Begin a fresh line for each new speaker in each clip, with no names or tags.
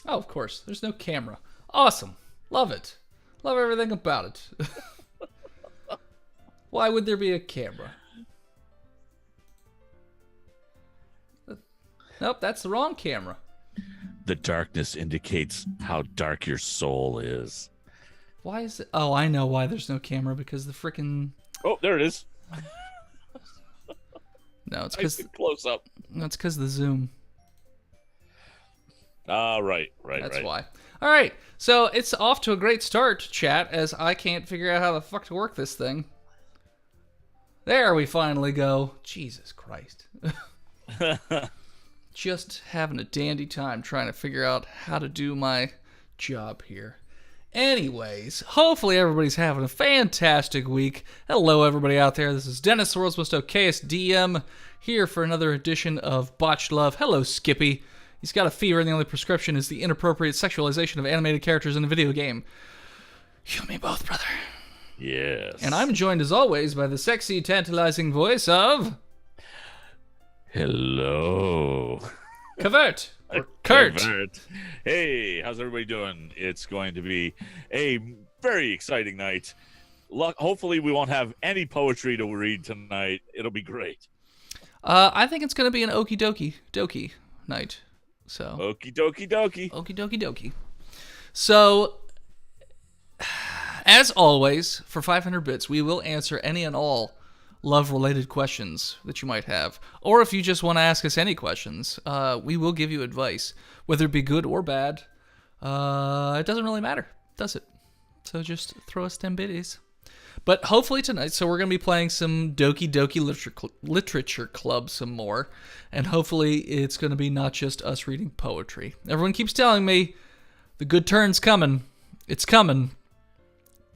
Oh, of course. There's no camera. Awesome. Love it. Love everything about it. Why would there be a camera? Nope, that's the wrong camera.
The darkness indicates how dark your soul is.
Why is it? Oh, I know why there's no camera, because the freaking...
Oh, there it is.
No, it's
Nice
because...
and close up.
No, it's because the zoom.
Right.
That's why. All right, so it's off to a great start, chat, as I can't figure out how the fuck to work this thing. There we finally go. Jesus Christ. Just having a dandy time trying to figure out how to do my job here. Anyways, hopefully everybody's having a fantastic week. Hello, everybody out there. This is Dennis, the world's most okayest DM, here for another edition of Botched Love. Hello, Skippy. He's got a fever, and the only prescription is the inappropriate sexualization of animated characters in a video game. You and me both, brother.
Yes.
And I'm joined, as always, by the sexy, tantalizing voice of...
Hello.
Cavert. Or Kurt.
Kurt. Hey, how's everybody doing? It's going to be a very exciting night. Hopefully we won't have any poetry to read tonight. It'll be great.
I think it's going to be an okie dokie night. So
Okie dokie dokie.
Okie dokie dokie. So, as always, for 500 bits, we will answer any and all love-related questions that you might have. Or if you just want to ask us any questions, we will give you advice, whether it be good or bad. It doesn't really matter, does it? So just throw us 10 biddies. But hopefully tonight, so we're going to be playing some Doki Doki Literature Club some more. And hopefully it's going to be not just us reading poetry. Everyone keeps telling me the good turn's coming. It's coming.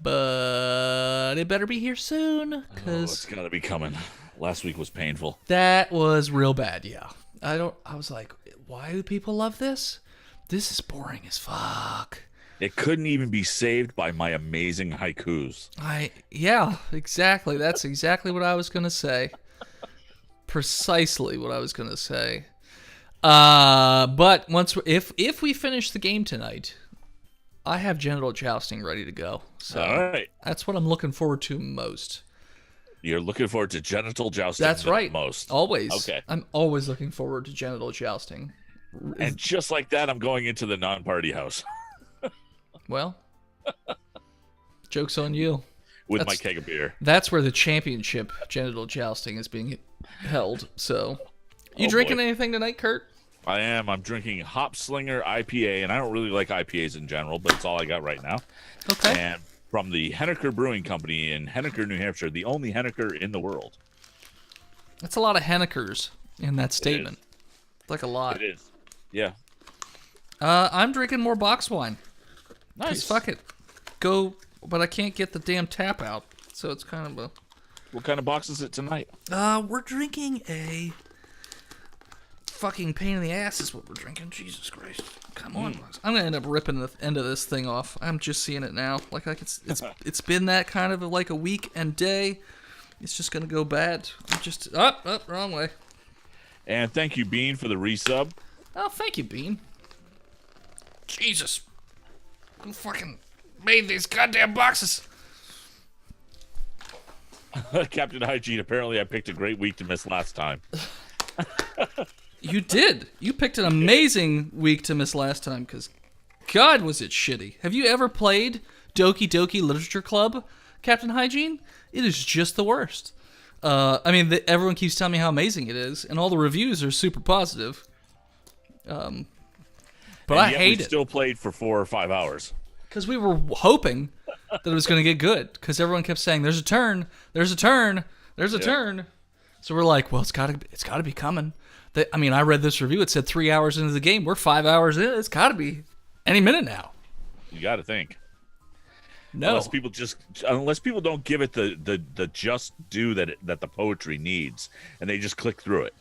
But it better be here soon.
It's got to be coming. Last week was painful.
That was real bad, yeah. I was like, why do people love this? This is boring as fuck.
It couldn't even be saved by my amazing haikus.
Yeah, exactly. That's exactly what I was going to say. Precisely what I was going to say. But if we finish the game tonight, I have genital jousting ready to go. So
all right.
That's what I'm looking forward to most.
You're looking forward to genital jousting.
That's right.
Most.
Always.
Okay.
I'm always looking forward to genital jousting.
And just like that, I'm going into the non-party house.
Well, joke's on you.
With my keg of beer.
That's where the championship genital jousting is being held. So, you drinking anything tonight, Kurt?
I am. I'm drinking Hop Slinger IPA, and I don't really like IPAs in general, but it's all I got right now.
Okay.
And from the Henniker Brewing Company in Henniker, New Hampshire, the only Henniker in the world.
That's a lot of Hennekers in that statement. Like a lot.
It is. Yeah.
I'm drinking more box wine.
Nice.
Fuck it. Go, but I can't get the damn tap out, so it's kind of a...
What kind of box is it tonight?
We're drinking a... Fucking pain in the ass is what we're drinking. Jesus Christ. Come on. I'm going to end up ripping the end of this thing off. I'm just seeing it now. Like it's been that kind of like a week and day. It's just going to go bad. I'm just... wrong way.
And thank you, Bean, for the resub.
Oh, thank you, Bean. Jesus. Who fucking made these goddamn boxes?
Captain Hygiene, apparently I picked a great week to miss last time.
You did. You picked an amazing week to miss last time, because God, was it shitty. Have you ever played Doki Doki Literature Club, Captain Hygiene? It is just the worst. Everyone keeps telling me how amazing it is, and all the reviews are super positive. But I hate it.
Still played for 4 or 5 hours.
Because we were hoping that it was going to get good. Because everyone kept saying, "There's a turn, there's a turn, there's a turn." So we're like, "Well, it's got to be coming." I read this review. It said 3 hours into the game. We're 5 hours in. It's got to be any minute now.
You got to think.
No,
unless people don't give it the just due that the poetry needs, and they just click through it,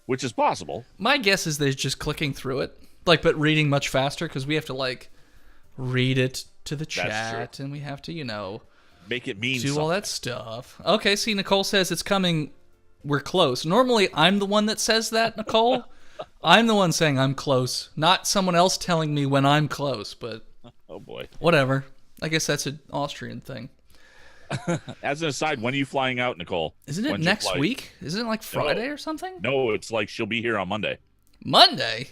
which is possible.
My guess is they're just clicking through it. But reading much faster, because we have to, read it to the chat, and we have to,
make it mean
do
something.
all that stuff. Okay, see, Nicole says it's coming. We're close. Normally, I'm the one that says that, Nicole, I'm the one saying I'm close, not someone else telling me when I'm close, but
Oh, boy.
whatever. I guess that's an Austrian thing.
As an aside, when are you flying out, Nicole?
Isn't it
When's your
next
flight?
week? Isn't it like Friday or something?
No, it's like she'll be here on Monday.
Monday?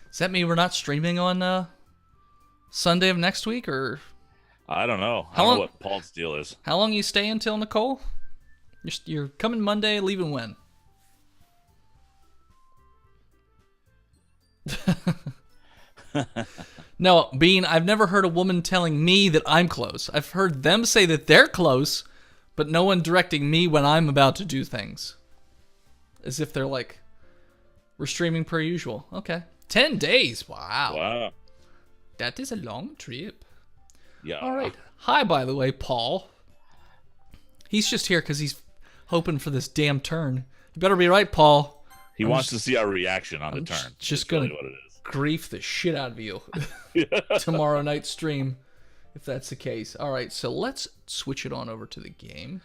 Does that mean we're not streaming on Sunday of next week, or
I don't know. I
How
don't
long-
know what Paul's deal is.
how long you stay until, Nicole? You're coming Monday, leaving when? No, Bean, I've never heard a woman telling me that I'm close. I've heard them say that they're close, but no one directing me when I'm about to do things. As if they're like, we're streaming per usual. Okay. 10 days. Wow.
Wow.
That is a long trip.
Yeah.
All right. Hi, by the way, Paul. He's just here because he's hoping for this damn turn. You better be right, Paul.
He wants to see our reaction on the turn.
just
That's really
gonna-
what it is.
Grief the shit out of you tomorrow night stream, if that's the case. All right, so let's switch it on over to the game.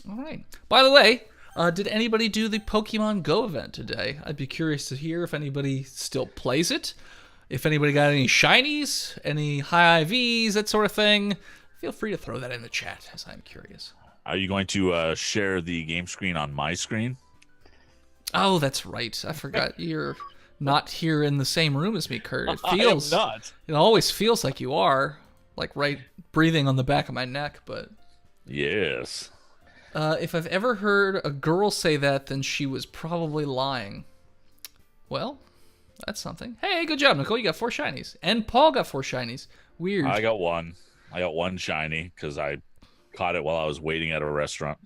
All right. By the way, did anybody do the Pokemon Go event today? I'd be curious to hear if anybody still plays it. If anybody got any shinies, any high IVs, that sort of thing. Feel free to throw that in the chat, as I'm curious.
Are you going to share the game screen on my screen?
Oh, that's right. I forgot you're not here in the same room as me, Kurt. It
I am
feels
not.
It always feels like you are, like right breathing on the back of my neck, but
Yes.
if I've ever heard a girl say that, then she was probably lying. Well, that's something. Hey, good job, Nicole. You got 4 shinies. And Paul got 4 shinies. Weird.
I got one. I got one shiny because I caught it while I was waiting at a restaurant.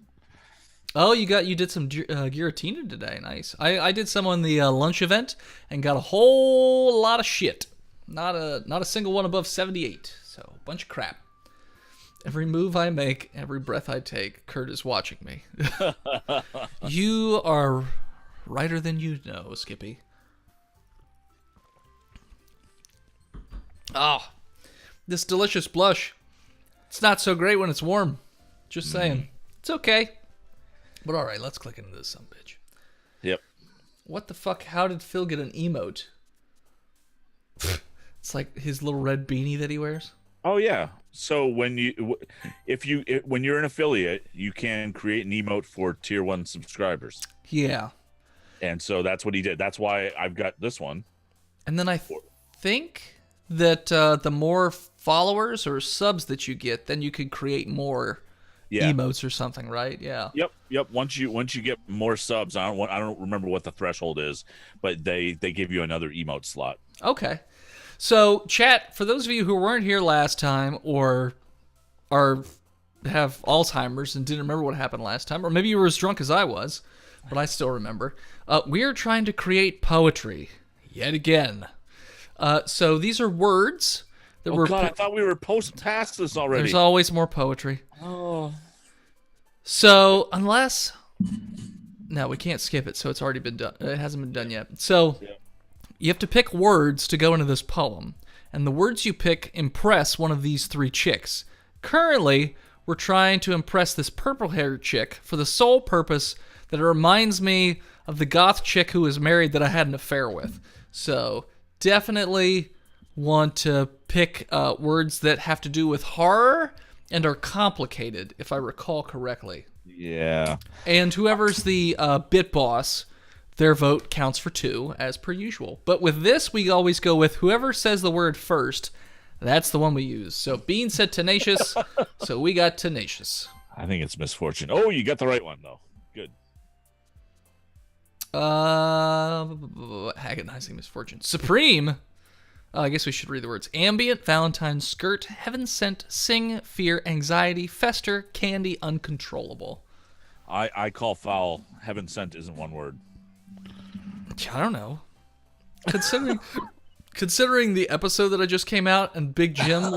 Oh, you did some Giratina today. Nice. I did some on the lunch event and got a whole lot of shit. Not a single one above 78. So a bunch of crap. Every move I make, every breath I take, Kurt is watching me. You are righter than you know, Skippy. Ah, this delicious blush. It's not so great when it's warm. Just saying. It's okay. But all right, let's click into this sumbitch.
Yep.
What the fuck? How did Phil get an emote? It's like his little red beanie that he wears.
Oh yeah. So when when you're an affiliate, you can create an emote for tier 1 subscribers.
Yeah.
And so that's what he did. That's why I've got this one.
And then I think that the more followers or subs that you get, then you could create more emotes or something, right? Yeah.
Yep. Once you get more subs, I don't remember what the threshold is, but they give you another emote slot.
Okay. So, chat, for those of you who weren't here last time or have Alzheimer's and didn't remember what happened last time, or maybe you were as drunk as I was, but I still remember, we are trying to create poetry yet again. So these are words that
Oh God, I thought we were past this already.
There's always more poetry.
Oh.
So unless... No, we can't skip it, so it's already been done. It hasn't been done yet. So you have to pick words to go into this poem, and the words you pick impress one of these 3 chicks. Currently, we're trying to impress this purple-haired chick for the sole purpose that it reminds me of the goth chick who was married that I had an affair with. So definitely want to pick words that have to do with horror and are complicated, if I recall correctly.
Yeah.
And whoever's the bit boss, their vote counts for 2, as per usual. But with this, we always go with whoever says the word first, that's the one we use. So Bean said tenacious, so we got tenacious.
I think it's misfortune. Oh, you got the right one, though. Good.
Agonizing misfortune. Supreme. I guess we should read the words. Ambient, Valentine, skirt, heaven sent, sing, fear, anxiety, fester, candy, uncontrollable.
I call foul. Heaven sent isn't one word.
I don't know. Considering the episode that I just came out and Big Jim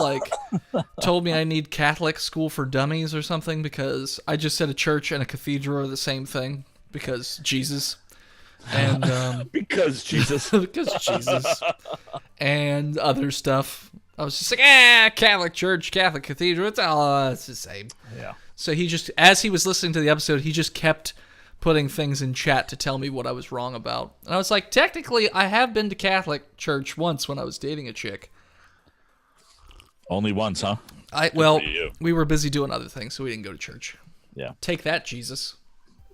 told me I need Catholic school for dummies or something because I just said a church and a cathedral are the same thing because Jesus. And
because Jesus.
because Jesus. And other stuff. I was just like, Catholic church, Catholic cathedral, it's the same.
Yeah.
So he just, as he was listening to the episode, he just kept putting things in chat to tell me what I was wrong about. And I was like, technically, I have been to Catholic church once when I was dating a chick.
Only once, huh?
Well, we were busy doing other things, so we didn't go to church.
Yeah.
Take that, Jesus.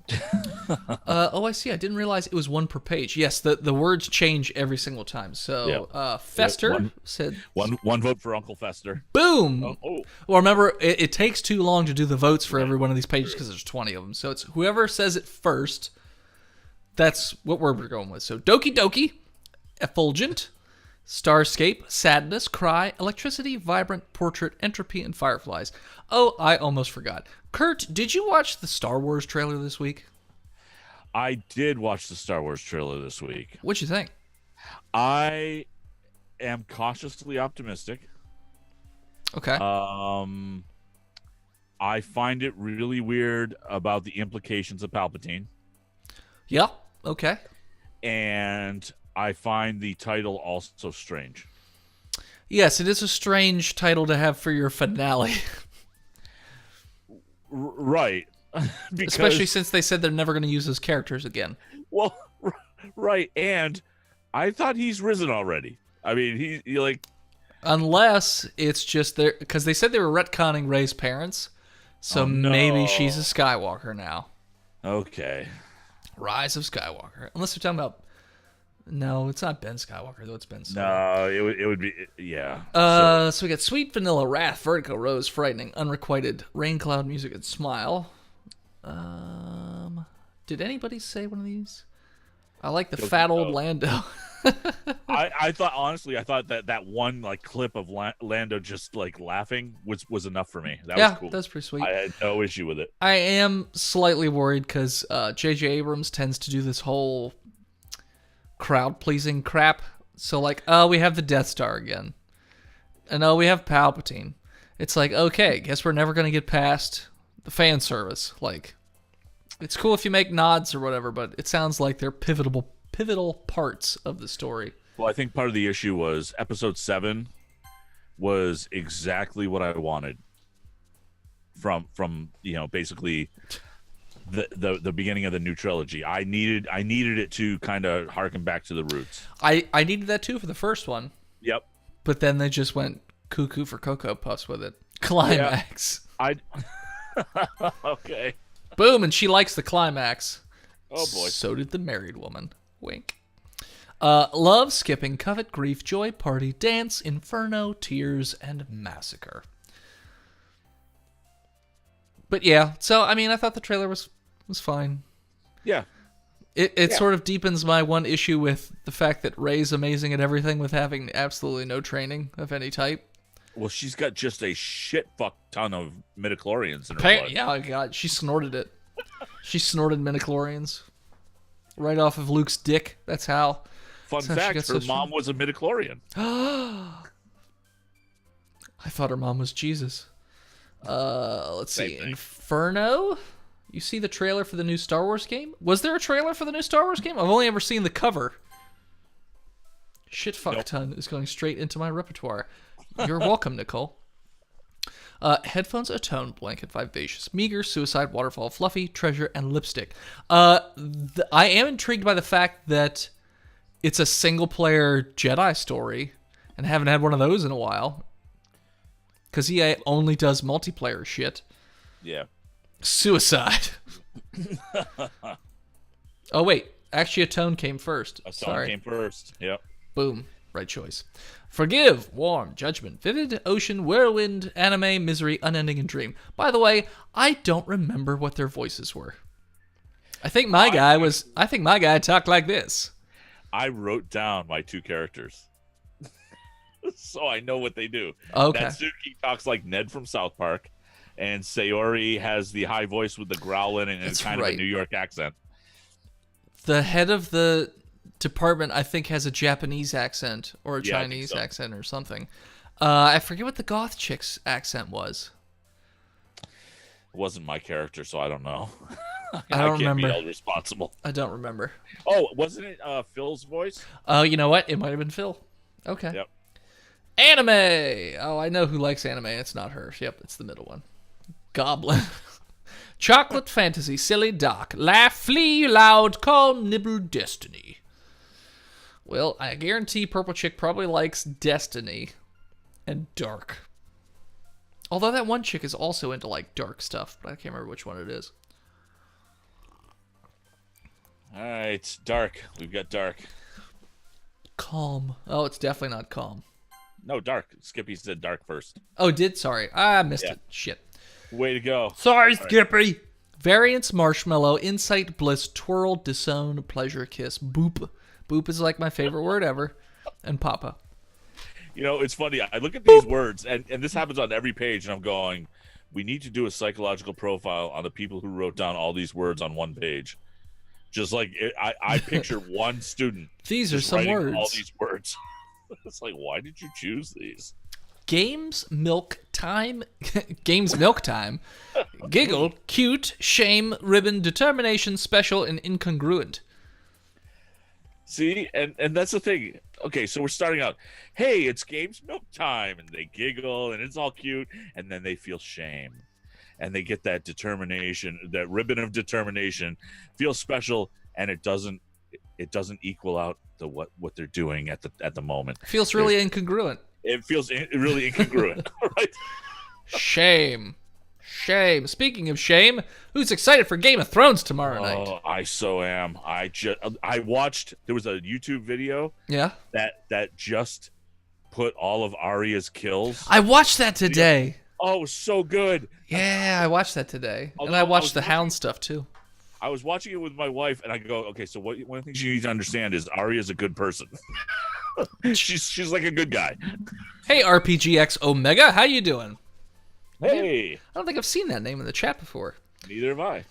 I see. I didn't realize it was one per page. Yes, the words change every single time. So, Fester said...
One vote for Uncle Fester.
Boom! Oh. Well, remember, it takes too long to do the votes for every one of these pages because there's 20 of them. So it's whoever says it first, that's what we're going with. So, Doki Doki, Effulgent, Starscape, Sadness, Cry, Electricity, Vibrant, Portrait, Entropy, and Fireflies. Oh, I almost forgot. Kurt, did you watch the Star Wars trailer this week?
I did watch the Star Wars trailer this week.
What'd you think?
I am cautiously optimistic.
Okay.
I find it really weird about the implications of Palpatine.
Yeah, okay.
And I find the title also strange.
Yes, it is a strange title to have for your finale.
Right.
Because, especially since they said they're never going to use those characters again.
Well, right. And I thought he's risen already. I mean, he like...
Unless it's just there... Because they said they were retconning Rey's parents. So maybe she's a Skywalker now. Okay. Rise of Skywalker. Unless they're talking about... No, it's not Ben Skywalker, though. It's Ben Solo.
No, it would be, yeah.
So we got Sweet Vanilla, Wrath, Vertigo, Rose, Frightening, Unrequited, Rain Cloud, Music, and Smile. Did anybody say one of these? I like the fat old Lando.
I thought, honestly, I thought that one like clip of Lando just like laughing was enough for me. That was cool.
That's pretty sweet.
I had no issue with it.
I am slightly worried because J.J. Abrams tends to do this whole crowd-pleasing crap. So, like, we have the Death Star again. And we have Palpatine. It's like, okay, guess we're never going to get past the fan service. Like, it's cool if you make nods or whatever, but it sounds like they're pivotal parts of the story.
Well, I think part of the issue was Episode 7 was exactly what I wanted from basically... The beginning of the new trilogy. I needed it to kind of harken back to the roots.
I needed that too for the first one.
Yep.
But then they just went cuckoo for Cocoa Puffs with it. Climax.
Yeah, okay.
Boom, and she likes the climax.
Oh boy.
So did the married woman. Wink. Love, skipping, covet, grief, joy, party, dance, inferno, tears, and massacre. But yeah, so I mean, I thought the trailer was fine.
Yeah.
It sort of deepens my one issue with the fact that Rey's amazing at everything with having absolutely no training of any type.
Well, she's got just a shit fuck ton of midichlorians in her blood.
Yeah, God, she snorted it. She snorted midichlorians right off of Luke's dick. That's how.
Fun fact, her mom was a midichlorian.
I thought her mom was Jesus. Let's see. Inferno? You see the trailer for the new Star Wars game? Was there a trailer for the new Star Wars game? I've only ever seen the cover. Shit fuck ton is going straight into my repertoire. You're welcome, Nicole. Headphones, Atone, Blanket, Vivacious, Meager, Suicide, Waterfall, Fluffy, Treasure, and Lipstick. I am intrigued by the fact that it's a single-player Jedi story, and haven't had one of those in a while. Because EA only does multiplayer shit.
Yeah.
Suicide. Oh, wait. Actually, Atone came first.
Atone came first. Yep.
Boom. Right choice. Forgive, Warm, Judgment, Vivid, Ocean, Whirlwind, Anime, Misery, Unending, and Dream. By the way, I don't remember what their voices were. I think my guy talked like this.
I wrote down my two characters. So I know what they do.
Okay.
Natsuki talks like Ned from South Park, and Sayori has the high voice with the growling and kind of a New York accent.
The head of the department, I think, has a Japanese accent or a Chinese accent or something. I forget what the goth chick's accent was.
It wasn't my character, so I don't know.
I don't remember.
Be held responsible.
I don't remember.
Oh, wasn't it Phil's voice?
Oh, you know what? It might have been Phil. Okay.
Yep.
Anime! Oh, I know who likes anime. It's not her. Yep, it's the middle one. Goblin. Chocolate fantasy, silly, dark. Laugh, flee, loud, calm, nibble, destiny. Well, I guarantee Purple Chick probably likes Destiny and dark. Although that one chick is also into, like, dark stuff, but I can't remember which one it is.
All right, dark. We've got dark.
Calm. Oh, it's definitely not calm.
No, dark. Skippy said dark first.
Oh, did? Sorry. I missed it. Shit.
Way to go.
Sorry, Skippy. Variance, marshmallow, insight, bliss, twirl, disown, pleasure, kiss, boop. Boop is like my favorite word ever. And papa.
You know, it's funny. I look at these words, and this happens on every page, and I'm going, we need to do a psychological profile on the people who wrote down all these words on one page. Just like, I picture one student.
These are some words.
All these words. It's like, why did you choose these?
Games, milk, time. Games, milk, time. Giggle, cute, shame, ribbon, determination, special, and incongruent.
See, and that's the thing. Okay, so we're starting out. Hey, it's games milk time, and they giggle, and it's all cute, and then they feel shame, and they get that determination, that ribbon of determination, feel special, and it doesn't equal out the what they're doing at the moment.
Feels really incongruent.
It feels really incongruent, right?
Shame. Speaking of shame, who's excited for Game of Thrones tomorrow night?
Oh, I so am. I watched. There was a YouTube video.
Yeah.
That just put all of Arya's kills.
I watched that today.
Oh, it was so good.
Yeah, I watched that today,
Although
and I watched the Hound stuff too.
I was watching it with my wife, and I go, okay, so one of the things you need to understand is Arya's a good person. she's like a good guy.
Hey, RPGX Omega, how you doing?
Hey.
I don't think I've seen that name in the chat before.
Neither have I.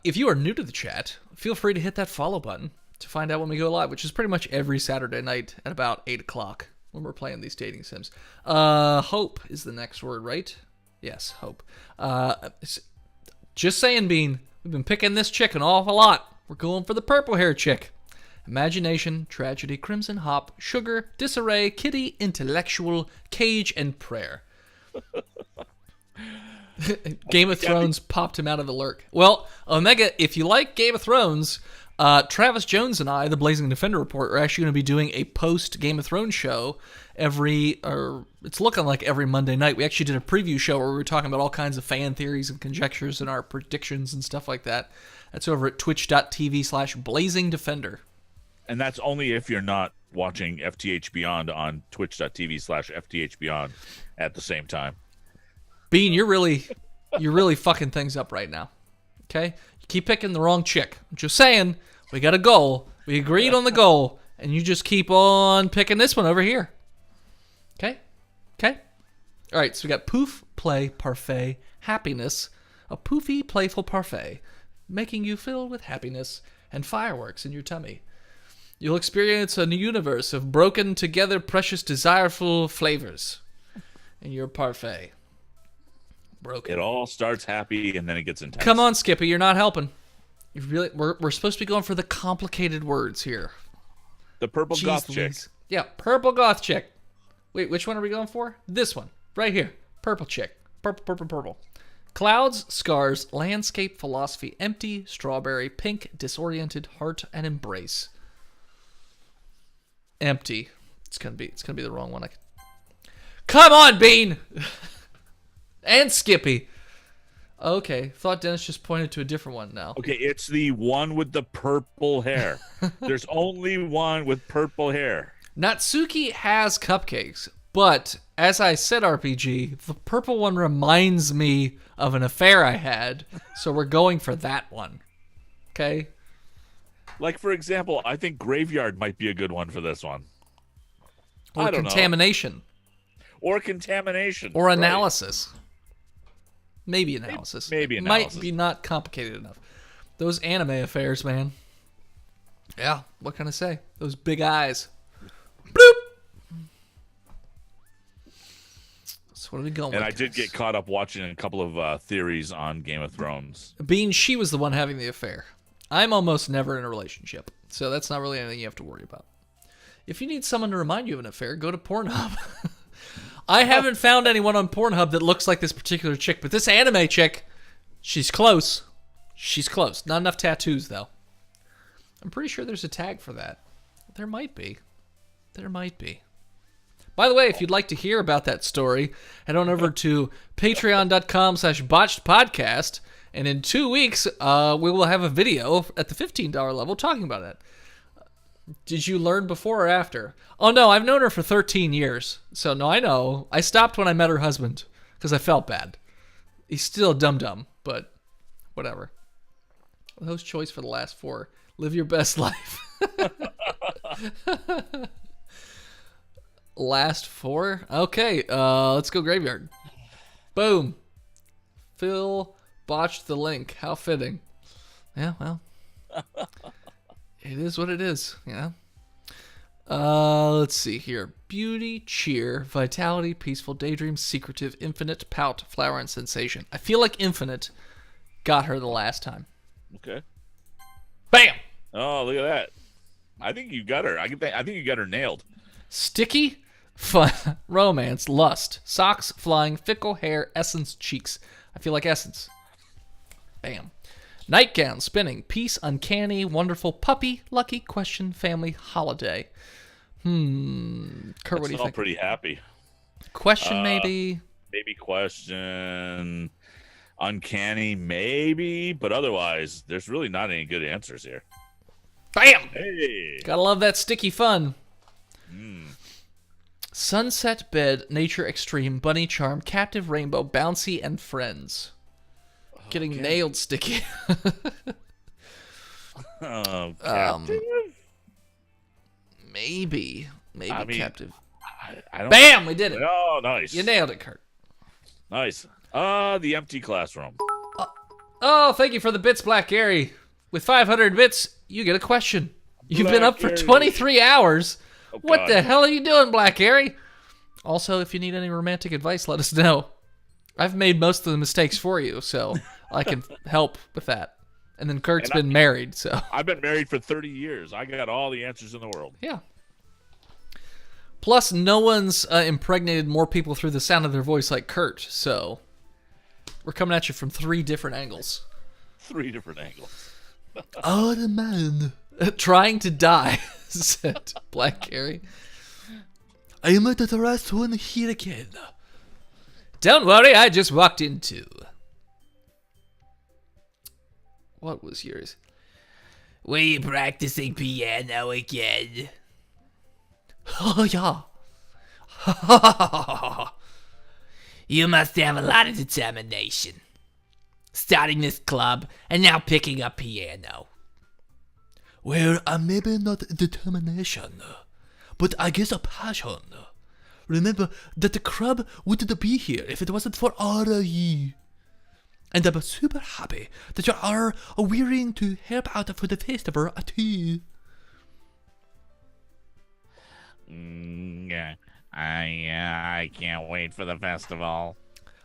If you are new to the chat, feel free to hit that follow button to find out when we go live, which is pretty much every Saturday night at about 8 o'clock when we're playing these dating sims. Hope is the next word, right? Yes, hope. Just saying, Bean, we've been picking this chick an awful lot. We're going for the purple hair chick. Imagination, tragedy, crimson hop, sugar, disarray, kitty, intellectual, cage, and prayer. Game of Thrones popped him out of the lurk. Well, Omega, if you like Game of Thrones, Travis Jones and I, the Blazing Defender Report, are actually going to be doing a post Game of Thrones show it's looking like every Monday night. We actually did a preview show where we were talking about all kinds of fan theories and conjectures and our predictions and stuff like that. That's over at twitch.tv/blazingdefender.
And that's only if you're not watching FTH Beyond on twitch.tv/FTH Beyond at the same time.
Bean, you're really fucking things up right now. Okay? You keep picking the wrong chick. I'm just saying, we got a goal. We agreed on the goal, and you just keep on picking this one over here. Okay? Okay? All right, so we got poof, play, parfait, happiness, a poofy, playful parfait, making you filled with happiness and fireworks in your tummy. You'll experience a new universe of broken together, precious, desireful flavors in your parfait. Broken.
It all starts happy and then it gets intense.
Come on, Skippy, you're not helping. We're supposed to be going for the complicated words here.
The purple goth chick.
Yeah, purple goth chick. Wait, which one are we going for? This one, right here. Purple chick. Purple. Clouds, scars, landscape, philosophy, empty, strawberry, pink, disoriented, heart, and embrace. Empty. It's gonna be the wrong one. Come on, Bean. And Skippy. Okay, thought Dennis just pointed to a different one now.
Okay, it's the one with the purple hair. There's only one with purple hair.
Natsuki has cupcakes, but as I said, RPG, the purple one reminds me of an affair I had, so we're going for that one. Okay?
Like, for example, I think Graveyard might be a good one for this one.
Or Contamination.
Or Contamination.
Or Analysis. Right. Maybe Analysis.
Maybe Analysis.
Might be not complicated enough. Those anime affairs, man. Yeah, what can I say? Those big eyes. Bloop! So what are we going with?
And I did get caught up watching a couple of theories on Game of Thrones.
Being she was the one having the affair. I'm almost never in a relationship, so that's not really anything you have to worry about. If you need someone to remind you of an affair, go to Pornhub. I haven't found anyone on Pornhub that looks like this particular chick, but this anime chick, She's close. She's close. Not enough tattoos, though. I'm pretty sure there's a tag for that. There might be. There might be. By the way, if you'd like to hear about that story, head on over to patreon.com/botchedpodcast, and in 2 weeks, we will have a video at the $15 level talking about it. Did you learn before or after? Oh, no, I've known her for 13 years. So, no, I know. I stopped when I met her husband because I felt bad. He's still dumb, but whatever. Host choice for the last 4. Live your best life. Last 4? Okay, let's go graveyard. Boom. Phil botched the link. How fitting. Yeah, well. It is what it is, yeah. Let's see here. Beauty, cheer, vitality, peaceful, daydream, secretive, infinite, pout, flower, and sensation. I feel like infinite got her the last time.
Okay.
Bam!
Oh, look at that. I think you got her. I think you got her nailed.
Sticky, fun, romance, lust, socks, flying, fickle hair, essence, cheeks. I feel like essence. Bam. Nightgown, spinning, peace, uncanny, wonderful, puppy, lucky, question, family, holiday. Kurt, what do you
all
think?
Pretty happy.
Question, maybe?
Maybe question. Uncanny, maybe. But otherwise, there's really not any good answers here.
Bam!
Hey!
Gotta love that sticky fun. Sunset bed, nature extreme, bunny charm, captive rainbow, bouncy, and friends. Getting nailed, sticky.
Captive?
Maybe I mean, captive.
I don't
Bam! We did it.
Oh, nice.
You nailed it, Kurt.
Nice. The empty classroom.
Oh, thank you for the bits, Black Gary. With 500 bits, you get a question. You've been
Black
up for
Gary.
23 hours.
Oh,
What
God.
the hell are you doing, Black Gary? Also, if you need any romantic advice, let us know. I've made most of the mistakes for you, so I can help with that. And then Kurt's been married, so.
I've been married for 30 years. I got all the answers in the world.
Yeah. Plus, no one's impregnated more people through the sound of their voice like Kurt, so we're coming at you from 3 different angles.
3 different angles.
Oh, the man. Trying to die, said Black Gary. I'm at the last one here again. Don't worry, I just walked into. What was yours? Were you practicing piano again? Oh, yeah. You must have a lot of determination. Starting this club and now picking up piano. Well, maybe not determination, but I guess a passion. Remember that the club wouldn't be here if it wasn't for all of you. And I'm super happy that you are willing to help out for the festival too.
Yeah, I can't wait for the festival.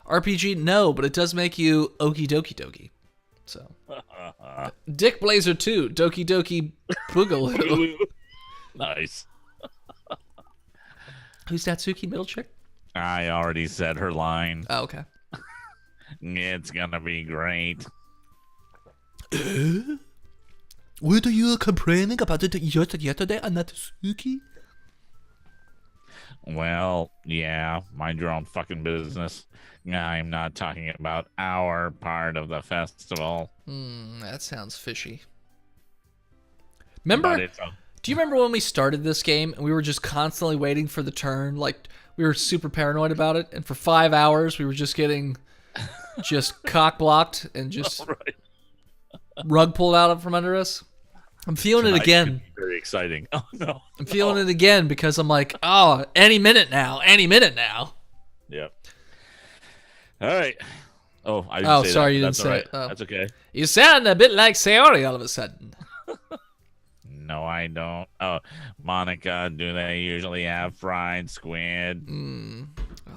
RPG, no, but it does make you Okie Doki Doki. So, Dick Blazer 2, Doki Doki Boogaloo.
Nice.
Who's Natsuki, middle chick?
I already said her line.
Oh, okay.
It's gonna be great.
Were you complaining about it yesterday, Natsuki?
Well, yeah, mind your own fucking business. I'm not talking about our part of the festival.
That sounds fishy. Remember?
But it's
Do you remember when we started this game and we were just constantly waiting for the turn? Like, we were super paranoid about it, and for 5 hours we were just getting just cock blocked and just rug pulled out from under us? I'm feeling it again.
Very exciting. Oh, no.
I'm feeling it again because I'm like, oh, any minute now.
Yep. All right. Oh, I didn't
Oh,
say
sorry,
that.
you didn't
That's
say
all right.
it. Oh.
That's okay.
You sound a bit like Sayori all of a sudden.
No, I don't. Oh, Monica, do they usually have fried squid?
I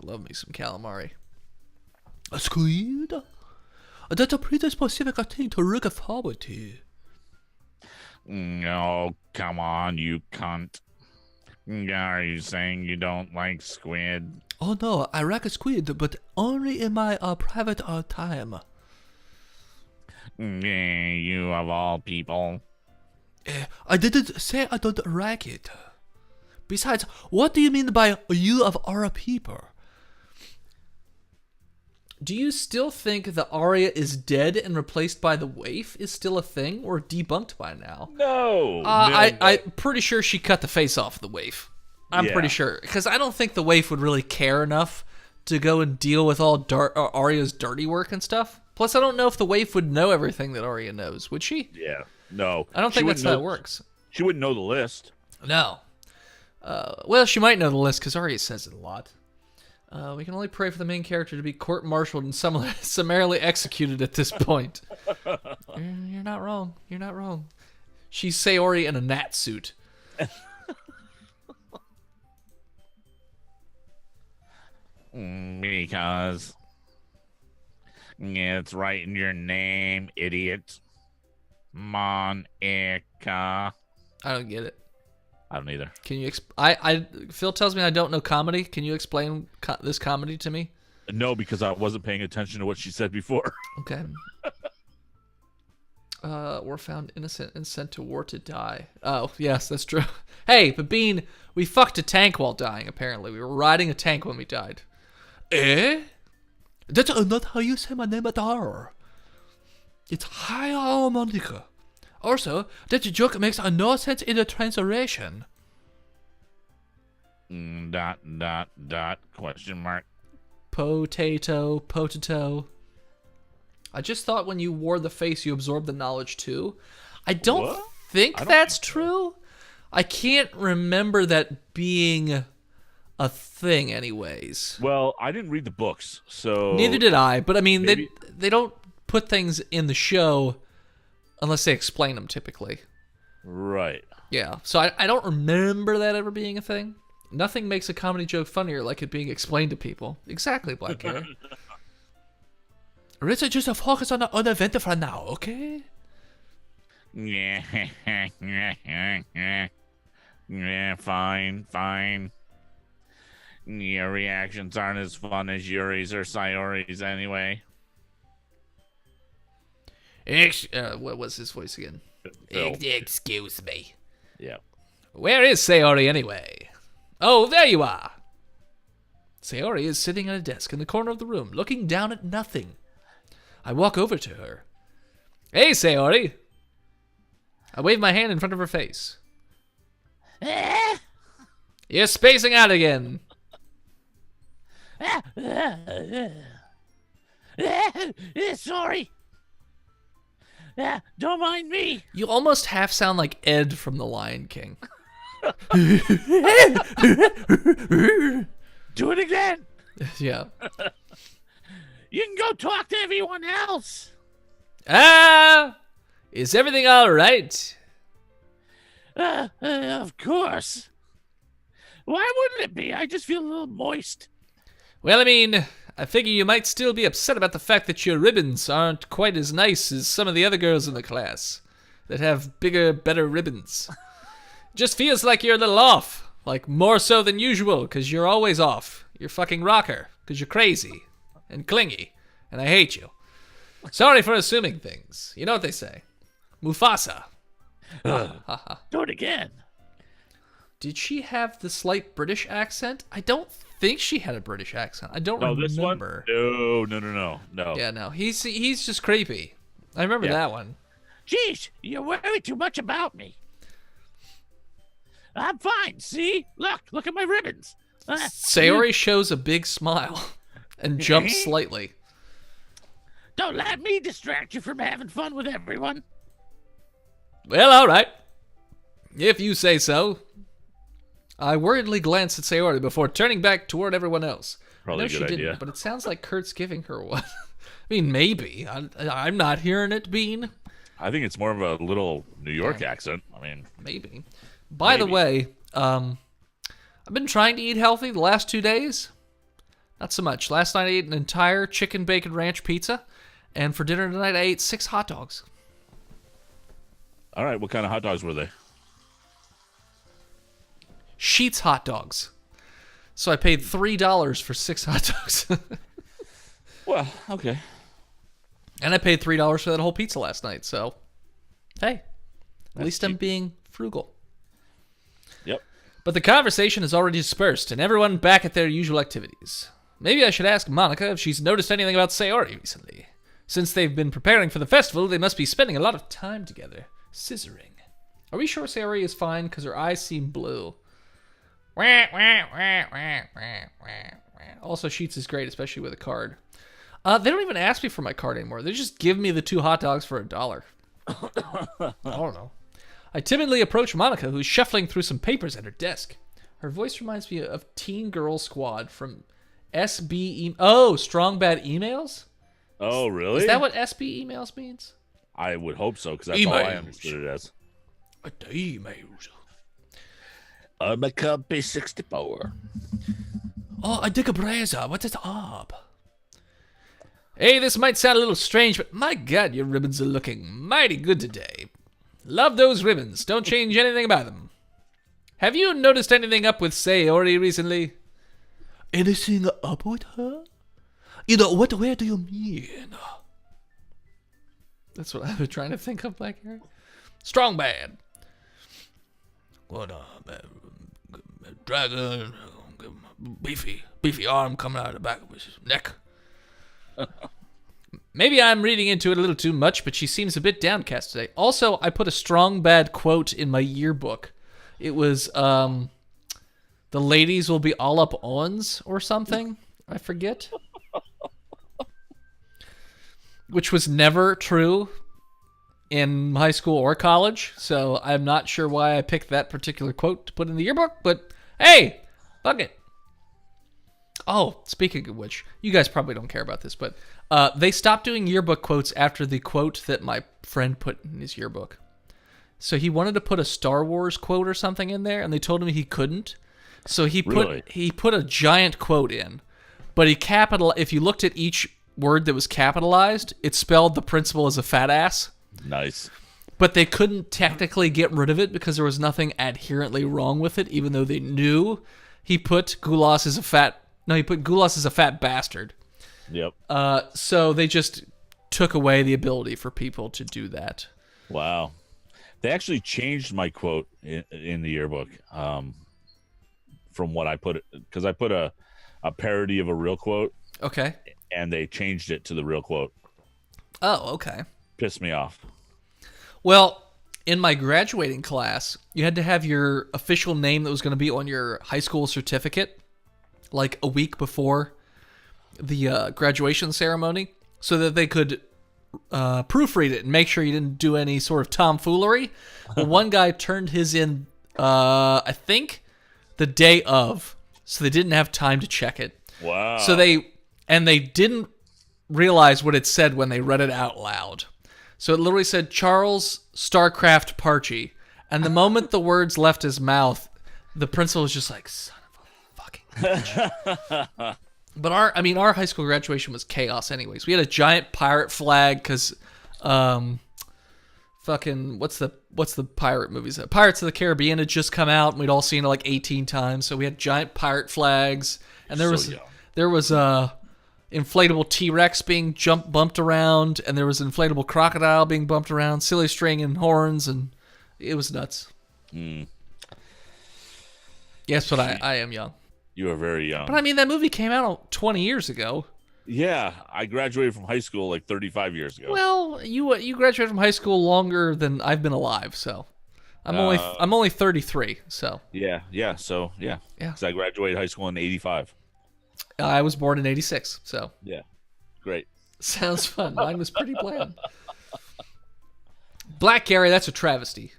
love me some calamari. A squid? That's a pretty specific thing to look forward to.
No, come on, you cunt. Are you saying you don't like squid?
Oh no, I like a squid, but only in my private time.
You of all people.
I didn't say I don't like it. Besides, what do you mean by you of our people? Do you still think the Arya is dead and replaced by the waif is still a thing, or debunked by now?
No.
I'm pretty sure she cut the face off the waif. I'm
Yeah.
pretty sure. Because I don't think the waif would really care enough to go and deal with all Arya's dirty work and stuff. Plus, I don't know if the waif would know everything that Arya knows. Would she?
Yeah. No.
I don't think that's how it works.
She wouldn't know the list.
No. Well, she might know the list because Arya says it a lot. We can only pray for the main character to be court-martialed and summarily executed at this point. You're not wrong. You're not wrong. She's Sayori in a gnat suit.
Because it's right in your name, idiot. Monica.
I don't get it.
I don't either.
Can you Phil tells me I don't know comedy. Can you explain this comedy to me?
No, because I wasn't paying attention to what she said before.
Okay. Were found innocent and sent to war to die. Oh, yes, that's true. Hey, but Bean, we fucked a tank while dying, apparently. We were riding a tank when we died. Eh? That's not how you say my name at all. It's Hi Monica. Also, that joke makes no sense in the translation.
Question mark.
Potato. I just thought when you wore the face, you absorbed the knowledge too. I don't think that's true. I can't remember that being a thing anyways.
Well, I didn't read the books, so...
Neither did I, but I mean, they don't put things in the show unless they explain them typically.
Right.
Yeah, so I don't remember that ever being a thing. Nothing makes a comedy joke funnier like it being explained to people. Exactly, Black Hair. Let's just focus on the event for now, okay?
Yeah, fine. Your reactions aren't as fun as Yuri's or Sayori's anyway.
What was his voice again?
Phil.
Excuse me.
Yeah.
Where is Sayori anyway? Oh, there you are. Sayori is sitting at a desk in the corner of the room, looking down at nothing. I walk over to her. Hey, Sayori. I wave my hand in front of her face. You're spacing out again.
Sorry. Don't mind me.
You almost half sound like Ed from The Lion King.
Do it again.
Yeah.
You can go talk to everyone else.
Is everything all right?
Of course. Why wouldn't it be? I just feel a little moist.
Well, I mean, I figure you might still be upset about the fact that your ribbons aren't quite as nice as some of the other girls in the class that have bigger, better ribbons. Just feels like you're a little off. Like, more so than usual, because you're always off. You're fucking rocker, because you're crazy and clingy, and I hate you. Sorry for assuming things. You know what they say. Mufasa.
Do it again.
Did she have the slight British accent? I don't think she had a British accent. I don't remember.
This one? No.
Yeah, no. He's just creepy. I remember that one.
Jeez, you worry too much about me. I'm fine, see? Look at my ribbons.
Sayori shows a big smile and jumps slightly.
Don't let me distract you from having fun with everyone.
Well, all right. If you say so. I worriedly glanced at Sayori before turning back toward everyone else.
Probably a good idea.
But it sounds like Kurt's giving her one. I mean, maybe. I'm not hearing it, Bean.
I think it's more of a little New York accent. I mean,
maybe. By the way, I've been trying to eat healthy the last 2 days. Not so much. Last night I ate an entire chicken bacon ranch pizza, and for dinner tonight I ate 6 hot dogs.
All right, what kind of hot dogs were they?
Sheetz hot dogs. So I paid $3 for 6 hot dogs.
Well, okay.
And I paid $3 for that whole pizza last night, so hey, at least I'm being frugal.
Yep.
But the conversation is already dispersed, and everyone back at their usual activities. Maybe I should ask Monica if she's noticed anything about Sayori recently. Since they've been preparing for the festival, they must be spending a lot of time together, scissoring. Are we sure Sayori is fine? Because her eyes seem blue. Also, Sheets is great, especially with a card. They don't even ask me for my card anymore. They just give me the 2 hot dogs for $1. I don't know. I timidly approach Monica, who's shuffling through some papers at her desk. Her voice reminds me of Teen Girl Squad from Strong Bad Emails?
Oh, really?
Is that what SB Emails means?
I would hope so, because that's all I understood it as.
Emails.
I'm a Cubby 64.
Oh, I dig a brazier. What is up? Hey, this might sound a little strange, but my God, your ribbons are looking mighty good today. Love those ribbons. Don't change anything about them. Have you noticed anything up with Sayori recently? Anything up with her? Where do you mean? That's what I've been trying to think of back here. Strong Bad. What dragon, beefy arm coming out of the back of his neck. Maybe I'm reading into it a little too much, but she seems a bit downcast today. Also, I put a Strong Bad quote in my yearbook. It was, the ladies will be all up ons or something. I forget. Which was never true in high school or college, so I'm not sure why I picked that particular quote to put in the yearbook, but hey, fuck it. Oh, speaking of which, you guys probably don't care about this, but they stopped doing yearbook quotes after the quote that my friend put in his yearbook. So he wanted to put a Star Wars quote or something in there, and they told him he couldn't. So he put a giant quote in, but if you looked at each word that was capitalized, it spelled the principal as a fat ass.
Nice.
But they couldn't technically get rid of it because there was nothing adherently wrong with it, even though they knew he put Gulas as a fat bastard.
Yep.
So they just took away the ability for people to do that.
Wow. They actually changed my quote in the yearbook from what I put, because I put a parody of a real quote.
Okay.
And they changed it to the real quote.
Oh, okay.
Pissed me off.
Well, in my graduating class, you had to have your official name that was going to be on your high school certificate like a week before the graduation ceremony so that they could proofread it and make sure you didn't do any sort of tomfoolery. Well, one guy turned his in, I think, the day of, so they didn't have time to check it.
Wow.
So they didn't realize what it said when they read it out loud. So it literally said Charles Starcraft Parchy. And the moment the words left his mouth, the principal was just like, son of a fucking bitch. But our high school graduation was chaos anyways. We had a giant pirate flag because fucking what's the pirate movies? Pirates of the Caribbean had just come out and we'd all seen it like 18 times. So we had giant pirate flags and there was inflatable T-Rex being bumped around, and there was an inflatable crocodile being bumped around, silly string and horns, and it was nuts. Yes, but I am young.
You are very young.
But I mean, that movie came out 20 years ago.
Yeah, I graduated from high school like 35 years ago.
Well, you graduated from high school longer than I've been alive, so I'm only 33. So
so because I graduated high school in '85.
I was born in '86, so
yeah, great.
Sounds fun. Mine was pretty bland. Black Gary, that's a travesty.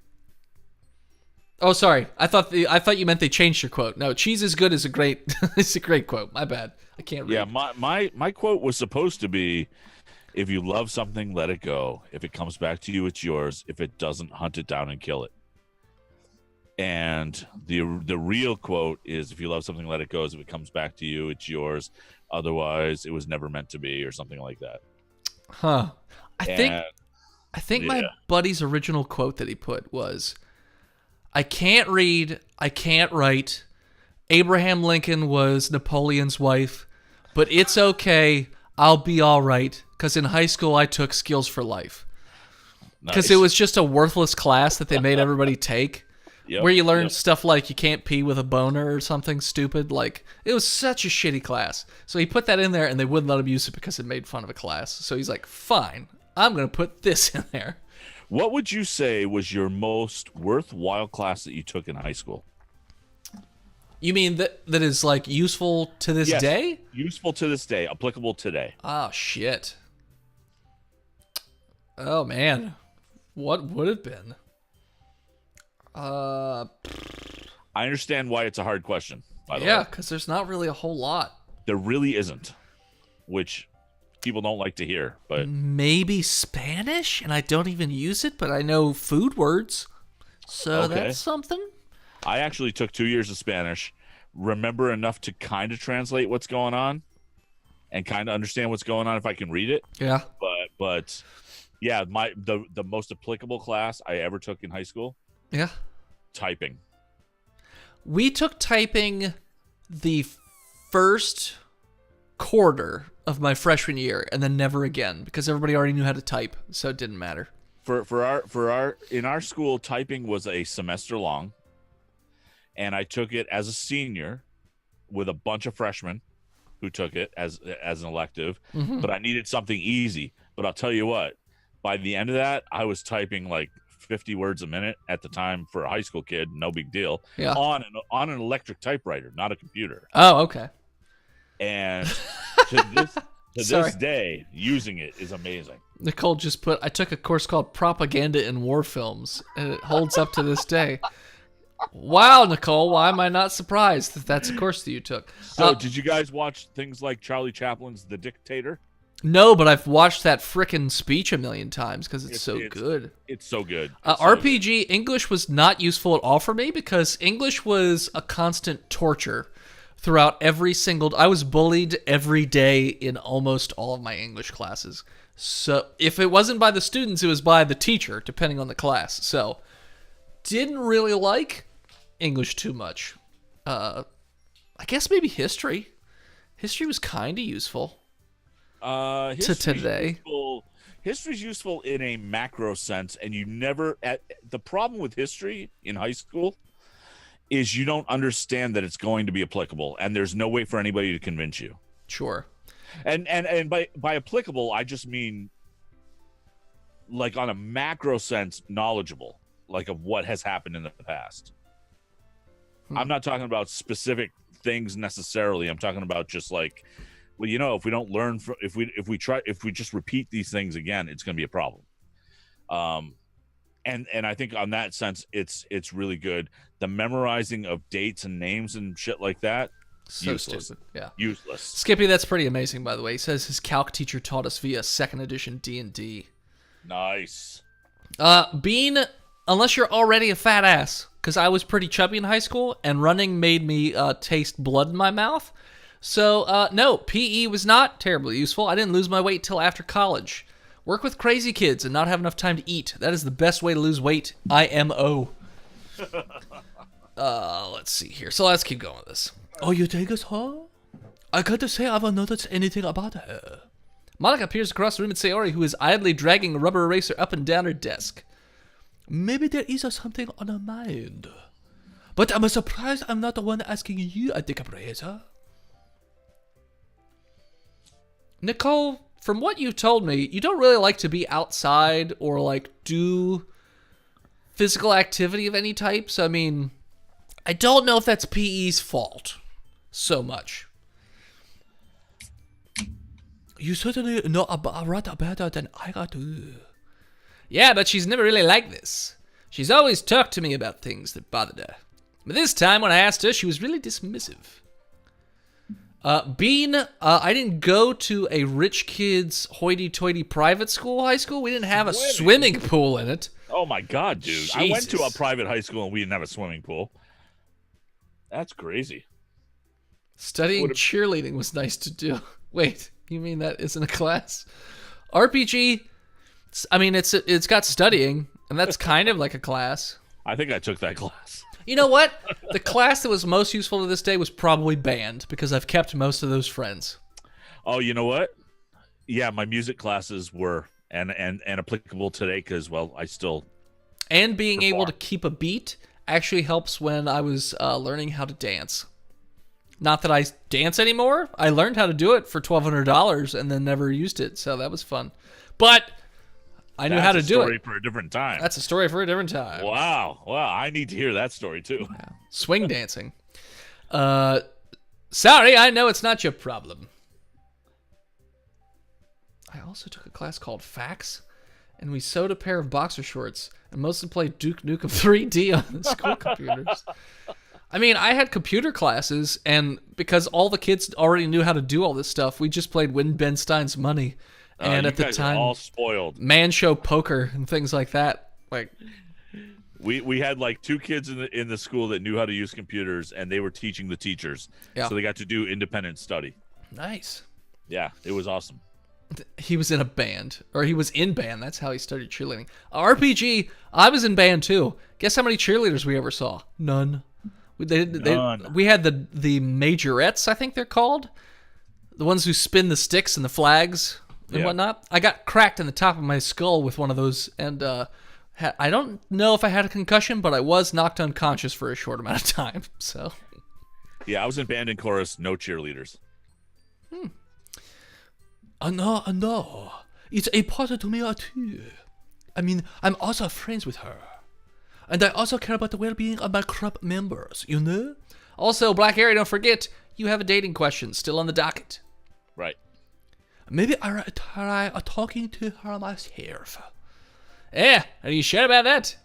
Oh, sorry. I thought you meant they changed your quote. No, cheese is good is a great it's a great quote. My bad. I can't read.
Yeah, my quote was supposed to be, if you love something, let it go. If it comes back to you, it's yours. If it doesn't, hunt it down and kill it. And the real quote is, if you love something, let it go. If it comes back to you, it's yours. Otherwise, it was never meant to be, or something like that.
Huh. I think my buddy's original quote that he put was, I can't read, I can't write. Abraham Lincoln was Napoleon's wife, but it's okay. I'll be all right, because in high school I took Skills for Life. Because
Nice.
it was just a worthless class that they made everybody take,
Yep,
where you learn
yep.
stuff like you can't pee with a boner or something stupid. Like, it was such a shitty class. So he put that in there, and they wouldn't let him use it because it made fun of a class. So he's like, fine, I'm going to put this in there.
What would you say was your most worthwhile class that you took in high school?
You mean that is, like, useful to this
Yes.
day?
Useful to this day, applicable today.
Oh, shit. Oh, man. What would it have been?
I understand why it's a hard question, by the
Yeah,
way.
because there's not really a whole lot.
There really isn't, which people don't like to hear, but
Maybe Spanish, and I don't even use it, but I know food words. So
Okay.
that's something.
I actually took 2 years of Spanish, remember enough to kind of translate what's going on and kind of understand what's going on if I can read it.
Yeah.
But yeah, the most applicable class I ever took in high school,
Yeah.
typing.
We took typing the first quarter of my freshman year and then never again because everybody already knew how to type, so it didn't matter.
In our school, typing was a semester long, and I took it as a senior with a bunch of freshmen who took it as an elective. But I needed something easy. But I'll tell you what, by the end of that, I was typing like 50 words a minute at the time for a high school kid. No big deal.
Yeah.
On an electric typewriter, not a computer.
Oh, okay.
And to
Sorry.
this day, using it is amazing.
Nicole just put, I took a course called Propaganda in War Films, and it holds up to this day. Wow, Nicole, why am I not surprised that that's a course that you took?
So, did you guys watch things like Charlie Chaplin's The Dictator?
No, but I've watched that frickin' speech a million times because it's so good.
It's so good. It's so
RPG, English was not useful at all for me because English was a constant torture throughout every single... I was bullied every day in almost all of my English classes. So if it wasn't by the students, it was by the teacher, depending on the class. So didn't really like English too much. I guess maybe history. History was kind of useful.
History's
today.
History's useful in a macro sense, and you never... the problem with history in high school is you don't understand that it's going to be applicable, and there's no way for anybody to convince you.
Sure.
And by applicable, I just mean like on a macro sense, knowledgeable, like of what has happened in the past. I'm not talking about specific things necessarily. I'm talking about just like, well, you know, if we don't learn from, if we just repeat these things again, it's going to be a problem. And I think on that sense, it's really good. The memorizing of dates and names and shit like that,
So
useless.
stupid. Yeah.
Useless.
Skippy, that's pretty amazing, by the way. He says his calc teacher taught us via 2nd edition D&D.
Nice.
Bean, unless you're already a fat ass, because I was pretty chubby in high school, and running made me taste blood in my mouth. So, no, PE was not terribly useful. I didn't lose my weight till after college. Work with crazy kids and not have enough time to eat. That is the best way to lose weight. IMO. Let's see here. So let's keep going with this. Oh, you take us, huh? I gotta say I haven't noticed anything about her. Monica appears across the room at Sayori, who is idly dragging a rubber eraser up and down her desk. Maybe there is something on her mind. But I'm surprised I'm not the one asking you a dick appraiser. Nicole, from what you've told me, you don't really like to be outside or like do physical activity of any type. So, I mean, I don't know if that's PE's fault so much. You certainly know a lot better than I do. Yeah, but she's never really like this. She's always talked to me about things that bothered her. But this time when I asked her, she was really dismissive. Bean, I didn't go to a rich kid's hoity-toity private school, high school. We didn't have a swimming pool in it.
Oh my god, dude. I went to a
Jesus.
private high school and we didn't have a swimming pool. That's crazy.
Studying cheerleading was nice to do. Wait, you mean that isn't a class? RPG, I mean, it's got studying, and that's kind of like a class.
I think I took that class.
You know what? The class that was most useful to this day was probably band, because I've kept most of those friends.
Oh, you know what? Yeah, my music classes were and applicable today because I still
And being able to
perform.
keep a beat actually helps when I was learning how to dance. Not that I dance anymore. I learned how to do it for $1,200 and then never used it, so that was fun. But I knew how to do
Story
it.
for a different time.
That's a story for a different time.
Wow. I need to hear that story too.
Swing dancing. Sorry, I know it's not your problem. I also took a class called Facts, and we sewed a pair of boxer shorts and mostly played Duke Nukem 3D on the school computers. I mean, I had computer classes, and because all the kids already knew how to do all this stuff, we just played Win Ben Stein's Money, and
You
at the
guys
time,
are all spoiled.
Man Show Poker and things like that. Like,
We had like 2 kids in the school that knew how to use computers, and they were teaching the teachers.
Yeah.
So they got to do independent study.
nice.
Yeah, it was awesome.
He was in a band, or he was in band. That's how he started cheerleading. RPG, I was in band too. Guess how many cheerleaders we ever saw? None.
None.
We had the majorettes, I think they're called. The ones who spin the sticks and the flags and
Yeah.
whatnot. I got cracked in the top of my skull with one of those, and I don't know if I had a concussion, but I was knocked unconscious for a short amount of time. So,
Yeah, I was in band and chorus, no cheerleaders.
no. It's important to me too. I mean, I'm also friends with her. And I also care about the well-being of my club members, you know? Also, Black Harry, don't forget, you have a dating question still on the docket.
Right.
Maybe I'll try talking to her myself. Yeah, are you sure about that?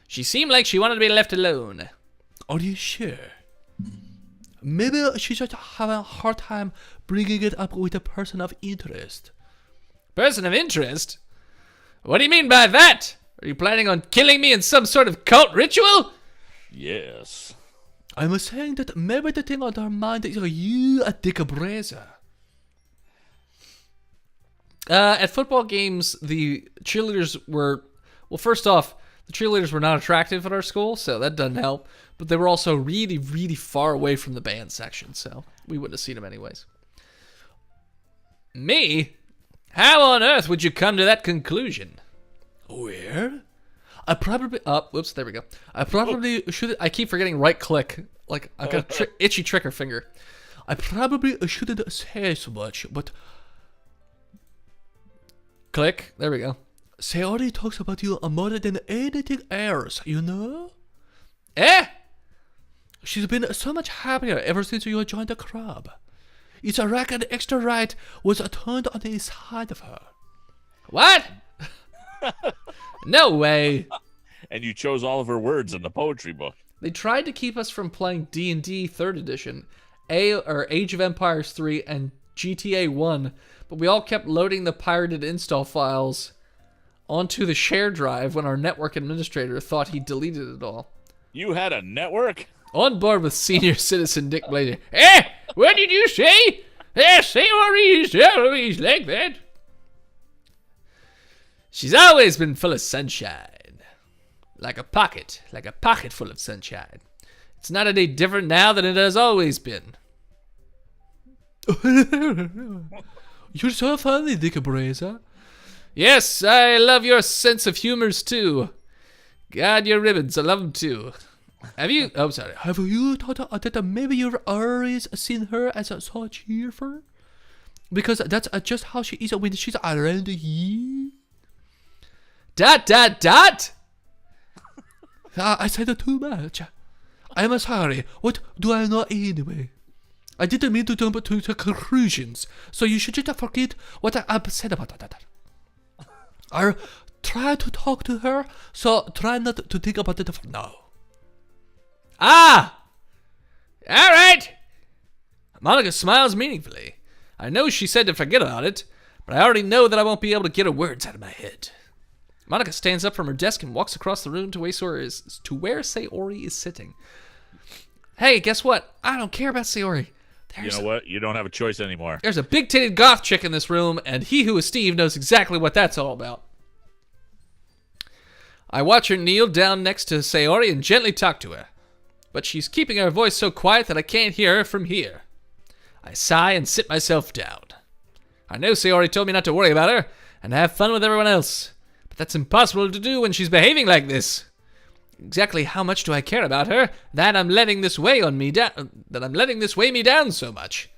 She seemed like she wanted to be left alone. Are you sure? Maybe she's just having a hard time bringing it up with a person of interest. Person of interest? What do you mean by that? Are you planning on killing me in some sort of cult ritual?
Yes.
I'm saying that maybe the thing on her mind is you, a dick brazer. At football games, the cheerleaders were... Well, first off, the cheerleaders were not attractive at our school, so that doesn't help. But they were also really, really far away from the band section, so we wouldn't have seen them anyways. Me? How on earth would you come to that conclusion? Where? I probably... whoops, there we go. I probably should... I keep forgetting right click. Like, I've got an itchy trigger finger. I probably shouldn't say so much, but... Click. There we go. Sayori talks about you more than anything else, you know? Eh? She's been so much happier ever since you joined the club. It's a rack and extra right was turned on the inside of her. What? No way.
And you chose all of her words in the poetry book.
They tried to keep us from playing D&D 3rd edition, Age of Empires 3, and GTA 1, but we all kept loading the pirated install files onto the share drive when our network administrator thought he deleted it all.
You had a network?
On board with senior citizen Dick Blazer. Eh? What did you say? Sayori's always like that. She's always been full of sunshine. Like a pocket full of sunshine. It's not a day different now than it has always been. You're so funny, Dick Brazer. Yes, I love your sense of humors too. God, your ribbons, I love them too. Have you... Oh, sorry. Have you thought that maybe you've always seen her as a so cheerful? Because that's just how she is when she's around you. ... I said too much. I'm sorry. What do I know anyway? I didn't mean to jump to conclusions, so you should just forget what I've said about that. I'll try to talk to her, so try not to think about it for now. Ah! All right! Monica smiles meaningfully. I know she said to forget about it, but I already know that I won't be able to get her words out of my head. Monica stands up from her desk and walks across the room to where Sayori is sitting. Hey, guess what? I don't care about Sayori.
You know what? You don't have a choice anymore.
There's a big-titted goth chick in this room, and he who is Steve knows exactly what that's all about. I watch her kneel down next to Sayori and gently talk to her. But she's keeping her voice so quiet that I can't hear her from here. I sigh and sit myself down. I know Sayori told me not to worry about her and have fun with everyone else, but that's impossible to do when she's behaving like this. Exactly how much do I care about her that I'm letting this weigh me down so much?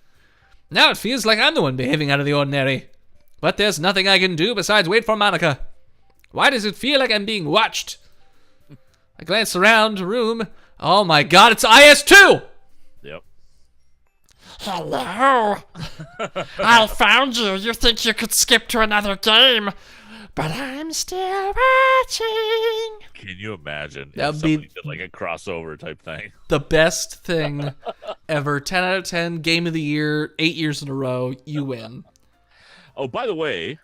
Now it feels like I'm the one behaving out of the ordinary. But there's nothing I can do besides wait for Monica. Why does it feel like I'm being watched? I glance around the room. Oh my god, it's IS-2!
Yep.
Hello. I found you. You think you could skip to another game, but I'm still watching.
Can you imagine
That'd
if
be-
somebody did like a crossover type thing?
The best thing ever. 10 out of 10, game of the year, 8 years in a row, you win.
Oh, by the way,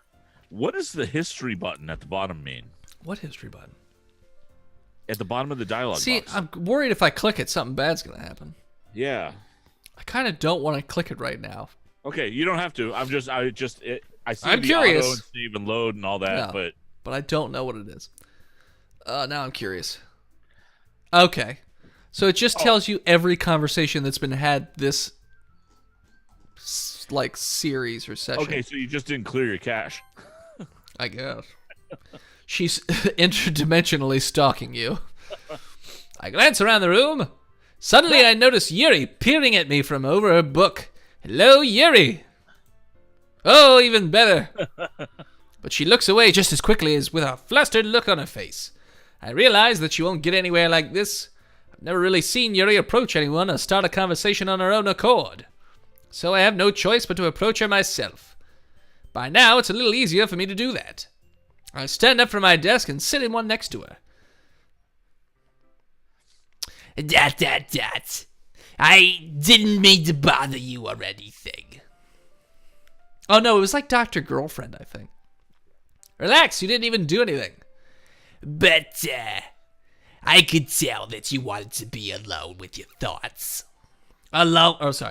what does the history button at the bottom mean?
What history button?
At the bottom of the dialogue
See,
box.
I'm worried if I click it, something bad's going to happen.
Yeah.
I kind of don't want to click it right now.
Okay, you don't have to. I see
I'm
the
curious.
auto and save and load and all that,
Yeah.
but
But I don't know what it is. Now I'm curious. Okay. So it just tells you every conversation that's been had this series or session.
okay, so you just didn't clear your cache.
I guess. She's interdimensionally stalking you. I glance around the room. Suddenly I notice Yuri peering at me from over her book. Hello, Yuri. Oh, even better. But she looks away just as quickly as with a flustered look on her face. I realize that she won't get anywhere like this. I've never really seen Yuri approach anyone or start a conversation on her own accord. So I have no choice but to approach her myself. By now, it's a little easier for me to do that. I stand up from my desk and sit in one next to her. I didn't mean to bother you or anything. Oh no, it was like Dr. Girlfriend, I think. Relax, you didn't even do anything. But, I could tell that you wanted to be alone with your thoughts. Alone with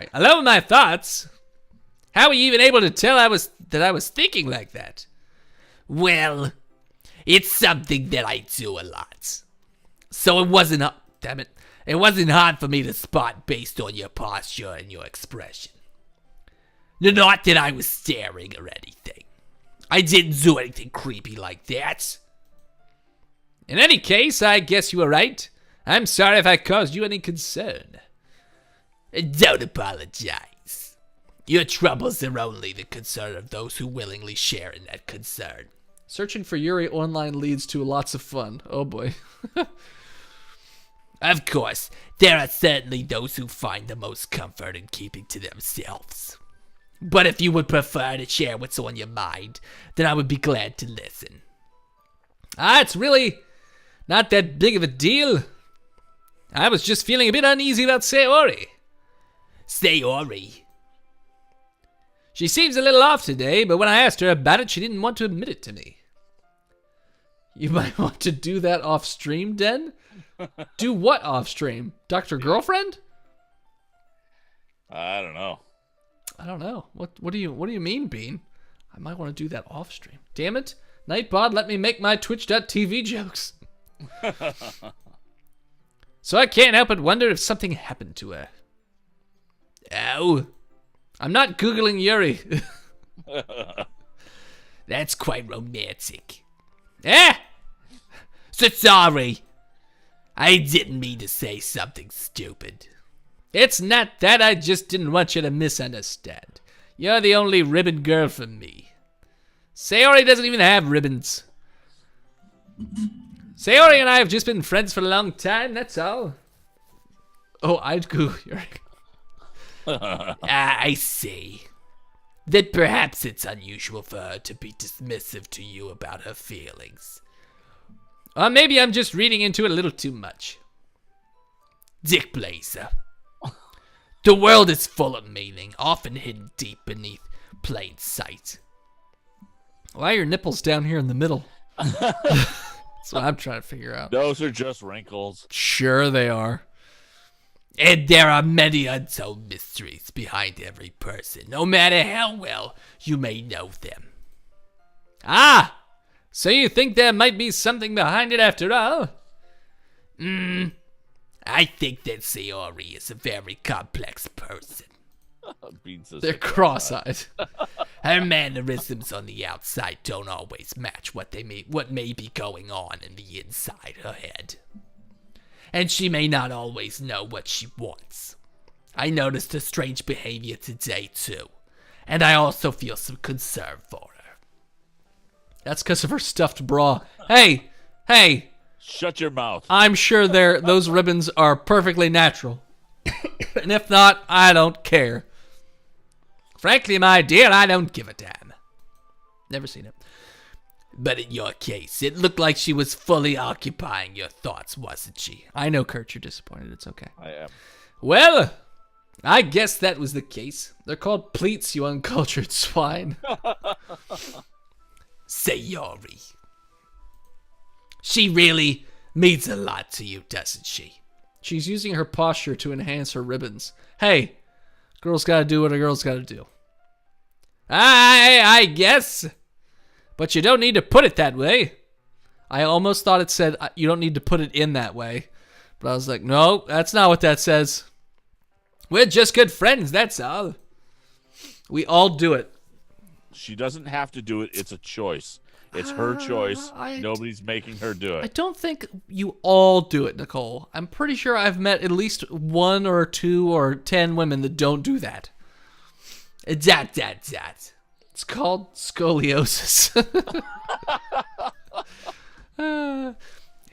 my thoughts? How were you even able to tell I was thinking like that? Well, it's something that I do a lot. So it wasn't hard for me to spot based on your posture and your expression. Not that I was staring or anything. I didn't do anything creepy like that. In any case, I guess you were right. I'm sorry if I caused you any concern. Don't apologize. Your troubles are only the concern of those who willingly share in that concern. Searching for Yuri online leads to lots of fun. Oh boy. Of course, there are certainly those who find the most comfort in keeping to themselves. But if you would prefer to share what's on your mind, then I would be glad to listen. It's really not that big of a deal. I was just feeling a bit uneasy about Sayori. Sayori? She seems a little off today, but when I asked her about it, she didn't want to admit it to me. You might want to do that off stream, Den? Do what off stream? Dr. Girlfriend?
I don't know.
I don't know. What do you mean, Bean? I might want to do that off stream. Damn it. Nightbot, let me make my Twitch.tv jokes. So I can't help but wonder if something happened to her. Oh. I'm not Googling Yuri. That's quite romantic. So sorry. I didn't mean to say something stupid. It's not that, I just didn't want you to misunderstand. You're the only ribbon girl for me. Sayori doesn't even have ribbons. Sayori and I have just been friends for a long time, that's all. Oh, I'd Google Yuri. I see. That perhaps it's unusual for her to be dismissive to you about her feelings. Or maybe I'm just reading into it a little too much. Dick Blazer. The world is full of meaning, often hidden deep beneath plain sight. Why are your nipples down here in the middle? That's what I'm trying to figure out.
Those are just wrinkles.
Sure they are. And there are many untold mysteries behind every person, no matter how well you may know them. Ah! So you think there might be something behind it after all? I think that Sayori is a very complex person.
Bean says
They're cross-eyed.
Her mannerisms on the outside don't always match what may be going on in the inside her head. And she may not always know what she wants. I noticed her strange behavior today, too. And I also feel some concern for her.
That's because of her stuffed bra. Hey!
Shut your mouth.
I'm sure those ribbons are perfectly natural. And if not, I don't care. Frankly, my dear, I don't give a damn. Never seen it.
But in your case, it looked like she was fully occupying your thoughts, wasn't she?
I know, Kurt, you're disappointed. It's okay.
I am.
Well, I guess that was the case. They're called pleats, you uncultured swine.
Sayori. She really means a lot to you, doesn't she?
She's using her posture to enhance her ribbons. Hey, girl's gotta do what a girl's gotta do. I guess. But you don't need to put it that way. I almost thought it said you don't need to put it in that way. But I was like, no, that's not what that says. We're just good friends, that's all. We all do it.
She doesn't have to do it. It's a choice. It's her choice. Nobody's making her do
I
it.
don't think you all do it, Nicole. I'm pretty sure I've met at least 1 or 2 or 10 women that don't do that.
That.
It's called scoliosis.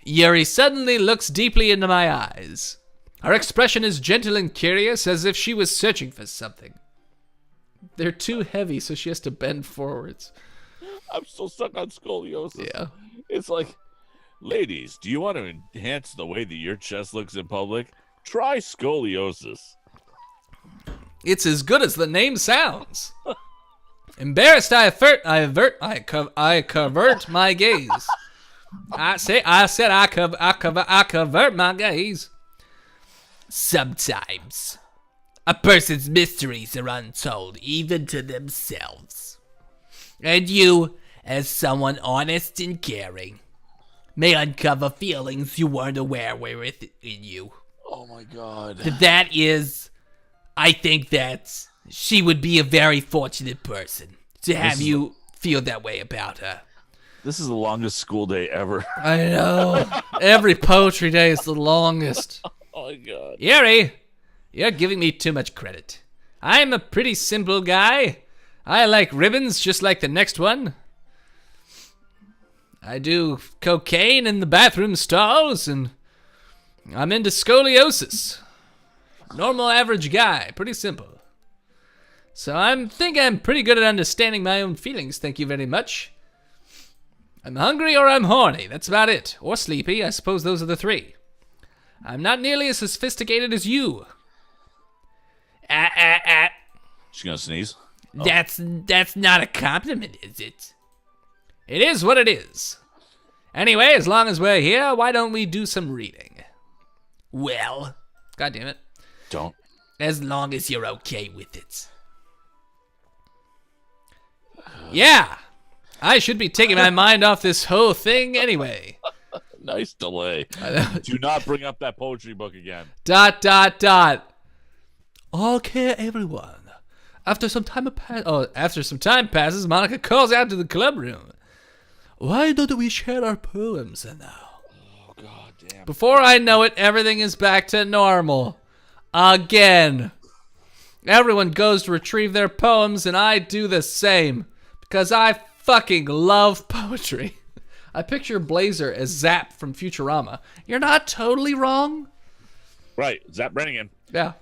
Yuri suddenly looks deeply into my eyes. Her expression is gentle and curious, as if she was searching for something. They're too heavy, so she has to bend forwards.
I'm still stuck on scoliosis.
Yeah.
It's like, ladies, do you want to enhance the way that your chest looks in public? Try scoliosis.
It's as good as the name sounds. Embarrassed, I covert my gaze. I said I covert my gaze.
Sometimes, a person's mysteries are untold even to themselves. And you, as someone honest and caring, may uncover feelings you weren't aware were within you.
Oh my god.
That is, I think that she would be a very fortunate person to have you feel that way about her.
This is the longest school day ever.
I know. Every poetry day is the longest.
Oh my god.
Yuri, you're giving me too much credit. I'm a pretty simple guy. I like ribbons just like the next one. I do cocaine in the bathroom stalls, and I'm into scoliosis. Normal average guy, pretty simple. So I think I'm pretty good at understanding my own feelings, thank you very much. I'm hungry or I'm horny, that's about it. Or sleepy, I suppose those are the 3. I'm not nearly as sophisticated as you.
She's gonna sneeze.
Oh. That's not a compliment, is it?
It is what it is. Anyway, as long as we're here, why don't we do some reading?
Well,
God damn it.
Don't.
As long as you're okay with it.
Yeah. I should be taking my mind off this whole thing anyway.
Nice delay. Do not bring up that poetry book again. ... Okay, everyone. After some time passes, Monica calls out to the club room. Why don't we share our poems now? Oh god damn.
Before I know it, everything is back to normal. Again. Everyone goes to retrieve their poems, and I do the same. Because I fucking love poetry. I picture Blazer as Zap from Futurama. You're not totally wrong.
Right, Zap Brannigan.
Yeah.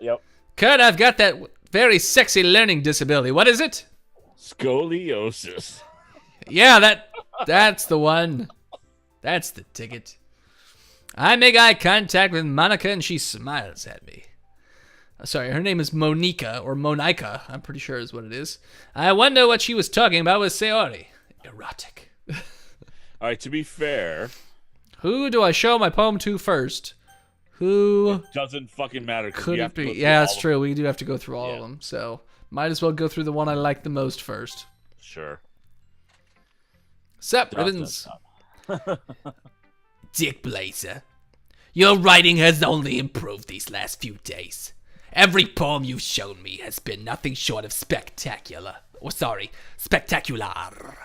Yep.
Kurt, I've got that very sexy learning disability. What is it?
Scoliosis.
Yeah, that's the one. That's the ticket. I make eye contact with Monica and she smiles at me. Sorry, her name is Monica, or Monica, I'm pretty sure is what it is. I wonder what she was talking about with Sayori. Erotic.
All right, to be fair,
who do I show my poem to first? Who
doesn't fucking matter.
could it be? Yeah, that's true. We do have to go through all of them. So might as well go through the one I like the most first.
Sure.
Sup, ribbons.
Dick Blazer, your writing has only improved these last few days. Every poem you've shown me has been nothing short of spectacular. spectacular.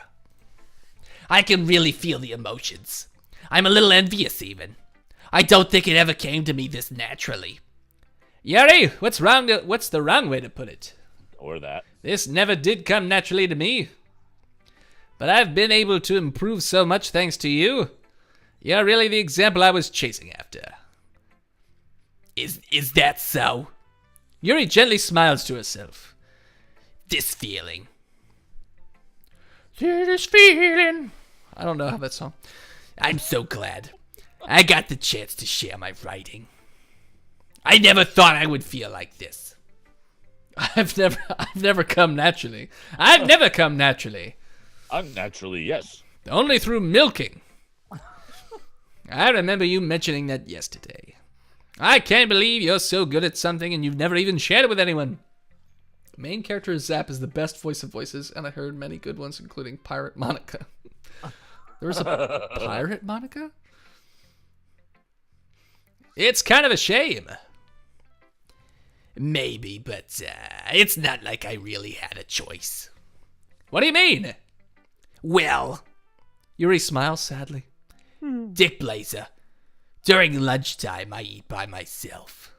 I can really feel the emotions. I'm a little envious even. I don't think it ever came to me this naturally.
Yuri, what's the wrong way to put it?
Or that.
This never did come naturally to me. But I've been able to improve so much thanks to you. You're really the example I was chasing after.
Is that so?
Yuri gently smiles to herself.
This feeling.
This feeling. I don't know how that song.
I'm so glad I got the chance to share my writing. I never thought I would feel like this.
I've never come naturally. I've never come naturally.
Unnaturally, yes.
Only through milking. I remember you mentioning that yesterday. I can't believe you're so good at something and you've never even shared it with anyone. Main character Zap is the best voice of voices, and I heard many good ones, including Pirate Monica. There was a Pirate Monica? It's kind of a shame.
Maybe, but it's not like I really had a choice.
What do you mean?
Well,
Yuri smiles sadly.
Dick Blazer, during lunchtime I eat by myself.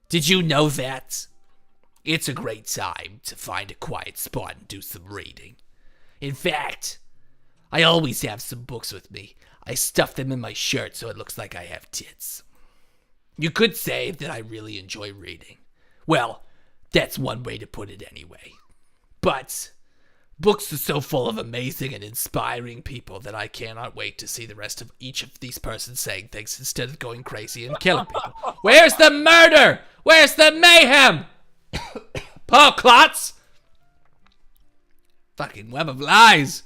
Did you know that? It's a great time to find a quiet spot and do some reading. In fact, I always have some books with me. I stuff them in my shirt so it looks like I have tits. You could say that I really enjoy reading. Well, that's one way to put it anyway. But books are so full of amazing and inspiring people that I cannot wait to see the rest of each of these persons saying things instead of going crazy and killing people.
Where's the murder? Where's the mayhem? Paul Klotz?
Fucking web of lies.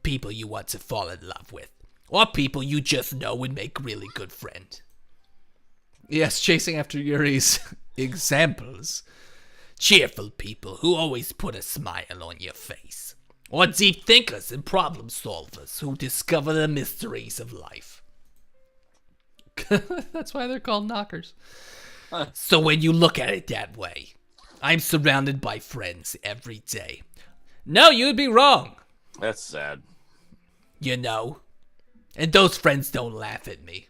People you want to fall in love with. Or people you just know would make really good friend.
Yes, chasing after Yuri's examples.
Cheerful people who always put a smile on your face. Or deep thinkers and problem solvers who discover the mysteries of life.
That's why they're called knockers.
So when you look at it that way, I'm surrounded by friends every day.
No, you would be wrong.
That's sad.
You know? And those friends don't laugh at me.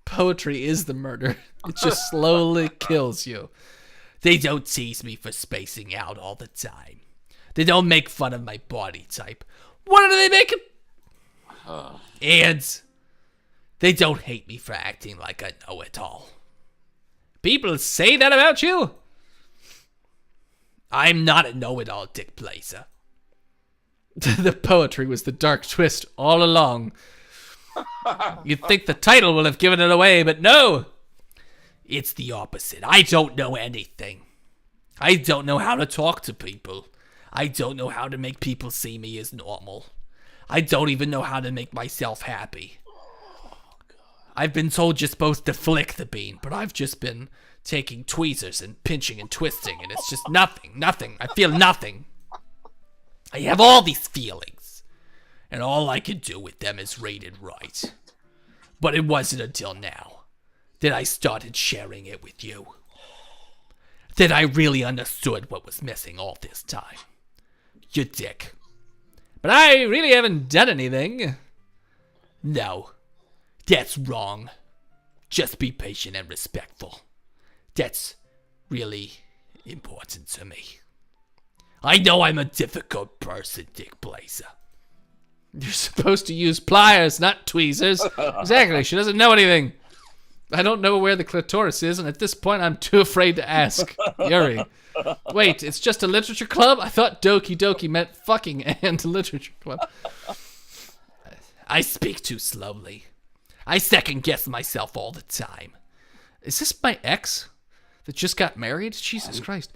Poetry is the murder. It just slowly kills you.
They don't tease me for spacing out all the time. They don't make fun of my body type. What are they making? And they don't hate me for acting like I know it all.
People say that about you?
I'm not a know-it-all, Dick Blazer.
The poetry was the dark twist all along. You'd think the title will have given it away, but no.
It's the opposite. I don't know anything. I don't know how to talk to people. I don't know how to make people see me as normal. I don't even know how to make myself happy. I've been told you're supposed to flick the bean, but I've just been taking tweezers and pinching and twisting, and it's just nothing. I feel nothing. I have all these feelings, and all I can do with them is read and write. But it wasn't until now that I started sharing it with you that I really understood what was missing all this time. Your dick.
But I really haven't done anything.
No, that's wrong. Just be patient and respectful. That's really important to me. I know I'm a difficult person, Dick Blazer.
You're supposed to use pliers, not tweezers. Exactly, she doesn't know anything. I don't know where the clitoris is, and at this point I'm too afraid to ask. Yuri. Wait, it's just a literature club? I thought Doki Doki meant fucking and literature club.
I speak too slowly. I second guess myself all the time.
Is this my ex that just got married? Jesus Christ.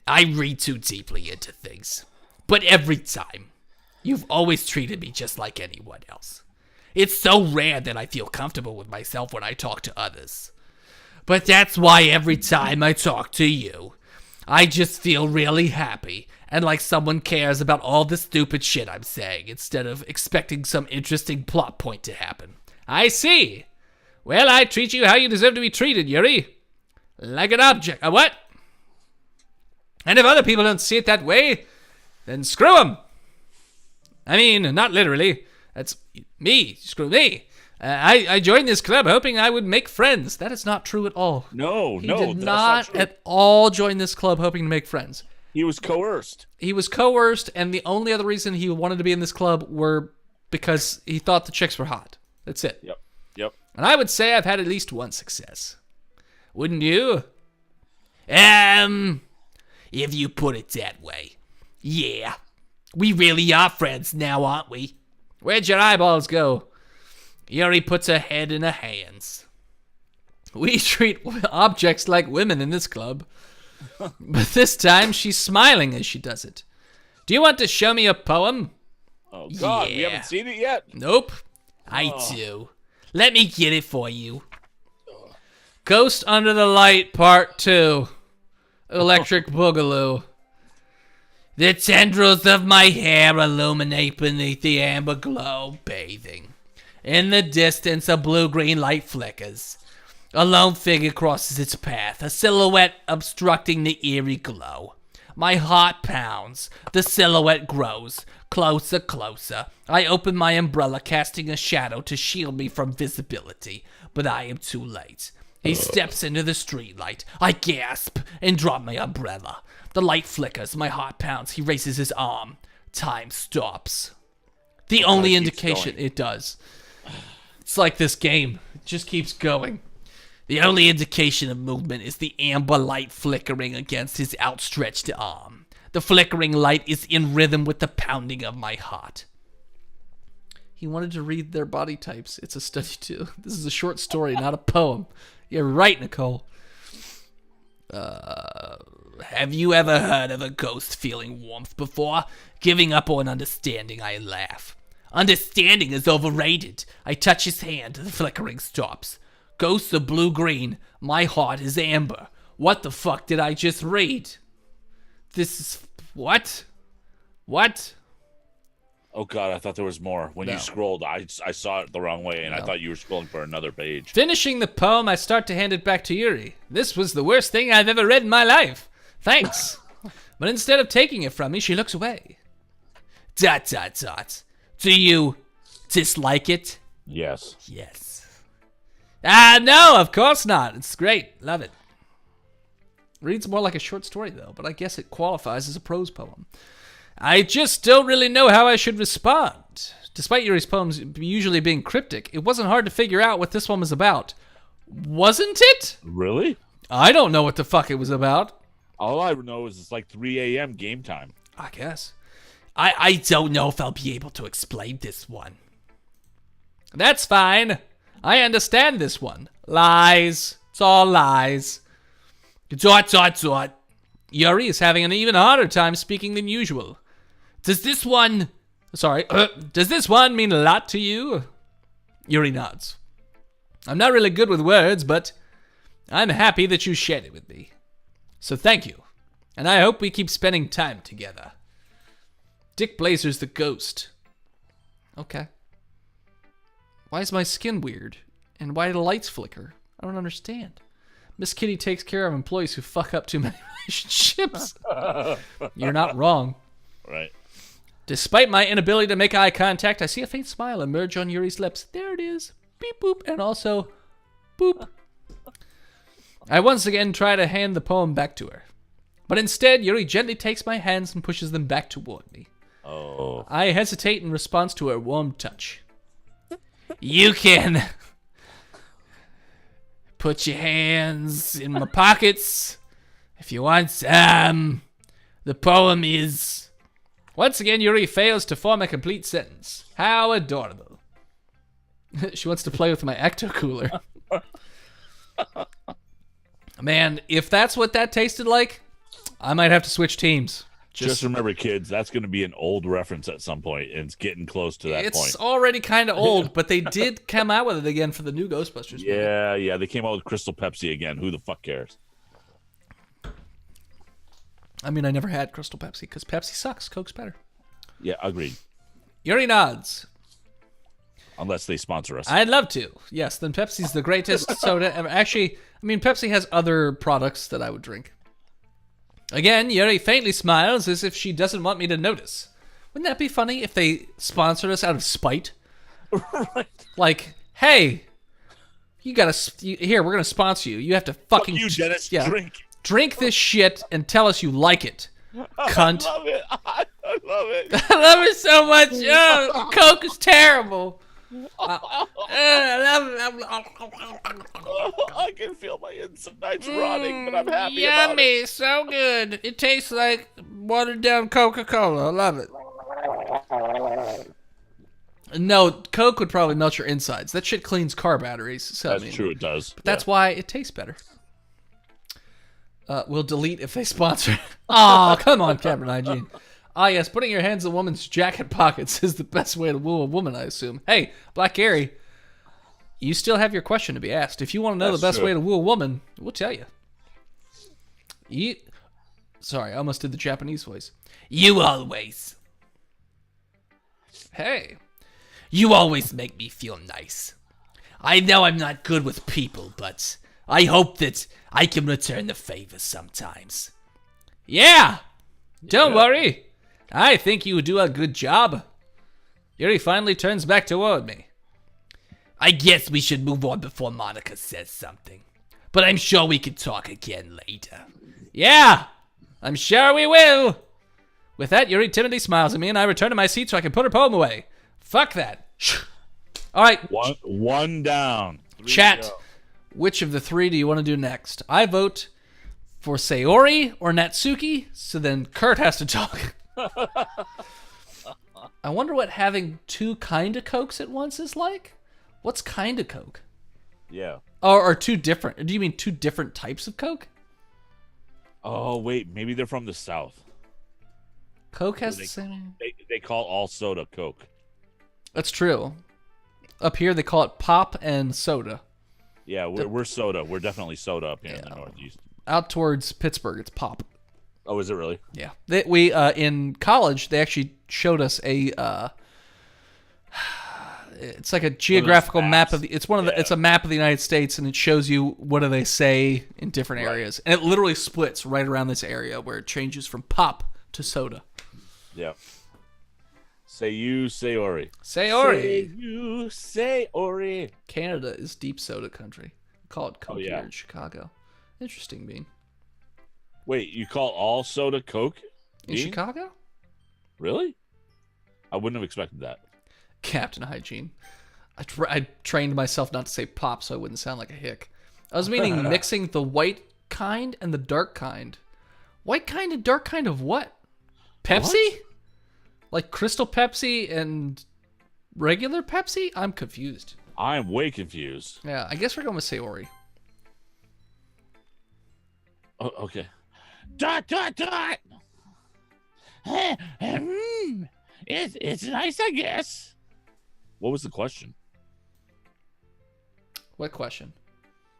I read too deeply into things. But every time, you've always treated me just like anyone else. It's so rare that I feel comfortable with myself when I talk to others. But that's why every time I talk to you, I just feel really happy and like someone cares about all the stupid shit I'm saying instead of expecting some interesting plot point to happen.
I see. Well, I treat you how you deserve to be treated, Yuri. Like an object. A what? And if other people don't see it that way, then screw them. I mean, not literally. That's me. Screw me. I joined this club hoping I would make friends. That is not true at all.
No,
He
no,
did
that's
not
true.
at all join this club hoping to make friends.
He was coerced.
He was coerced, and the only other reason he wanted to be in this club were because he thought the chicks were hot. That's it.
Yep.
And I would say I've had at least one success. Wouldn't you?
If you put it that way. Yeah. We really are friends now, aren't we?
Where'd your eyeballs go?
Yuri puts her head in her hands.
We treat objects like women in this club. But this time, she's smiling as she does it. Do you want to show me a poem?
Oh, God, we
Yeah.
haven't seen it yet?
Nope.
I do. Let me get it for you.
Ghost Under the Light Part 2. Electric Boogaloo.
The tendrils of my hair illuminate beneath the amber glow, bathing. In the distance, a blue-green light flickers. A lone figure crosses its path, a silhouette obstructing the eerie glow. My heart pounds. The silhouette grows. Closer, closer. I open my umbrella, casting a shadow to shield me from visibility. But I am too late. He steps into the streetlight. I gasp and drop my umbrella. The light flickers. My heart pounds. He raises his arm. Time stops. The only
keeps
indication
going.
It does. It's like this game. It just keeps going.
The only indication of movement is the amber light flickering against his outstretched arm. The flickering light is in rhythm with the pounding of my heart.
He wanted to read their body types. It's a study too. This is a short story, not a poem. You're right, Nicole.
Have you ever heard of a ghost feeling warmth before? Giving up on understanding, I laugh. Understanding is overrated. I touch his hand. The flickering stops. Ghosts are blue-green. My heart is amber. What the fuck did I just read? This is... What? What?
Oh, God, I thought there was more. When
No.
you scrolled, I saw it the wrong way, and I
No.
thought you were scrolling for another page.
Finishing the poem, I start to hand it back to Yuri. This was the worst thing I've ever read in my life. Thanks. But instead of taking it from me, she looks away. ...
Do you dislike it?
Yes.
Yes.
No, of course not. It's great. Love it. Reads more like a short story, though, but I guess it qualifies as a prose poem. I just don't really know how I should respond. Despite Yuri's poems usually being cryptic, it wasn't hard to figure out what this one was about. Wasn't it?
Really?
I don't know what the fuck it was about.
All I know is it's like 3 a.m. game time.
I guess.
I don't know if I'll be able to explain this one.
That's fine. I understand this one. Lies. It's all lies. ... Yuri is having an even harder time speaking than usual. Does this one mean a lot to you? Yuri nods. I'm not really good with words, but I'm happy that you shared it with me. So thank you. And I hope we keep spending time together. Dick Blazer's the ghost. Okay. Why is my skin weird? And why do the lights flicker? I don't understand. Miss Kitty takes care of employees who fuck up too many relationships. You're not wrong.
Right.
Despite my inability to make eye contact, I see a faint smile emerge on Yuri's lips. There it is. Beep boop. And also, boop. I once again try to hand the poem back to her. But instead, Yuri gently takes my hands and pushes them back toward me.
Oh.
I hesitate in response to her warm touch. You can put your hands in my pockets if you want. The poem is... Once again, Yuri fails to form a complete sentence. How adorable. She wants to play with my ecto cooler. Man, if that's what that tasted like, I might have to switch teams.
Just remember, kids, that's going to be an old reference at some point, and it's getting close to that
It's
point.
already kind of old, but they did come out with it again for the new Ghostbusters movie.
Yeah, they came out with Crystal Pepsi again. Who the fuck cares?
I mean, I never had Crystal Pepsi because Pepsi sucks. Coke's better.
Yeah, agreed.
Yuri nods.
Unless they sponsor us.
I'd love to. Yes, then Pepsi's the greatest soda ever. Actually, I mean, Pepsi has other products that I would drink. Again, Yuri faintly smiles as if she doesn't want me to notice. Wouldn't that be funny if they sponsored us out of spite?
Right.
Like, hey, here, we're going to sponsor you. You have to fucking...
Fuck you, Dennis.
Yeah.
Drink
this shit and tell us you like it, cunt.
I love it. I love it.
I love it so much. Oh, Coke is terrible. I
I can feel my insides rotting, but I'm happy about it.
Yummy, so good. It tastes like watered down Coca-Cola. I love it. No, Coke would probably melt your insides. That shit cleans car batteries. So,
That's true, it does.
But that's why it tastes better. We'll delete if they sponsor. Oh, come on, Captain Hygiene. Ah, yes, putting your hands in a woman's jacket pockets is the best way to woo a woman, I assume. Hey, Black Gary, you still have your question to be asked. If you want to know
That's
the best
true.
way to woo a woman, we'll tell you. Sorry, I almost did the Japanese voice.
You always.
Hey.
You always make me feel nice. I know I'm not good with people, but I hope that I can return the favor sometimes.
Yeah! Don't worry. I think you do a good job. Yuri finally turns back toward me.
I guess we should move on before Monica says something. But I'm sure we can talk again later.
Yeah! I'm sure we will. With that, Yuri timidly smiles at me, and I return to my seat so I can put her poem away. Fuck that. All right.
One down.
Chat.
3-0.
Which of the three do you want to do next? I vote for Sayori or Natsuki, so then Kurt has to talk. I wonder what having two kind of Cokes at once is like. What's kind of Coke?
Yeah.
Or two different. Do you mean two different types of Coke?
Oh, wait. Maybe they're from the South.
Coke has the same...
They call all soda Coke.
That's true. Up here, they call it pop and soda.
Yeah, we're soda. We're definitely soda up here in the Northeast.
Out towards Pittsburgh, it's pop.
Oh, is it really?
Yeah. We in college, they actually showed us a... it's like a geographical map of the... It's it's a map of the United States, and it shows you what do they say in different areas. And it literally splits right around this area where it changes from pop to soda.
Yeah. Say you, say Ori.
Sayori.
Say you, say Ori.
Canada is deep soda country. We call it Coke
yeah.
here in Chicago. Interesting, Bean.
Wait, you call all soda Coke?
In Chicago?
Really? I wouldn't have expected that.
Captain Hygiene. I trained myself not to say pop so I wouldn't sound like a hick. I was meaning mixing the white kind and the dark kind. White kind and dark kind of what? Pepsi?
What?
Like Crystal Pepsi and regular Pepsi? I'm confused.
I'm way confused.
Yeah, I guess we're going with Sayori.
Oh, okay.
Dot. It's nice, I guess.
What was the question?
What question?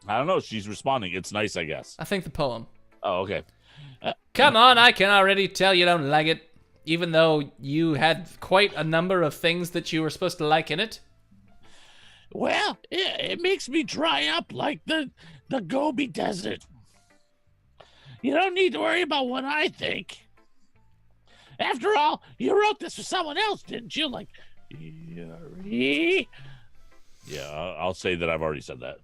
I don't know. She's responding. It's nice, I guess.
I think the poem.
Oh, okay.
Come on, I can already tell you don't like it. Even though you had quite a number of things that you were supposed to like in it.
Well, it makes me dry up like the Gobi Desert. You don't need to worry about what I think. After all, you wrote this for someone else, didn't you? Like, Yuri?
Yeah, I'll say that I've already said that.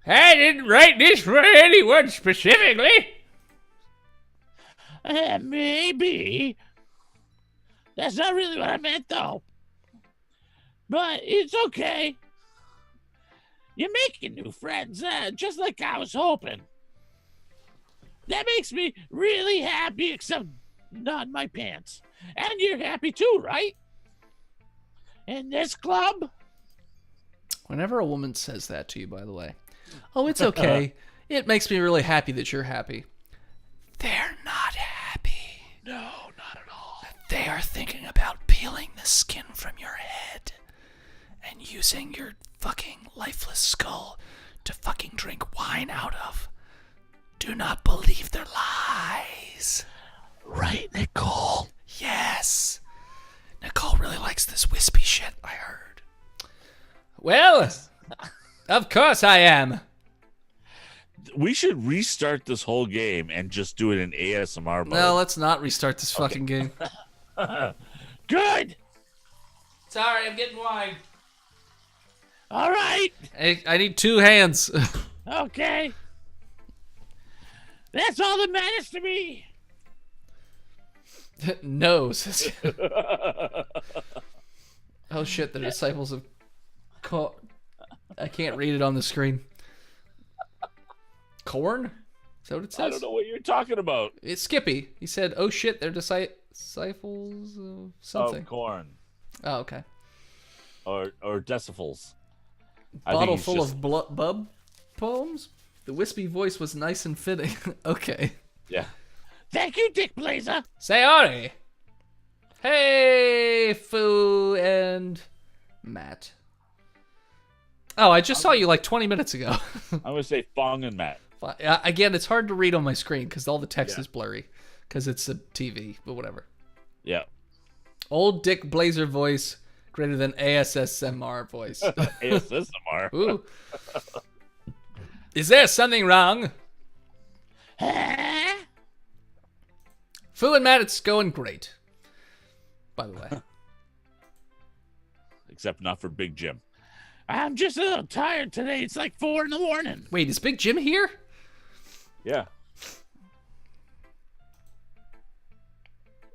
I didn't write this for anyone specifically.
Maybe. That's not really what I meant, though. But it's okay. You're making new friends, just like I was hoping. That makes me really happy, except not in my pants. And you're happy too, right? In this club?
Whenever a woman says that to you, by the way, oh, it's okay. It makes me really happy that you're happy. They're not happy.
No, not at all.
They are thinking about peeling the skin from your head and using your fucking lifeless skull to fucking drink wine out of. Do not believe their lies.
Right, Nicole?
Yes. Nicole really likes this wispy shit, I heard. Well, of course I am.
We should restart this whole game and just do it in ASMR mode.
No, let's not restart this fucking game.
Good.
Sorry, I'm getting wine.
All right.
I need 2 hands.
Okay. That's all that matters to me.
No. Oh shit, the disciples of I can't read it on the screen. Corn? Is that what it says?
I don't know what you're talking about.
It's Skippy. He said, oh shit, they're disciples of something.
Oh, corn.
Oh, okay.
Or decibels.
Bottle full of bub poems? The wispy voice was nice and fitting. Okay.
Yeah.
Thank you, Dick Blazer.
Sayori! Hey, Fu and Matt. Oh, I just saw you like 20 minutes ago.
I'm going to say Fong and Matt.
Again, it's hard to read on my screen because all the text is blurry because it's a TV, but whatever.
Yeah.
Old Dick Blazer voice greater than ASMR voice.
ASMR.
Ooh. Is there something wrong?
Huh?
Fu and Matt, it's going great. By the way.
Except not for Big Jim.
I'm just a little tired today. It's like 4 a.m.
Wait, is Big Jim here?
Yeah.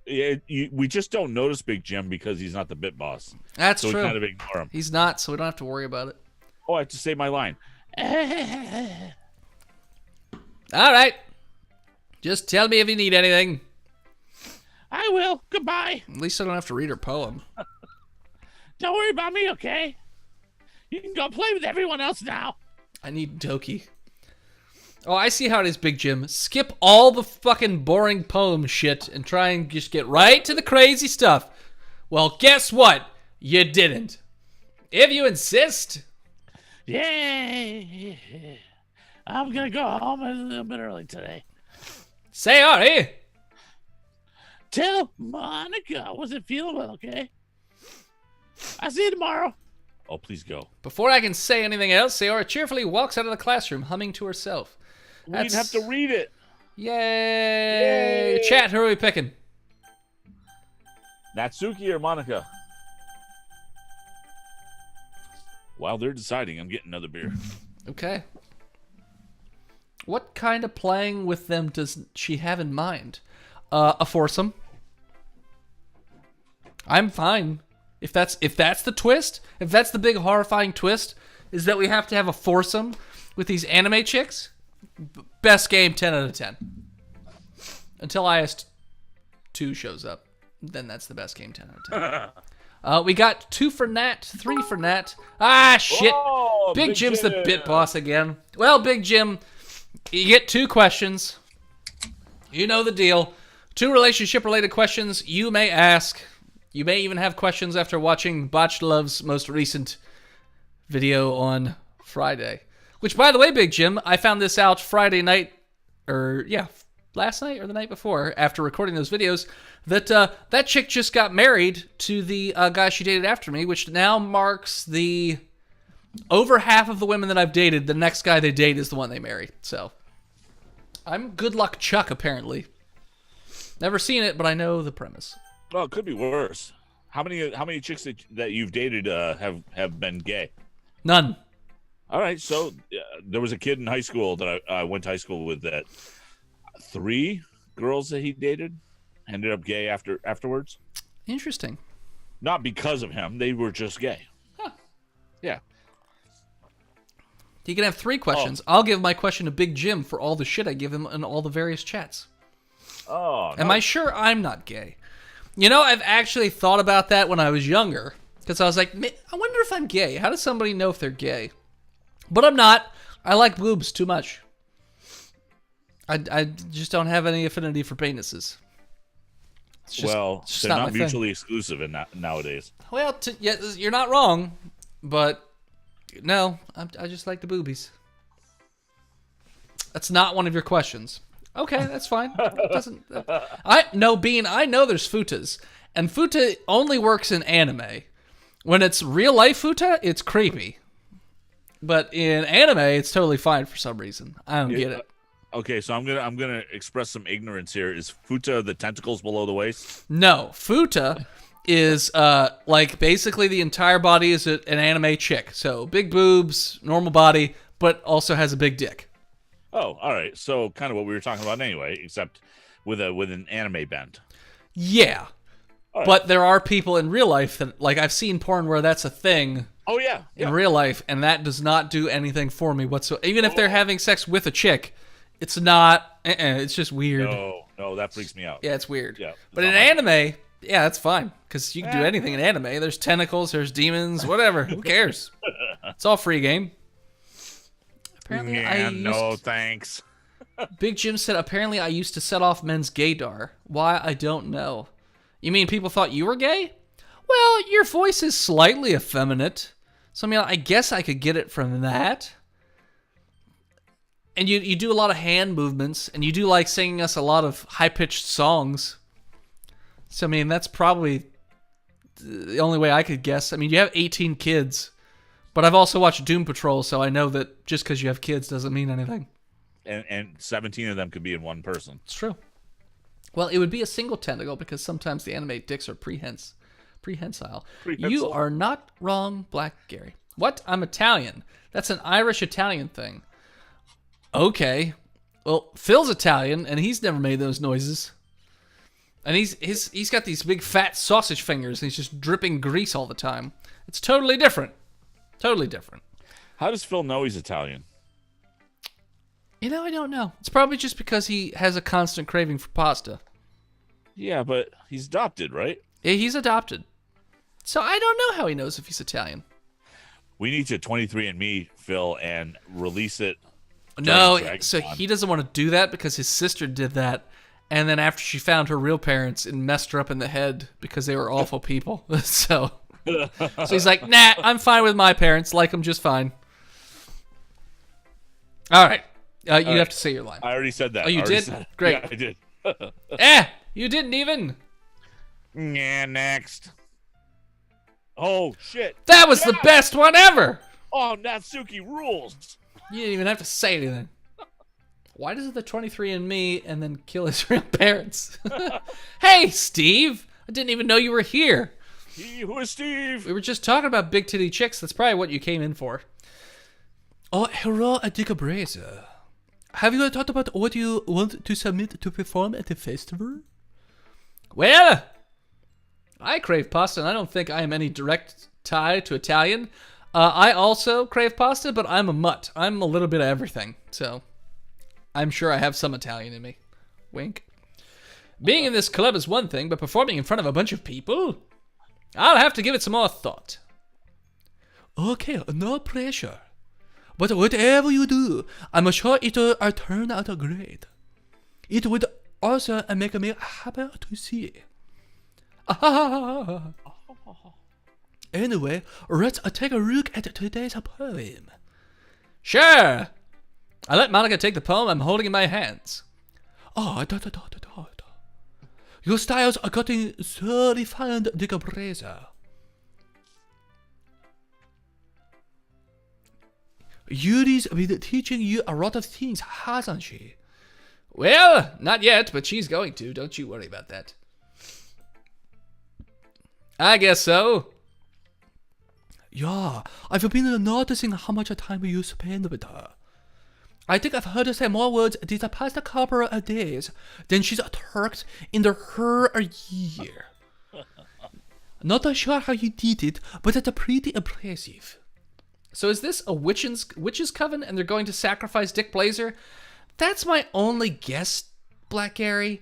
Yeah, we just don't notice Big Jim because he's not the bit boss.
That's
so
true.
we kind of ignore him.
He's not, so we don't have to worry about it.
Oh, I have to say my line.
All right. Just tell me if you need anything.
I will. Goodbye.
At least I don't have to read her poem.
Don't worry about me, okay? You can go play with everyone else now.
I need Doki. Oh, I see how it is, Big Jim. Skip all the fucking boring poem shit and try and just get right to the crazy stuff. Well, guess what? You didn't. If you insist.
Yeah. I'm going to go home a little bit early today.
Sayori.
Tell Monica I wasn't feeling well, okay? I'll see you tomorrow.
Oh, please go.
Before I can say anything else, Sayori cheerfully walks out of the classroom, humming to herself.
We'd have to read it.
Yay! Chat, who are we picking?
Natsuki or Monica? While they're deciding, I'm getting another beer.
Okay. What kind of playing with them does she have in mind? A foursome. I'm fine. If that's the twist, if that's the big horrifying twist, is that we have to have a foursome with these anime chicks, best game 10 out of 10. Until IS2 shows up, then that's the best game 10 out of 10. We got 2 for Nat, 3 for Nat. Ah, shit.
Oh,
Big Jim's the bit boss again. Well, Big Jim, you get 2 questions. You know the deal. 2 relationship-related questions you may ask. You may even have questions after watching Botched Love's most recent video on Friday. Which, by the way, Big Jim, I found this out Friday night, last night or the night before, after recording those videos, that that chick just got married to the guy she dated after me, which now marks the over half of the women that I've dated, the next guy they date is the one they marry. So, I'm good luck Chuck, apparently. Never seen it, but I know the premise.
Well, it could be worse. How many chicks that you've dated have been gay?
None.
All right, so there was a kid in high school that I went to high school with that 3 girls that he dated ended up gay afterwards.
Interesting.
Not because of him; they were just gay.
Huh.
Yeah.
You can have 3 questions. I'll give my question to Big Jim for all the shit I give him in all the various chats.
Oh.
Am I sure I'm not gay? You know, I've actually thought about that when I was younger. Because I was like, I wonder if I'm gay. How does somebody know if they're gay? But I'm not. I like boobs too much. I just don't have any affinity for penises. It's just,
well,
it's
they're
not
not
my thing.
mutually exclusive nowadays.
Well, yeah, you're not wrong. But, no, I just like the boobies. That's not one of your questions. Okay, that's fine. It doesn't. I know there's futas, and futa only works in anime. When it's real life futa, it's creepy. But in anime, it's totally fine for some reason. I don't get it.
Okay, so I'm gonna express some ignorance here. Is futa the tentacles below the waist?
No, futa is like basically the entire body is an anime chick. So big boobs, normal body, but also has a big dick.
Oh, all right. So kind of what we were talking about anyway, except with an anime bent.
Yeah.
Right.
But there are people in real life that, like, I've seen porn where that's a thing
Oh yeah,
in real life, and that does not do anything for me whatsoever. Even if they're having sex with a chick, it's not, it's just weird.
No, that freaks me out.
Yeah, it's weird.
Yeah,
but in anime, yeah, that's fine, because you can do anything in anime. There's tentacles, there's demons, whatever. Who cares? It's all free game. Apparently,
thanks.
Big Jim said, apparently I used to set off men's gaydar. Why, I don't know. You mean people thought you were gay? Well, your voice is slightly effeminate. So, I mean, I guess I could get it from that. And you do a lot of hand movements, and you do like singing us a lot of high-pitched songs. So, I mean, that's probably the only way I could guess. I mean, you have 18 kids, but I've also watched Doom Patrol, so I know that just because you have kids doesn't mean anything.
And 17 of them could be in one person.
It's true. Well, it would be a single tentacle because sometimes the anime dicks are prehensile. You are not wrong, Black Gary. What? I'm Italian. That's an Irish-Italian thing. Okay. Well, Phil's Italian, and he's never made those noises. And he's got these big fat sausage fingers, and he's just dripping grease all the time. It's totally different. Totally different.
How does Phil know he's Italian?
You know, I don't know. It's probably just because he has a constant craving for pasta.
Yeah, but he's adopted, right?
Yeah, he's adopted. So I don't know how he knows if he's Italian.
We need to 23andMe, Phil, and release it.
No, so he doesn't want to do that because his sister did that. And then after she found her real parents, it messed her up in the head because they were awful people. So he's like, nah, I'm fine with my parents. Like them just fine. All right. You have to say your line.
I already said that.
Oh, you did? Great.
Yeah, I did.
You didn't even.
Yeah, next. Oh, shit.
That was the best one ever.
Oh, Natsuki rules.
You didn't even have to say anything. Why does the 23andMe and then kill his real parents? Hey, Steve. I didn't even know you were here.
Who is Steve?
We were just talking about big titty chicks. That's probably what you came in for. Oh, hello, Dick Brazier. Have you thought about what you want to submit to perform at the festival? Well, I crave pasta, and I don't think I am any direct tie to Italian. I also crave pasta, but I'm a mutt. I'm a little bit of everything, so I'm sure I have some Italian in me. Wink. Being in this club is one thing, but performing in front of a bunch of people? I'll have to give it some more thought. Okay, no pressure. But whatever you do, I'm sure it'll turn out great. It would also make me happy to see. Anyway, let's take a look at today's poem. Sure. I let Monica take the poem I'm holding in my hands. Your styles are getting so refined, Dick Brazier. Yuri's been teaching you a lot of things, hasn't she? Well, not yet, but she's going to. Don't you worry about that. I guess so. Yeah, I've been noticing how much time you spend with her. I think I've heard her say more words these past couple of days than she's talked in her year. Not sure how you did it, but it's pretty impressive. So is this a witch's coven and they're going to sacrifice Dick Blazer? That's my only guess, Black Gary.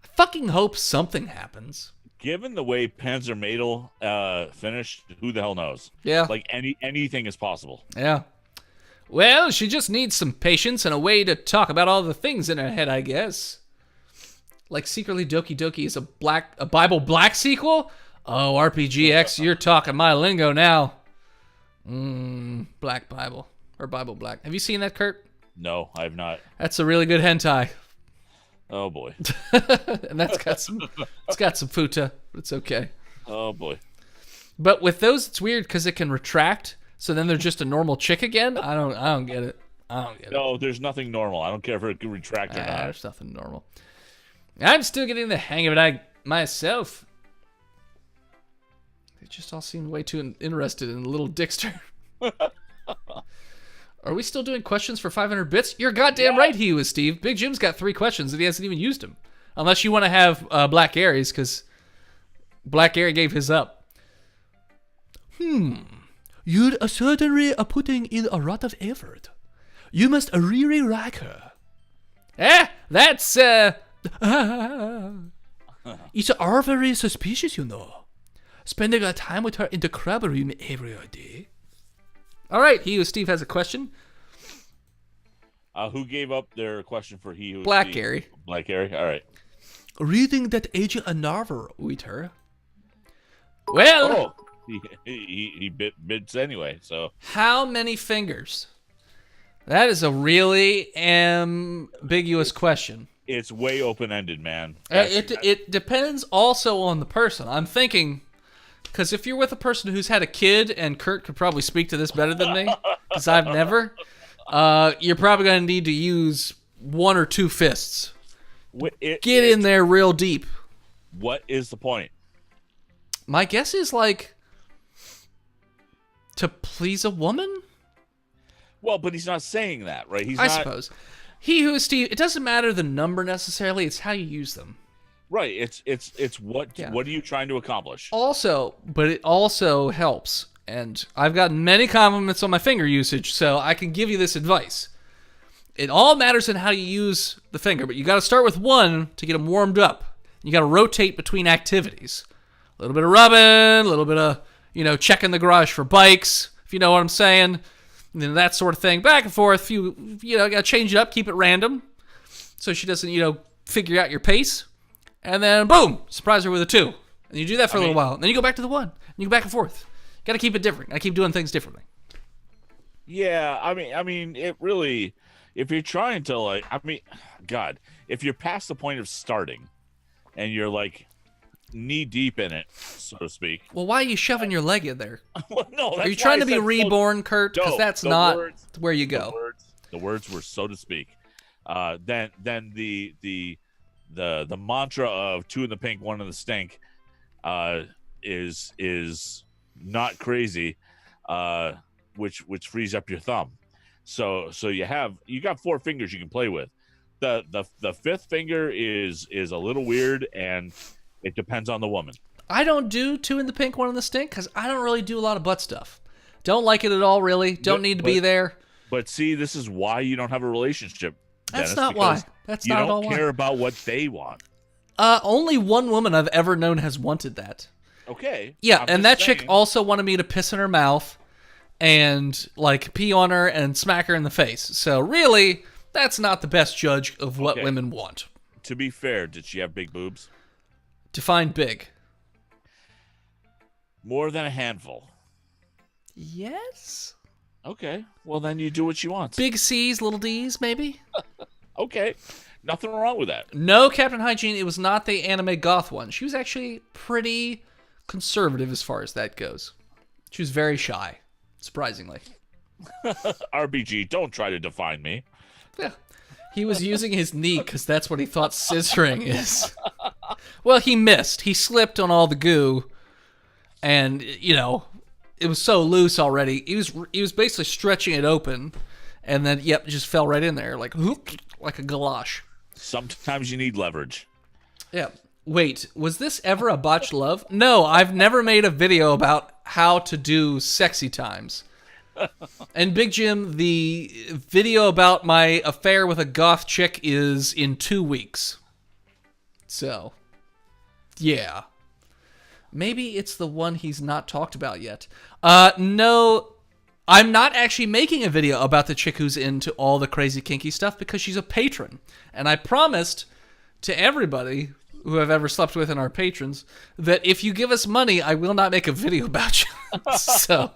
I fucking hope something happens.
Given the way Panzer Madel finished, who the hell knows?
Yeah.
Like anything is possible.
Yeah. Well, she just needs some patience and a way to talk about all the things in her head, I guess. Like Secretly Doki Doki is a Bible Black sequel? Oh, RPGX, you're talking my lingo now. Black Bible. Or Bible Black. Have you seen that, Kurt?
No, I have not.
That's a really good hentai.
Oh boy.
And it's got some futa, but it's okay.
Oh boy.
But with those, it's weird because it can retract. So then they're just a normal chick again? I don't get it. I don't get it.
No, there's nothing normal. I don't care if it can retract or not.
There's nothing normal. I'm still getting the hang of it myself. They just all seem way too interested in little Dickster. Are we still doing questions for 500 bits? You're goddamn right he was, Steve. Big Jim's got 3 questions and he hasn't even used them. Unless you want to have Black Aries, because Black Gary gave his up. You'd certainly are putting in a lot of effort. You must really like her. That's, It's all very suspicious, you know. Spending our time with her in the crab room every day. All right, He Who Steve has a question.
Who gave up their question for He Who
Black
Steve?
Gary.
Black Gary? All right.
Reading that aging a novel with her. Well,
he bits anyway, so.
how many fingers? That is a really ambiguous question.
It's way open-ended, man.
It depends also on the person. I'm thinking, because if you're with a person who's had a kid, and Kurt could probably speak to this better than me, because I've never, you're probably going to need to use 1 or 2 fists. Get in there real deep.
What is the point?
My guess is, like, to please a woman?
Well, but he's not saying that, right?
I suppose. He Who Is Steve, it doesn't matter the number necessarily, it's how you use them.
Right. It's what are you trying to accomplish?
Also, but it also helps, and I've gotten many compliments on my finger usage, so I can give you this advice. It all matters in how you use the finger, but you got to start with one to get them warmed up. You got to rotate between activities. A little bit of rubbing, a little bit of, checking the garage for bikes, if you know what I'm saying. And then that sort of thing, back and forth. You got to change it up, keep it random, so she doesn't, figure out your pace. And then, boom, surprise her with a 2. And you do that for a little while. And then you go back to the 1. And you go back and forth. Got to keep it different. I keep doing things differently.
Yeah, I mean, it really, if you're trying to, God, if you're past the point of starting and you're, knee deep in it, so to speak.
Well, why are you shoving your leg in there?
Well, no, that's
are you trying to be reborn, Kurt? Because that's not where you go.
The words were so to speak. Then the mantra of 2 in the pink, 1 in the stink, is not crazy, which frees up your thumb. So you got 4 fingers you can play with. The 5th finger is a little weird, and it depends on the woman.
I don't do 2 in the pink, 1 in the stink, because I don't really do a lot of butt stuff. Don't like it at all, really. Don't need to be there.
But see, this is why you don't have a relationship.
That's
Dennis,
not why. That's not at all why.
You don't care about what they want.
Only one woman I've ever known has wanted that.
Okay.
Yeah, and that chick also wanted me to piss in her mouth and, pee on her and smack her in the face. So really, that's not the best judge of what women want.
To be fair, did she have big boobs?
Define big.
More than a handful.
Yes.
Okay. Well, then you do what she wants.
Big C's, little D's, maybe?
Okay. Nothing wrong with that.
No, Captain Hygiene, it was not the anime goth one. She was actually pretty conservative as far as that goes. She was very shy, surprisingly.
RBG, don't try to define me.
Yeah. He was using his knee because that's what he thought scissoring is. Well, he missed. He slipped on all the goo, and, it was so loose already. He was basically stretching it open, and then, just fell right in there, like a galosh.
Sometimes you need leverage.
Yeah. Wait, was this ever a botched love? No, I've never made a video about how to do sexy times. And Big Jim, the video about my affair with a goth chick is in 2 weeks. So, yeah. Maybe it's the one he's not talked about yet. No, I'm not actually making a video about the chick who's into all the crazy kinky stuff because she's a patron. And I promised to everybody who I've ever slept with and our patrons that if you give us money, I will not make a video about you. So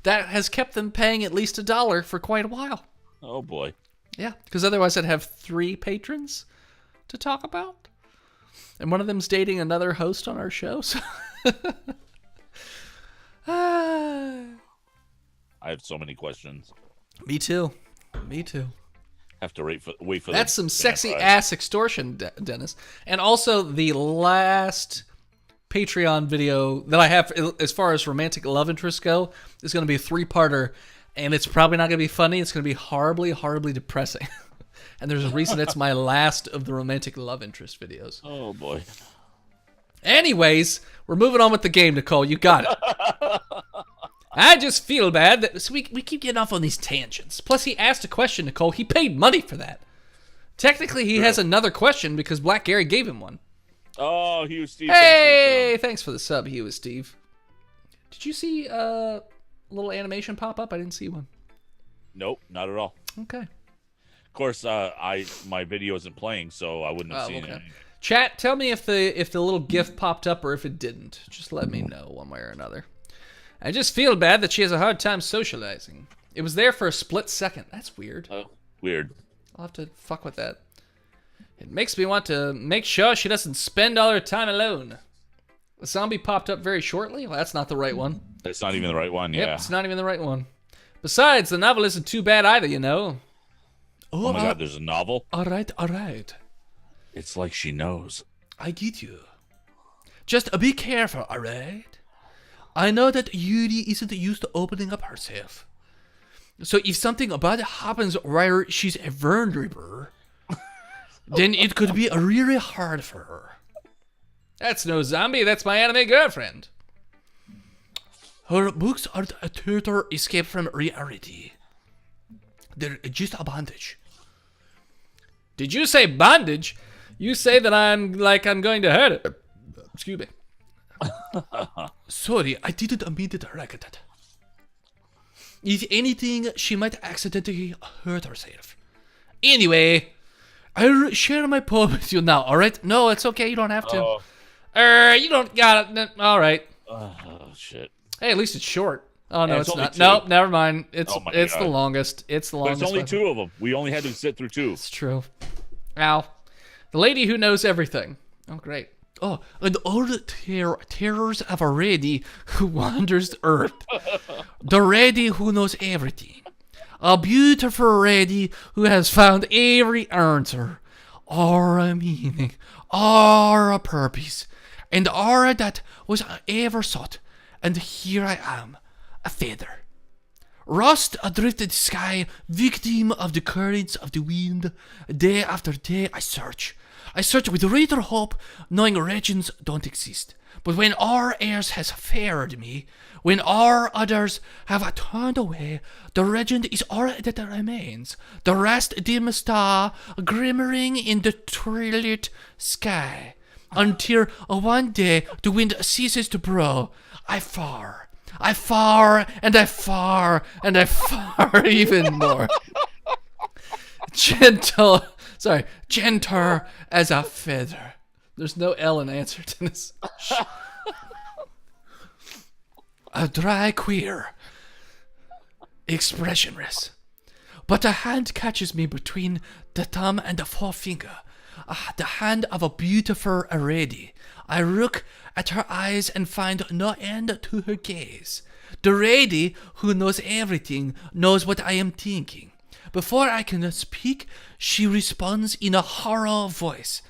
that has kept them paying at least $1 for quite a while.
Oh, boy.
Yeah, because otherwise I'd have 3 patrons to talk about. And one of them's dating another host on our show. So
I have so many questions.
Me too. Me too.
Have to wait for.
That's some sexy
ride.
ass extortion, Dennis. And also the last Patreon video that I have as far as romantic love interests go is going to be a 3-parter, and it's probably not going to be funny. It's going to be horribly, horribly depressing. And there's a reason it's my last of the romantic love interest videos.
Oh boy.
Anyways, we're moving on with the game, Nicole. You got it. I just feel bad that so we keep getting off on these tangents. Plus, he asked a question, Nicole. He paid money for that. Technically, he has another question because Black Gary gave him one.
Oh, Hugh Steve.
Hey, thanks for the sub, Hugh Steve. Did you see a little animation pop up? I didn't see one.
Nope, not at all.
Okay.
Of course, my video isn't playing, so I wouldn't have seen it.
Chat, tell me if the little GIF popped up or if it didn't. Just let me know one way or another. I just feel bad that she has a hard time socializing. It was there for a split second. That's weird.
Oh, weird.
I'll have to fuck with that. It makes me want to make sure she doesn't spend all her time alone. The zombie popped up very shortly. Well, that's not the right one.
That's not even the right one,
Yep,
yeah.
it's not even the right one. Besides, the novel isn't too bad either, you know.
Oh my god, there's a novel?
All right.
It's like she knows.
I get you. Just be careful, all right? I know that Yuri isn't used to opening up herself. So if something bad happens while she's vulnerable, then it could be really hard for her. That's no zombie, that's my anime girlfriend. Her books are a total escape from reality. They're just a bondage. Did you say bondage? You say that I'm going to hurt it. Excuse me. Sorry, I didn't mean to direct that. If anything, she might accidentally hurt herself. Anyway, I'll share my poem with you now, alright? No, it's okay, you don't have to. You don't got it. Alright.
Oh, shit.
Hey, at least it's short. Oh, no,
Yeah,
it's not.
2.
Nope, never mind. It's
God.
the longest. It's the
But
longest.
it's only
one.
2 of them. We only had to sit through 2.
It's true. Ow. The lady who knows everything. Oh, great. Oh, and all the terrors of a lady who wanders the earth. The lady who knows everything. A beautiful lady who has found every answer, or a meaning, or a purpose, and all that was ever sought. And here I am, a feather. Rust adrift in the sky, victim of the currents of the wind. Day after day I search. I search with greater hope, knowing legends don't exist. But when all else has failed me, when all others have turned away, the legend is all that remains. The last dim star glimmering in the twilight sky. Until one day the wind ceases to blow. I far, and I far even more. Gentle as a feather. There's no L in answer to this. A dry queer, expressionless. But a hand catches me between the thumb and the forefinger. The hand of a beautiful lady. I look at her eyes and find no end to her gaze. The lady who knows everything knows what I am thinking. Before I can speak, she responds in a hollow voice.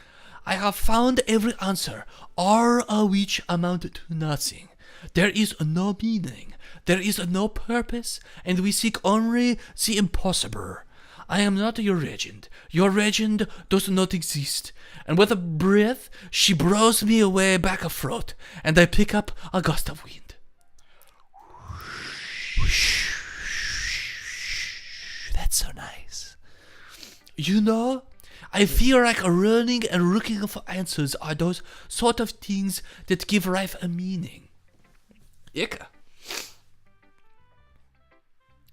I have found every answer, all of which amount to nothing. There is no meaning, there is no purpose, and we seek only the impossible. I am not your legend. Your legend does not exist. And with a breath, she blows me away back afloat, and I pick up a gust of wind. That's so nice. You know, I feel like running and looking for answers are those sort of things that give life a meaning. Ika.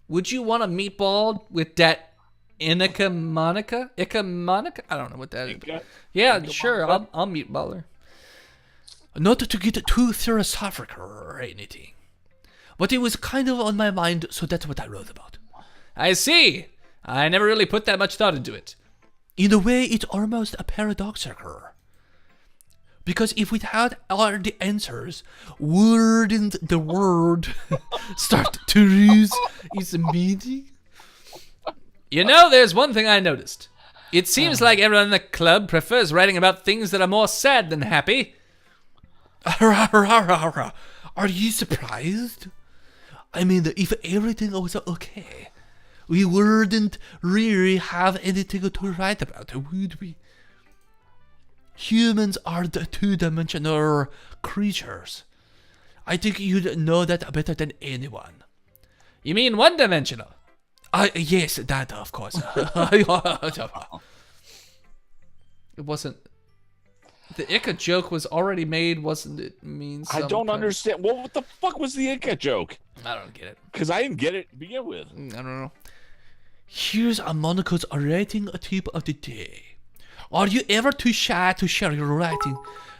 Would you want a meatball with that Ika Monica? I don't know what that is. Yeah, sure. I'll meatball her. Not to get too philosophical or anything, but it was kind of on my mind, so that's what I wrote about. I see. I never really put that much thought into it. In a way, it's almost a paradoxical.
Because if without all the answers, wouldn't the word start to lose its meaning?
You know, there's one thing I noticed. It seems like everyone in the club prefers writing about things that are more sad than happy.
Are you surprised? I mean, if everything was okay, we wouldn't really have anything to write about, would we? Humans are the two-dimensional creatures. I think you'd know that better than anyone.
You mean one-dimensional?
Yes, that of course.
It wasn't... The Ica joke was already made, wasn't it?
I don't understand. Well, what the fuck was the Inca joke?
I don't get it.
Because I didn't get it to begin with.
I don't know.
Here's a Monica's writing tip of the day. Are you ever too shy to share your writing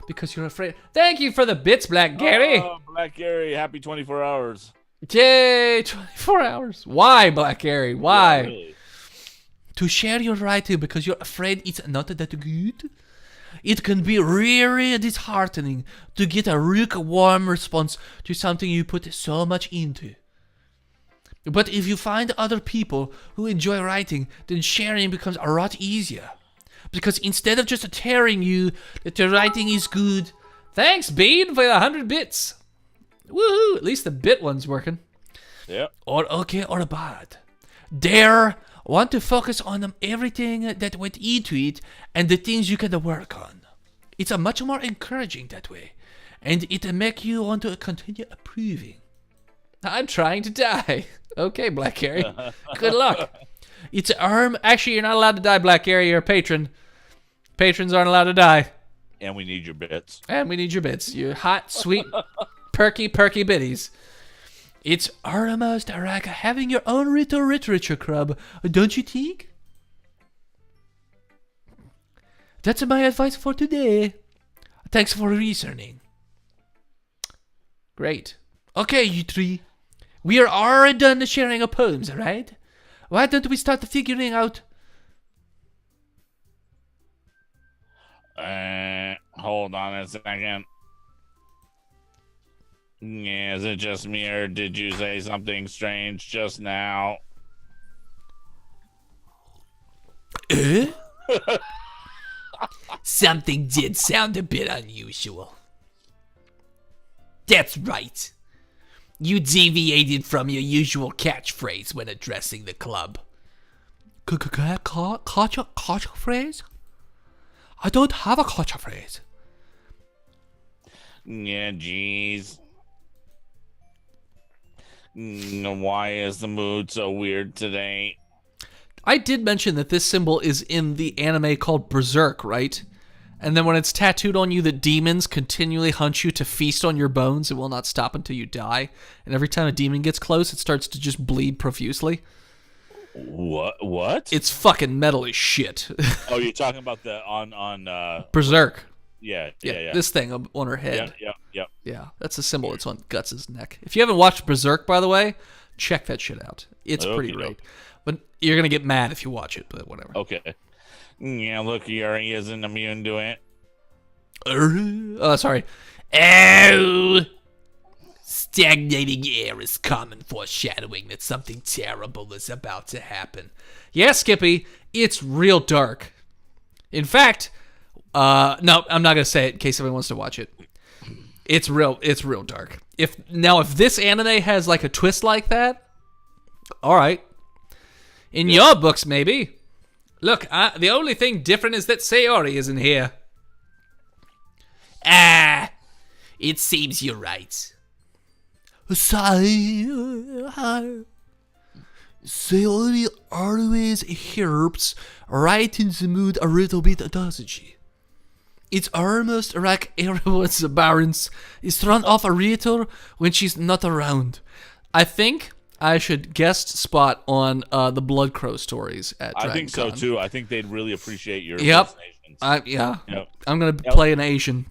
because you're afraid?
Thank you for the bits, Black Gary.
Oh, Black Gary, happy 24 hours.
Yay, 24 hours. Why, Black Gary? Why?
Yeah, really.
To share your writing because you're afraid it's not that good? It can be really disheartening to get a lukewarm response to something you put so much into. But if you find other people who enjoy writing, then sharing becomes a lot easier. Because instead of just telling you that your writing is good,
Thanks, Bean, for the 100 bits. Woohoo! At least the bit one's working.
Yep.
or okay or bad, dare want to focus on everything that went into it and the things you can work on. It's a much more encouraging that way, and it make you want to continue improving.
I'm trying to die. Okay, Black Gary. Good luck.
It's
Actually, you're not allowed to die, Black Gary. You're a patron. Patrons aren't allowed to die.
And we need your bits.
And we need your bits. Your hot, sweet, perky bitties.
It's almost like having your own literature club, don't you think? That's my advice for today. Thanks for listening.
Great.
Okay, you three. We are all done sharing our poems, right? Why don't we start figuring out...
Hold on a second. Yeah, is it just me or did you say something strange just now?
Something did sound a bit unusual. That's right. You deviated from your usual catchphrase when addressing the club. Catchphrase? I don't have a catchphrase.
Yeah, jeez. Why is the mood so weird today?
I did mention that this symbol is in the anime called Berserk, right? And then when it's tattooed on you that demons continually hunt you to feast on your bones, it will not stop until you die. And every time a demon gets close, it starts to just bleed profusely.
What?
It's fucking metal as shit.
Oh, you're talking about the on
Berserk.
Yeah.
This thing on her head.
Yeah.
Yeah, that's a symbol. It's on Guts' neck. If you haven't watched Berserk, by the way, check that shit out. It's pretty great. But you're going to get mad if you watch it, but whatever.
Okay. Yeah, look, Yuri isn't immune to it.
Oh, sorry.
Oh! Stagnating air is common foreshadowing that something terrible is about to happen.
Yeah, Skippy, it's real dark. In fact, no, I'm not going to say it in case anyone wants to watch it. It's real dark. If this anime has like a twist like that, all right. In your books, maybe. Look, the only thing different is that Sayori isn't here.
It seems you're right. Sayori always helps brighten the mood a little bit, doesn't she? It's almost like everyone's balance is thrown off a little when she's not around.
I think I should guest spot on the Blood Crow stories at DragonCon.
I think so too. I think they'd really appreciate your
Yep.
impersonations.
Yep. I'm gonna play an Asian.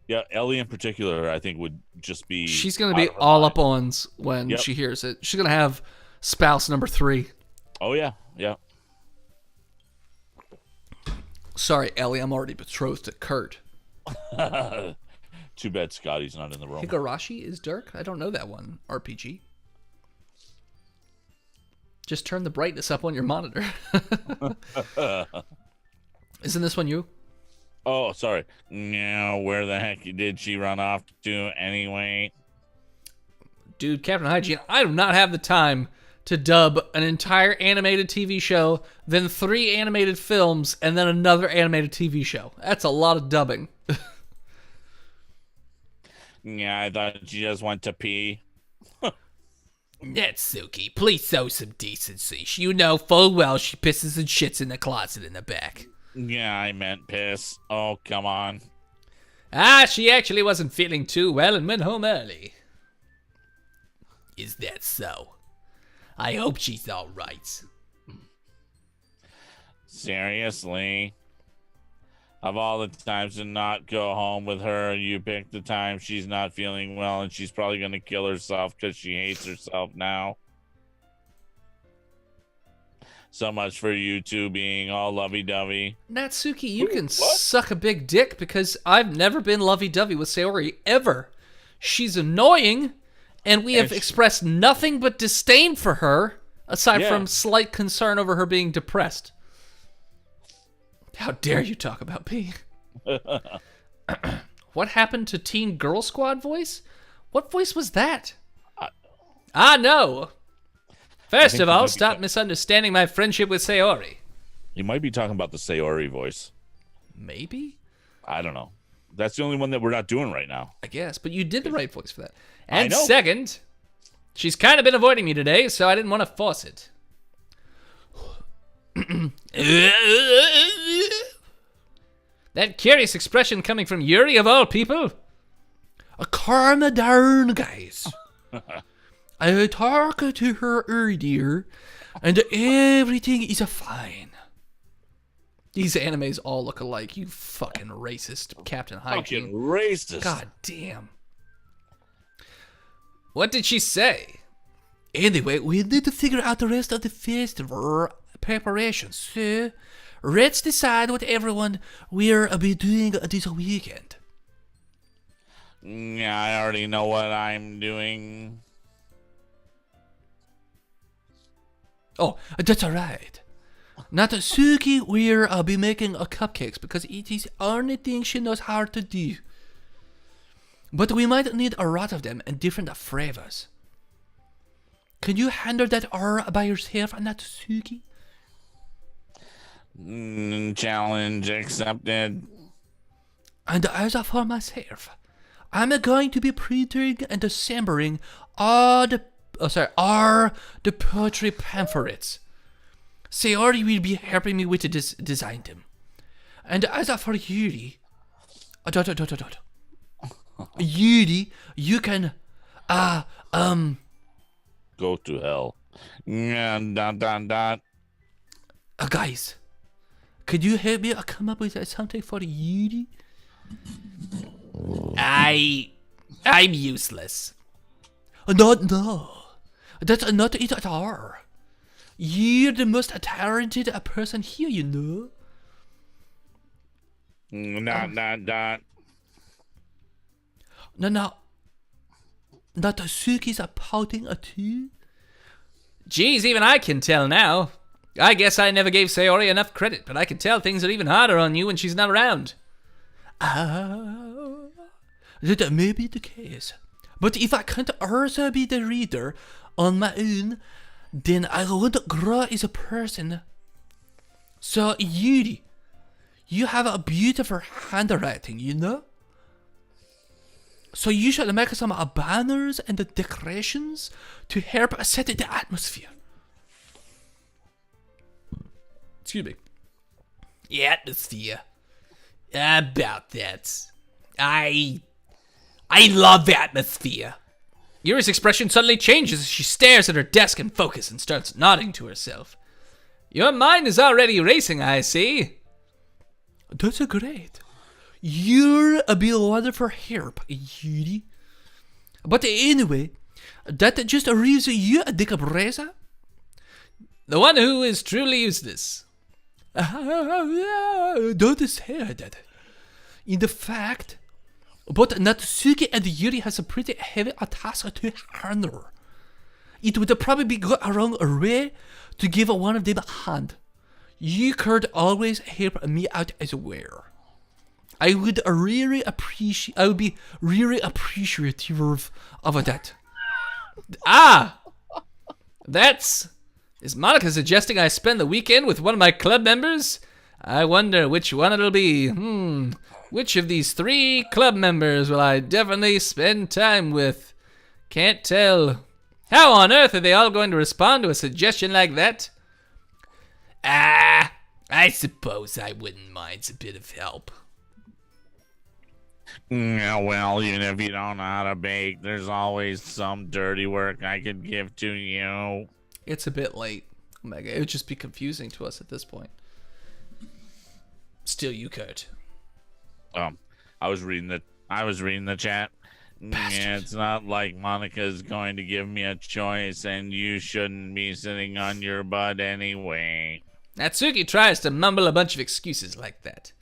Yeah, Ellie in particular, I think would just be.
She's gonna be all up ons when she hears it. She's gonna have spouse number 3.
Oh yeah.
Sorry, Ellie, I'm already betrothed to Kurt.
Too bad Scotty's not in the room.
Higurashi is dark? I don't know that one. RPG. Just turn the brightness up on your monitor. Isn't this one you?
Oh, sorry. No, where the heck did she run off to anyway?
Dude, Captain Hygiene, I do not have the time to dub an entire animated TV show, then 3 animated films, and then another animated TV show. That's a lot of dubbing.
Yeah, I thought she just went to pee.
Natsuki, please show some decency. You know full well she pisses and shits in the closet in the back.
Yeah, I meant piss. Oh, come on.
She actually wasn't feeling too well and went home early.
Is that so? I hope she's alright.
Seriously? Of all the times to not go home with her, you picked the time she's not feeling well and she's probably going to kill herself because she hates herself now. So much for you two being all lovey-dovey.
Natsuki, you can suck a big dick because I've never been lovey-dovey with Sayori, ever. She's annoying, and we have expressed nothing but disdain for her, aside from slight concern over her being depressed. How dare you talk about P? What happened to Teen Girl Squad voice? What voice was that? No. First of all, stop misunderstanding my friendship with Sayori.
You might be talking about the Sayori voice.
Maybe?
I don't know. That's the only one that we're not doing right now.
I guess, but you did the right voice for that. And
I know.
second, she's kind of been avoiding me today, so I didn't want to force it. That curious expression coming from Yuri of all people. Calm down, guys. I talked to her earlier, and everything is fine. These animes all look alike. You fucking racist, Captain Hygiene.
Fucking racist.
God damn. What did she say? Anyway, we need to figure out the rest of the festival preparations. So, let's decide what everyone will be doing this weekend.
Yeah, I already know what I'm doing.
Oh, that's alright. Natsuki will be making cupcakes because it is the only thing she knows how to do. But we might need a lot of them and different flavors. Can you handle that all by yourself, Natsuki?
Challenge accepted.
And as for myself, I'm going to be printing and assembling all the poetry pamphlets. Sayori will be helping me with the design them. And as for Yuri, Yuri, you can,
Go to hell.
Guys, could you help me come up with something for Yuri?
I'm useless.
No. That's not it at all. You're the most talented person here, you know.
Not.
No. Natsuki's pouting too.
Geez, even I can tell now. I guess I never gave Sayori enough credit, but I can tell things are even harder on you when she's not around.
That may be the case. But if I can't also be the reader on my own, then I won't grow as a person. So, Yuri, you have a beautiful handwriting, you know? So you should make some banners and decorations to help set the atmosphere. Excuse me.
The atmosphere. About that. I love atmosphere.
Yuri's expression suddenly changes as she stares at her desk in focus and starts nodding to herself. Your mind is already racing, I see. That's great. You're a bit wonderful help, Yuri. But anyway, that just leaves you, Dick Breza. The one who is truly useless. Don't say that.
in the fact, but Natsuki and Yuri has a pretty heavy task to handle. It would probably be go wrong way to give one of them a hand. You could always help me out as well. I would be really appreciative of that. Is Monica suggesting I spend the weekend with one of my club members? I wonder which one it'll be. Which of these 3 club members will I definitely spend time with? Can't tell. How on earth are they all going to respond to a suggestion like that? I suppose I wouldn't mind a bit of help.
Yeah, well, even if you don't know how to bake, there's always some dirty work I could give to you.
It's a bit late, Omega. It would just be confusing to us at this point.
Still, you could.
I was reading the chat. Yeah, it's not like Monica's going to give me a choice, and you shouldn't be sitting on your butt anyway.
Natsuki tries to mumble a bunch of excuses like that.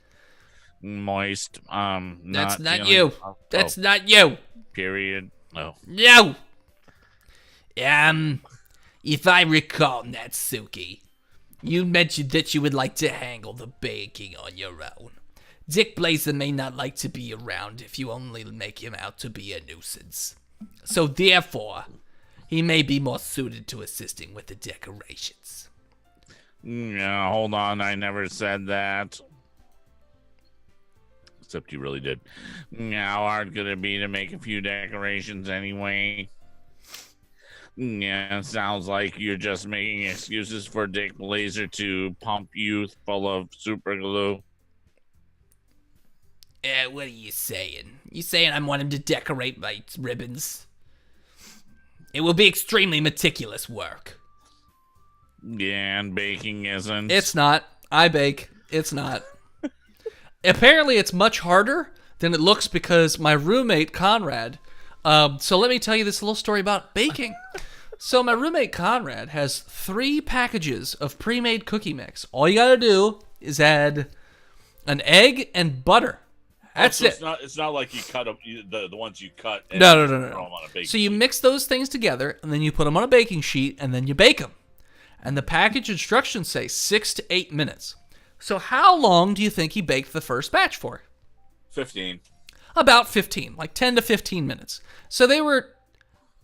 Moist.
That's not
feeling-
you.
oh,
That's not you.
period. No.
No. If I recall, Natsuki, you mentioned that you would like to handle the baking on your own. Dick Blazer may not like to be around if you only make him out to be a nuisance. So therefore, he may be more suited to assisting with the decorations.
Yeah, hold on. I never said that. Except you really did. How hard could it be to make a few decorations anyway? Yeah, sounds like you're just making excuses for Dick Blazer to pump you full of super glue.
What are you saying? You saying I want him to decorate my ribbons? It will be extremely meticulous work.
Yeah, and baking isn't.
It's not. I bake. It's not. Apparently, it's much harder than it looks because my roommate, Conrad... so let me tell you this little story about baking. So my roommate, Conrad, has 3 packages of pre-made cookie mix. All you gotta do is add an egg and butter. That's
so
it.
It's not like you cut up the ones you cut. And
No.
throw them on a baking
So you
sheet.
mix those things together, and then you put them on a baking sheet, and then you bake them. And the package instructions say 6 to 8 minutes. So how long do you think he baked the first batch for?
15.
About 15, like 10 to 15 minutes. So they were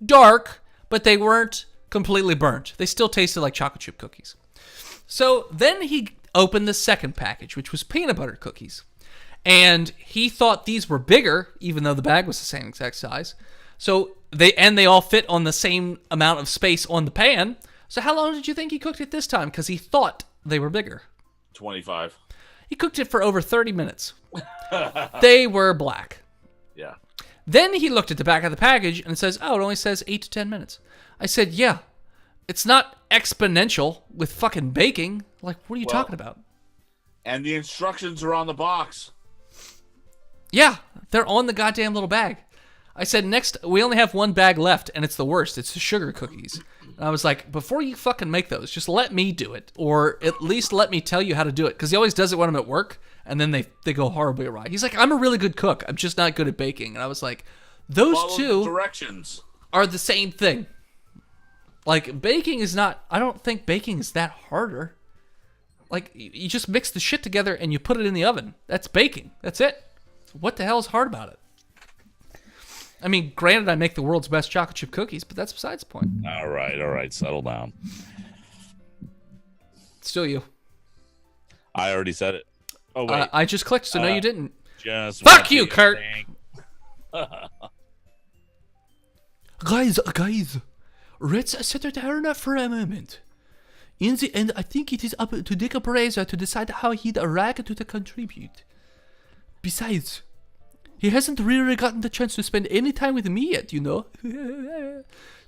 dark, but they weren't completely burnt. They still tasted like chocolate chip cookies. So then he opened the second package, which was peanut butter cookies. And he thought these were bigger, even though the bag was the same exact size. So they all fit on the same amount of space on the pan. So how long did you think he cooked it this time? Because he thought they were bigger.
25.
He cooked it for over 30 minutes. They were black.
Yeah.
Then he looked at the back of the package and it says, oh, it only says 8 to 10 minutes. I said, yeah, it's not exponential with fucking baking. Like, what are you talking about?
And the instructions are on the box.
Yeah, they're on the goddamn little bag. I said, next, we only have 1 bag left, and it's the worst. It's the sugar cookies. And I was like, before you fucking make those, just let me do it. Or at least let me tell you how to do it. Because he always does it when I'm at work, and then they go horribly awry. He's like, I'm a really good cook. I'm just not good at baking. And I was like, those
Follow
two
the directions.
are the same thing. Like, baking is not... I don't think baking is that harder. Like, you just mix the shit together and you put it in the oven. That's baking. That's it. What the hell is hard about it? I mean, granted, I make the world's best chocolate chip cookies, but that's besides the point.
All right. Settle down.
Still you.
I already said it. Oh, wait.
I just clicked, so no, you didn't.
Just
Fuck
what
you,
do
Kurt.
think?
Guys, let's settle down for a moment. In the end, I think it is up to Dick Blazer to decide how he'd like to contribute. Besides, he hasn't really gotten the chance to spend any time with me yet, you know.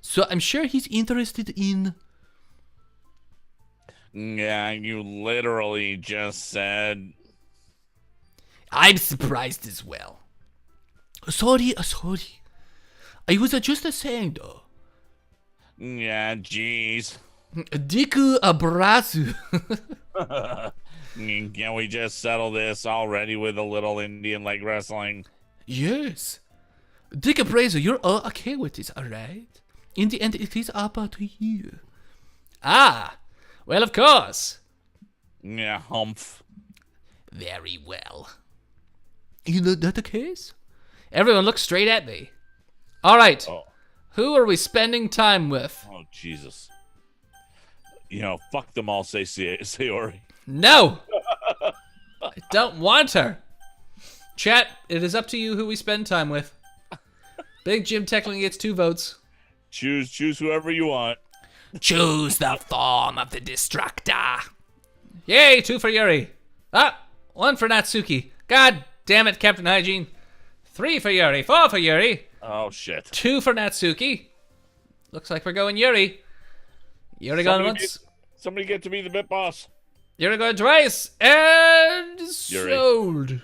So I'm sure he's interested in...
Yeah, you literally just said...
I'm surprised as well. Sorry. I was just saying, though.
Yeah, jeez.
Dick Blazer.
Can we just settle this already with a little Indian leg wrestling?
Yes. Dick Appraiser, you're all okay with this, alright? In the end, it is up to you.
Ah, well, of course.
Yeah, humph.
Very well.
You know that the case? Everyone look straight at me. All right.
Oh.
Who are we spending time with?
Oh, Jesus. Fuck them all, say Sayori.
No! I don't want her. Chat, it is up to you who we spend time with. Big Jim technically gets 2 votes.
Choose whoever you want.
Choose the form of the Destructor.
Yay, 2 for Yuri. 1 for Natsuki. God damn it, Captain Hygiene. 3 for Yuri, 4 for Yuri.
Oh, shit.
2 for Natsuki. Looks like we're going Yuri. Yuri going once.
Somebody get to be the bit boss.
Yuri going twice. And
Yuri.
sold.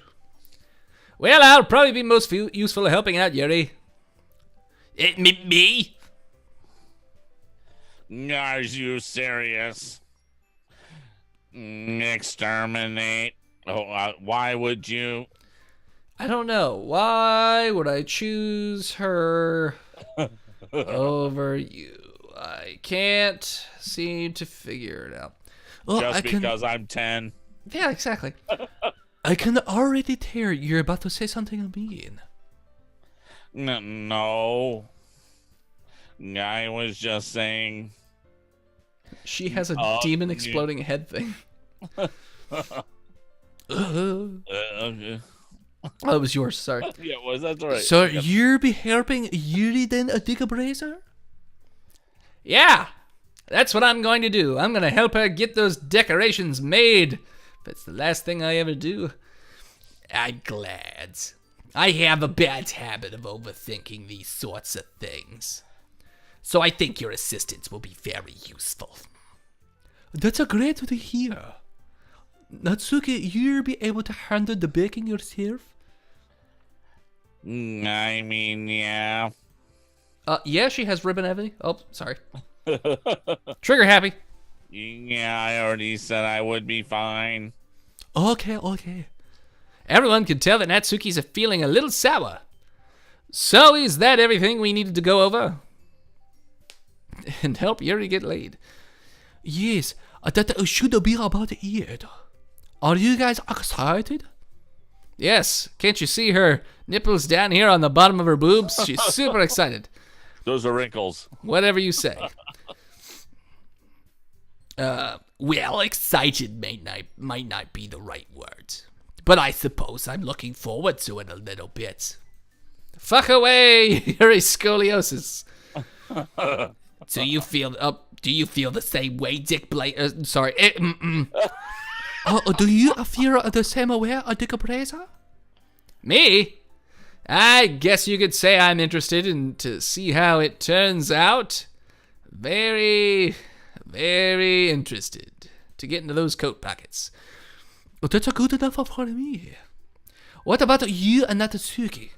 Well, I'll probably be most useful at helping out Yuri.
Me?
Are you serious? Exterminate. Oh, why would you?
I don't know. Why would I choose her over you? I can't seem to figure it out.
Oh,
Just because I'm 10.
Yeah, exactly.
I can already tell you're about to say something mean.
No. I was just saying.
She has a demon exploding head thing. Oh, it was yours. Sorry.
Yeah, it was. That's all right.
So you'll be helping Yuri then, a Dick Brazer?
Yeah, that's what I'm going to do. I'm going to help her get those decorations made. That's the last thing I ever do.
I'm glad. I have a bad habit of overthinking these sorts of things. So I think your assistance will be very useful.
That's a great to hear. Natsuki, you'll be able to handle the baking yourself?
I mean, yeah.
Yeah, she has ribbon heavy. Oh, sorry. Trigger happy.
Yeah, I already said I would be fine.
Okay. Everyone can tell that Natsuki's feeling a little sour. So is that everything we needed to go over? And help Yuri get laid.
Yes, that should be about it. Are you guys excited?
Yes, can't you see her nipples down here on the bottom of her boobs? She's super excited.
Those are wrinkles.
Whatever you say.
Well, excited might not be the right word. But I suppose I'm looking forward to it a little bit.
Fuck away, Yuri scoliosis.
Do you feel the same way, Dick Blade?
Sorry.
Do you feel the same way, Dick Brazer?
Me? I guess you could say I'm interested in to see how it turns out. Very, very interested to get into those coat pockets.
Well, that's good enough for me. What about you and Natsuki?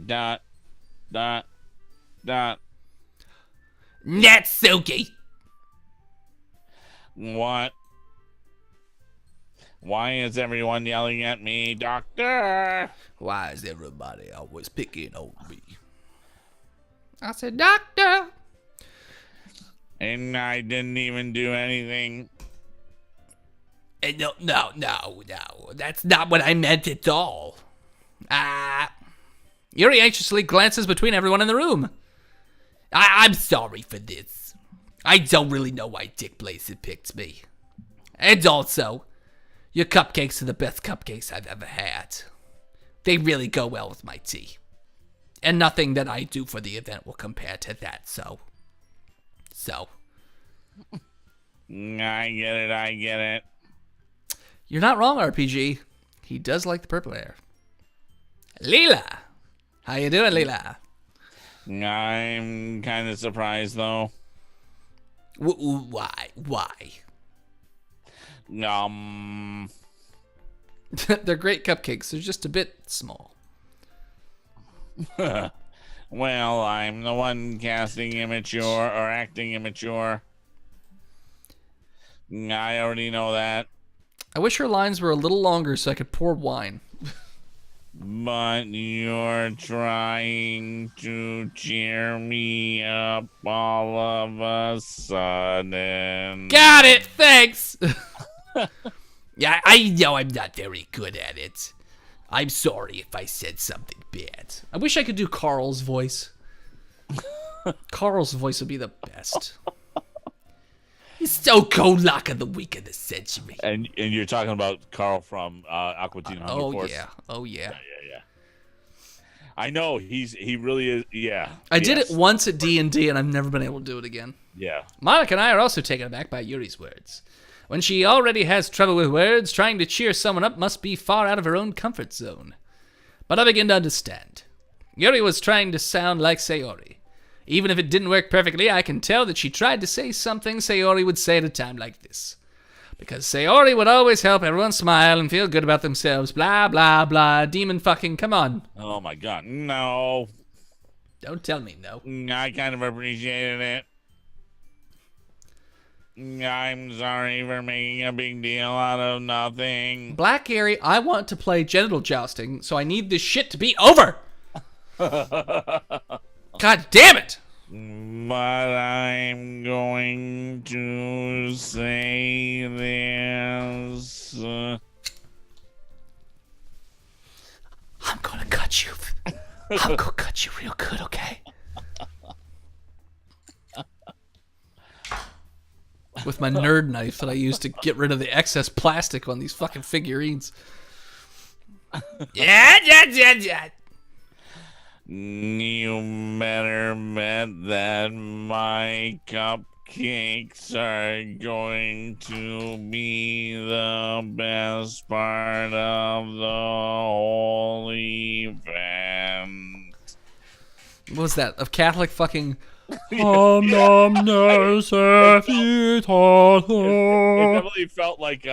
Dot.
Natsuki!
What? Why is everyone yelling at me, Doctor?
Why is everybody always picking on me?
I said, Doctor.
And I didn't even do anything.
No. That's not what I meant at all.
Yuri anxiously glances between everyone in the room.
I'm sorry for this. I don't really know why Dick Blaze picked me. And also, your cupcakes are the best cupcakes I've ever had. They really go well with my tea. And nothing that I do for the event will compare to that, so.
I get it.
You're not wrong, RPG. He does like the purple hair. Leela! How you doing, Leela?
I'm kind of surprised, though.
Why?
They're great cupcakes. They're just a bit small.
Well, I'm the one casting immature or acting immature. I already know that.
I wish her lines were a little longer so I could pour wine.
But you're trying to cheer me up all of a sudden.
Got it, thanks! Yeah, I know I'm not very good at it. I'm sorry if I said something bad.
I wish I could do Carl's voice. Carl's voice would be the best.
He's so cold lock of the week of the century.
And you're talking about Carl from Aqua Teen Hunger
Oh
Force?
yeah, oh yeah.
Yeah. I know he really is. Yeah,
I did it once at D&D, and I've never been able to do it again.
Yeah.
Monica and I are also taken aback by Yuri's words. When she already has trouble with words, trying to cheer someone up must be far out of her own comfort zone. But I begin to understand. Yuri was trying to sound like Sayori. Even if it didn't work perfectly, I can tell that she tried to say something Sayori would say at a time like this. Because Sayori would always help everyone smile and feel good about themselves. Blah, blah, blah. Demon fucking, come on.
Oh my God, no.
Don't tell me no.
I kind of appreciated it. I'm sorry for making a big deal out of nothing.
Black Gary, I want to play genital jousting, so I need this shit to be over. God damn it!
But I'm going to say this.
I'm gonna cut you. I'm gonna cut you real good, okay?
With my nerd knife that I use to get rid of the excess plastic on these fucking figurines.
Yeah.
You better bet that my cupcakes are going to be the best part of the whole event.
What was that? Of Catholic fucking...
It definitely felt like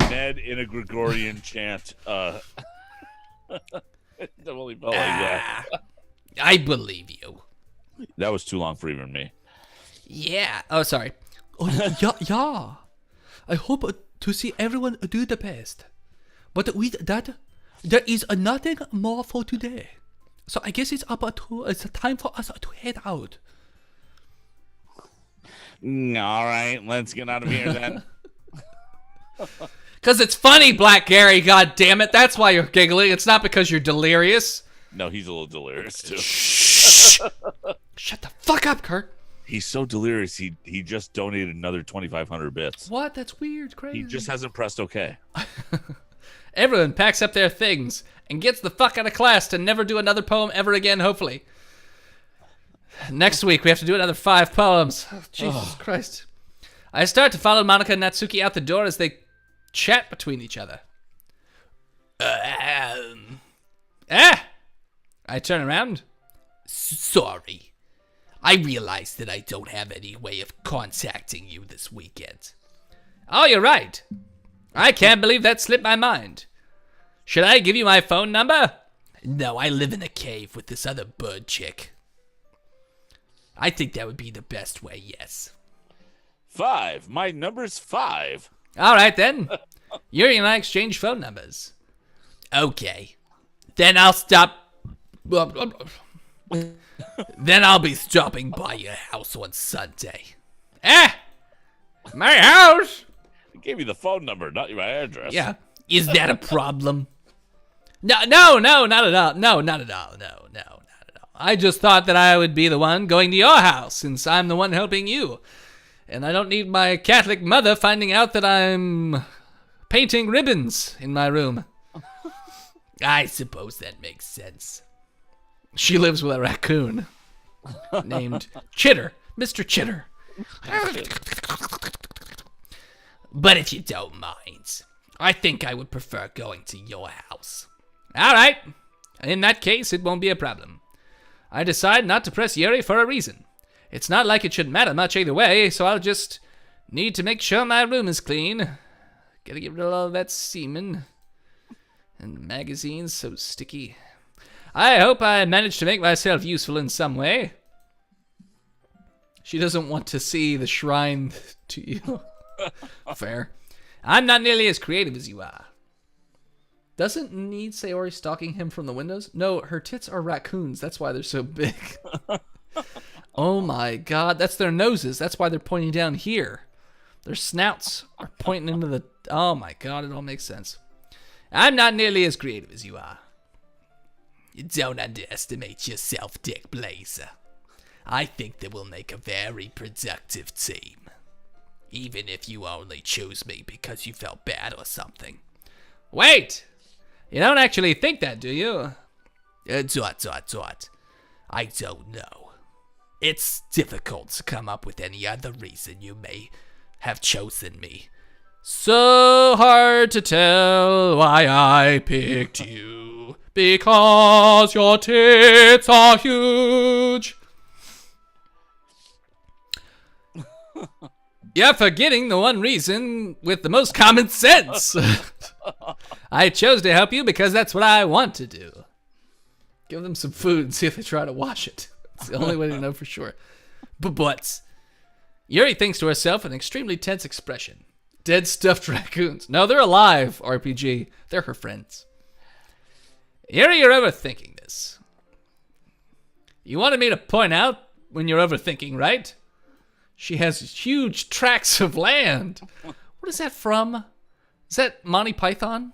Ned in a Gregorian chant. It definitely felt like that.
I believe you.
That was too long for even me.
Yeah.
Oh, sorry.
Oh, yeah. I hope to see everyone do the best. But with that, there is nothing more for today. So I guess it's time for us to head out.
All right, let's get out of here then.
Because it's funny, Black Gary, god damn it. That's why you're giggling. It's not because you're delirious.
No, he's a little delirious too.
Shh. Shut the fuck up, Kurt.
He's so delirious. He just donated another 2,500 bits.
What? That's weird, crazy.
He just hasn't pressed OK.
Everyone packs up their things and gets the fuck out of class to never do another poem ever again, hopefully. Next week, we have to do another 5 poems. Oh, Jesus Christ. I start to follow Monica and Natsuki out the door as they chat between each other. I turn around.
Sorry. I realize that I don't have any way of contacting you this weekend.
Oh, you're right. I can't believe that slipped my mind. Should I give you my phone number?
No, I live in a cave with this other bird chick. I think that would be the best way, yes.
5. My number's 5.
All right, then. Yuri and I exchange phone numbers.
Okay. Then I'll stop... Then I'll be stopping by your house on Sunday.
My house?
I gave you the phone number, not my address.
Yeah.
Is that a problem?
No, not at all. No, not at all. No, not at all. I just thought that I would be the one going to your house since I'm the one helping you. And I don't need my Catholic mother finding out that I'm painting ribbons in my room.
I suppose that makes sense.
She lives with a raccoon named Chitter, Mr. Chitter.
But if you don't mind, I think I would prefer going to your house.
All right. In that case, it won't be a problem. I decide not to press Yuri for a reason. It's not like it should matter much either way, so I'll just need to make sure my room is clean. Gotta get rid of all that semen. And the magazine's so sticky. I hope I managed to make myself useful in some way. She doesn't want to see the shrine to you. Fair.
I'm not nearly as creative as you are.
Doesn't need Sayori stalking him from the windows? No, her tits are raccoons. That's why they're so big. Oh my god, that's their noses. That's why they're pointing down here. Their snouts are pointing into the... Oh my god, it all makes sense.
I'm not nearly as creative as you are. Don't underestimate yourself, Dick Blazer. I think that we'll make a very productive team. Even if you only chose me because you felt bad or something.
Wait! You don't actually think that, do you?
I don't know. It's difficult to come up with any other reason you may have chosen me.
So hard to tell why I picked you. Because your tits are huge. You're forgetting the one reason with the most common sense. I chose to help you because that's what I want to do. Give them some food and see if they try to wash it. It's the only way to know for sure. But Yuri thinks to herself an extremely tense expression. Dead stuffed raccoons. No, they're alive, RPG. They're her friends. Yuri, you're overthinking this. You wanted me to point out when you're overthinking, right? She has huge tracts of land. What is that from? Is that Monty Python?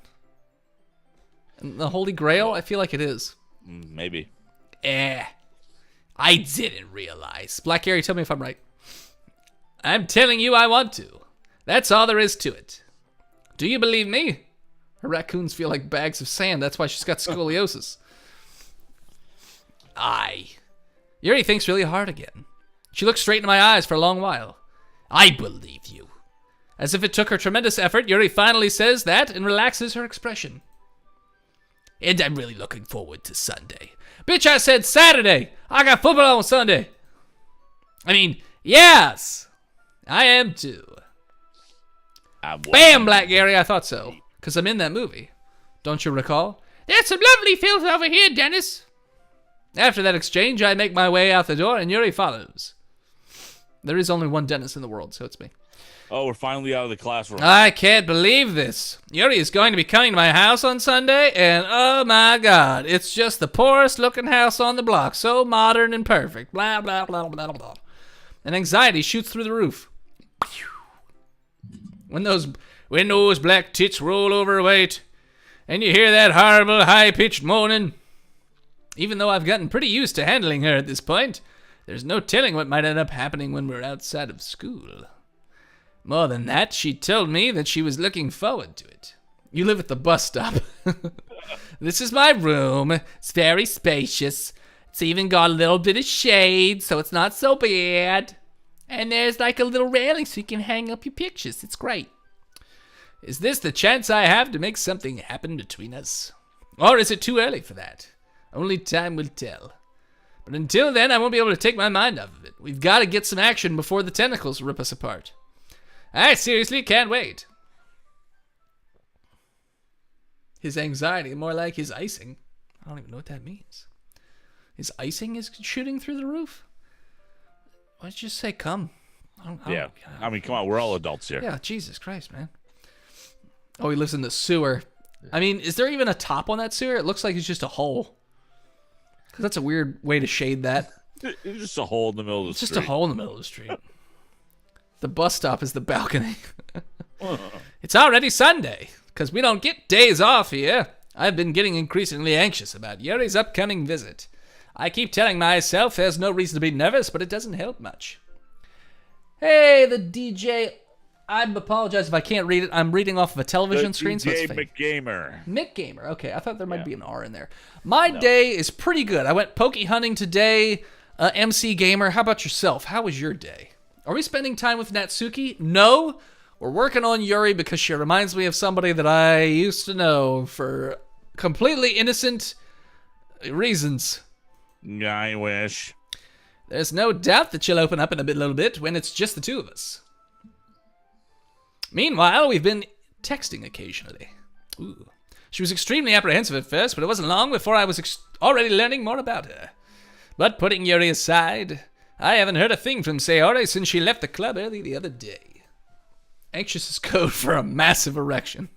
And the Holy Grail? I feel like it is.
Maybe.
I didn't realize.
Black Gary, tell me if I'm right.
I'm telling you I want to. That's all there is to it.
Do you believe me? Her raccoons feel like bags of sand. That's why she's got scoliosis. Yuri thinks really hard again. She looks straight into my eyes for a long while.
I believe you.
As if it took her tremendous effort, Yuri finally says that and relaxes her expression.
And I'm really looking forward to Sunday.
Bitch, I said Saturday. I got football on Sunday.
I mean,
yes, I am too. Bam, Black Gary, I thought so. Because I'm in that movie. Don't you recall?
There's some lovely filth over here, Dennis.
After that exchange, I make my way out the door and Yuri follows. There is only one Dennis in the world, so it's me.
Oh, we're finally out of the classroom.
I can't believe this. Yuri is going to be coming to my house on Sunday, and oh my god, it's just the poorest looking house on the block. So modern and perfect. Blah, blah, blah, blah, blah. And anxiety shoots through the roof. When those black tits roll over weight, and you hear that horrible high-pitched moaning. Even though I've gotten pretty used to handling her at this point, there's no telling what might end up happening when we're outside of school. More than that, she told me that she was looking forward to it. You live at the bus stop. This is my room. It's very spacious. It's even got a little bit of shade, so it's not so bad. And there's like a little railing so you can hang up your pictures. It's great. Is this the chance I have to make something happen between us? Or is it too early for that? Only time will tell. But until then, I won't be able to take my mind off of it. We've got to get some action before the tentacles rip us apart. I seriously can't wait. His anxiety, more like his icing. I don't even know what that means. His icing is shooting through the roof? Why don't you just say come?
Yeah, I mean, come on, we're all adults here.
Yeah, Jesus Christ, man. Oh, he lives in the sewer. I mean, is there even a top on that sewer? It looks like it's just a hole. Because that's a weird way to shade that.
It's just a hole in the middle of the street.
It's just a hole in the middle of the street. The bus stop is the balcony. It's already Sunday, because we don't get days off here. I've been getting increasingly anxious about Yuri's upcoming visit. I keep telling myself there's no reason to be nervous, but it doesn't help much. Hey, the DJ. I apologize if I can't read it. I'm reading off of a television screen, so it's fake.
McGamer.
McGamer. Okay, I thought there might be an R in there. My day is pretty good. I went pokey hunting today. MC Gamer, how about yourself? How was your day? Are we spending time with Natsuki? No. We're working on Yuri because she reminds me of somebody that I used to know for completely innocent reasons.
I wish.
There's no doubt that she'll open up in a little bit when it's just the two of us. Meanwhile, we've been texting occasionally. Ooh. She was extremely apprehensive at first, but it wasn't long before I was already learning more about her. But putting Yuri aside, I haven't heard a thing from Sayori since she left the club early the other day. Anxious is code for a massive erection.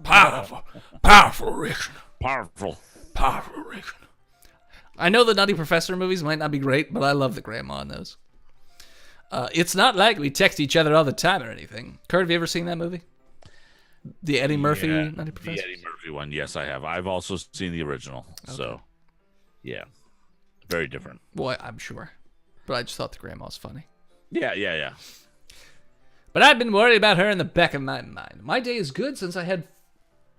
Powerful erection.
Powerful.
Powerful erection. I know the Nutty Professor movies might not be great, but I love the grandma in those. It's not like we text each other all the time or anything. Kurt, have you ever seen that movie? The Eddie Murphy Nutty Professor?
The Eddie Murphy one, yes, I have. I've also seen the original, so yeah, very different.
Well, I'm sure. But I just thought the grandma was funny.
Yeah.
But I've been worried about her in the back of my mind. My day is good since I had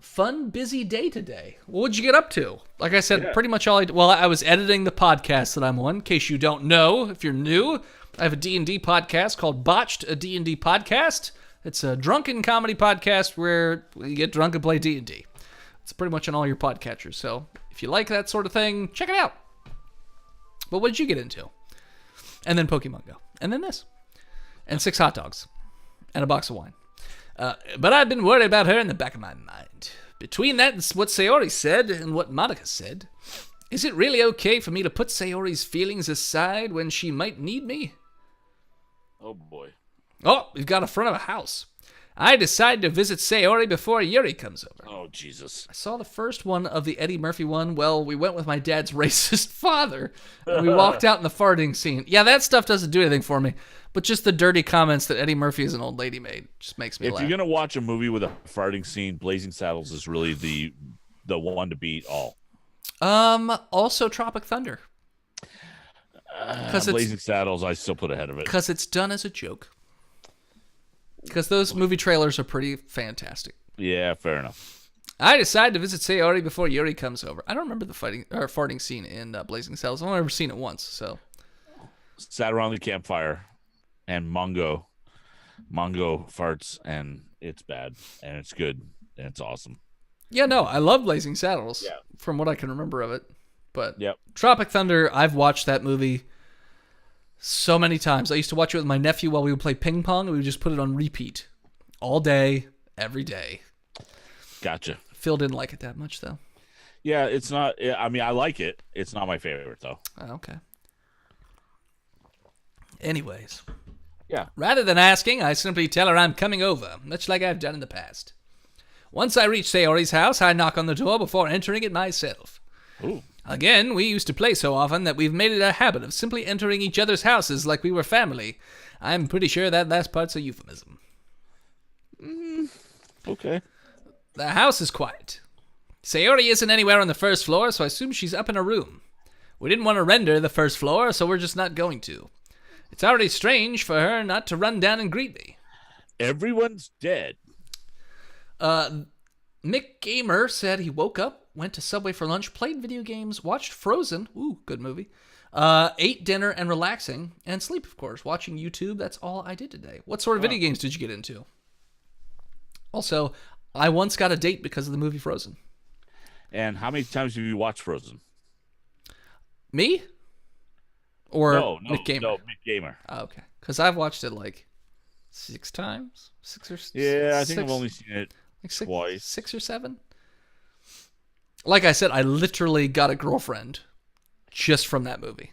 fun, busy day today. What would you get up to? Like I said, pretty much all I was editing the podcast that I'm on. In case you don't know, if you're new, I have a D&D podcast called Botched, a D&D podcast. It's a drunken comedy podcast where you get drunk and play D&D. It's pretty much on all your podcatchers. So if you like that sort of thing, check it out. But what did you get into? And then Pokemon Go. And then this. And 6 hot dogs. And a box of wine. But I've been worried about her in the back of my mind. Between that and what Sayori said and what Monica said, is it really okay for me to put Sayori's feelings aside when she might need me?
Oh, boy.
Oh, we've got a front of a house. I decided to visit Sayori before Yuri comes over.
Oh, Jesus.
I saw the first one of the Eddie Murphy one. Well, we went with my dad's racist father, and we walked out in the farting scene. Yeah, that stuff doesn't do anything for me, but just the dirty comments that Eddie Murphy as an old lady made just makes me laugh.
If you're going to watch a movie with a farting scene, Blazing Saddles is really the one to beat all.
Also Tropic Thunder.
Blazing Saddles, I still put ahead of it.
Because it's done as a joke. Because those movie trailers are pretty fantastic.
Yeah, fair enough.
I decided to visit Sayori before Yuri comes over. I don't remember the farting scene in Blazing Saddles. I've only ever seen it once, so.
Sat around the campfire, and Mongo farts, and it's bad, and it's good, and it's awesome.
Yeah, no, I love Blazing Saddles.
Yeah.
From what I can remember of it. But
Yep.
Tropic Thunder, I've watched that movie so many times. I used to watch it with my nephew while we would play ping pong, and we would just put it on repeat all day, every day.
Gotcha.
Phil didn't like it that much, though.
Yeah, it's not. I mean, I like it. It's not my favorite, though.
Oh, okay. Anyways.
Yeah.
Rather than asking, I simply tell her I'm coming over, much like I've done in the past. Once I reach Sayori's house, I knock on the door before entering it myself.
Ooh.
Again, we used to play so often that we've made it a habit of simply entering each other's houses like we were family. I'm pretty sure that last part's a euphemism.
Okay.
The house is quiet. Sayori isn't anywhere on the first floor, so I assume she's up in her room. We didn't want to render the first floor, so we're just not going to. It's already strange for her not to run down and greet me.
Everyone's dead.
Mick Gamer said he woke up, went to Subway for lunch, played video games, watched Frozen, ooh, good movie, ate dinner and relaxing, and sleep, of course, watching YouTube. That's all I did today. What sort of video games did you get into? Also, I once got a date because of the movie Frozen.
And how many times have you watched Frozen?
Me? Or
No,
Mick Gamer?
No, Mick Gamer.
Oh, okay. Because I've watched it like 6 times? 6 or
Yeah, I think
six,
I've only seen it
like
twice.
6 or 7? Like I said, I literally got a girlfriend just from that movie.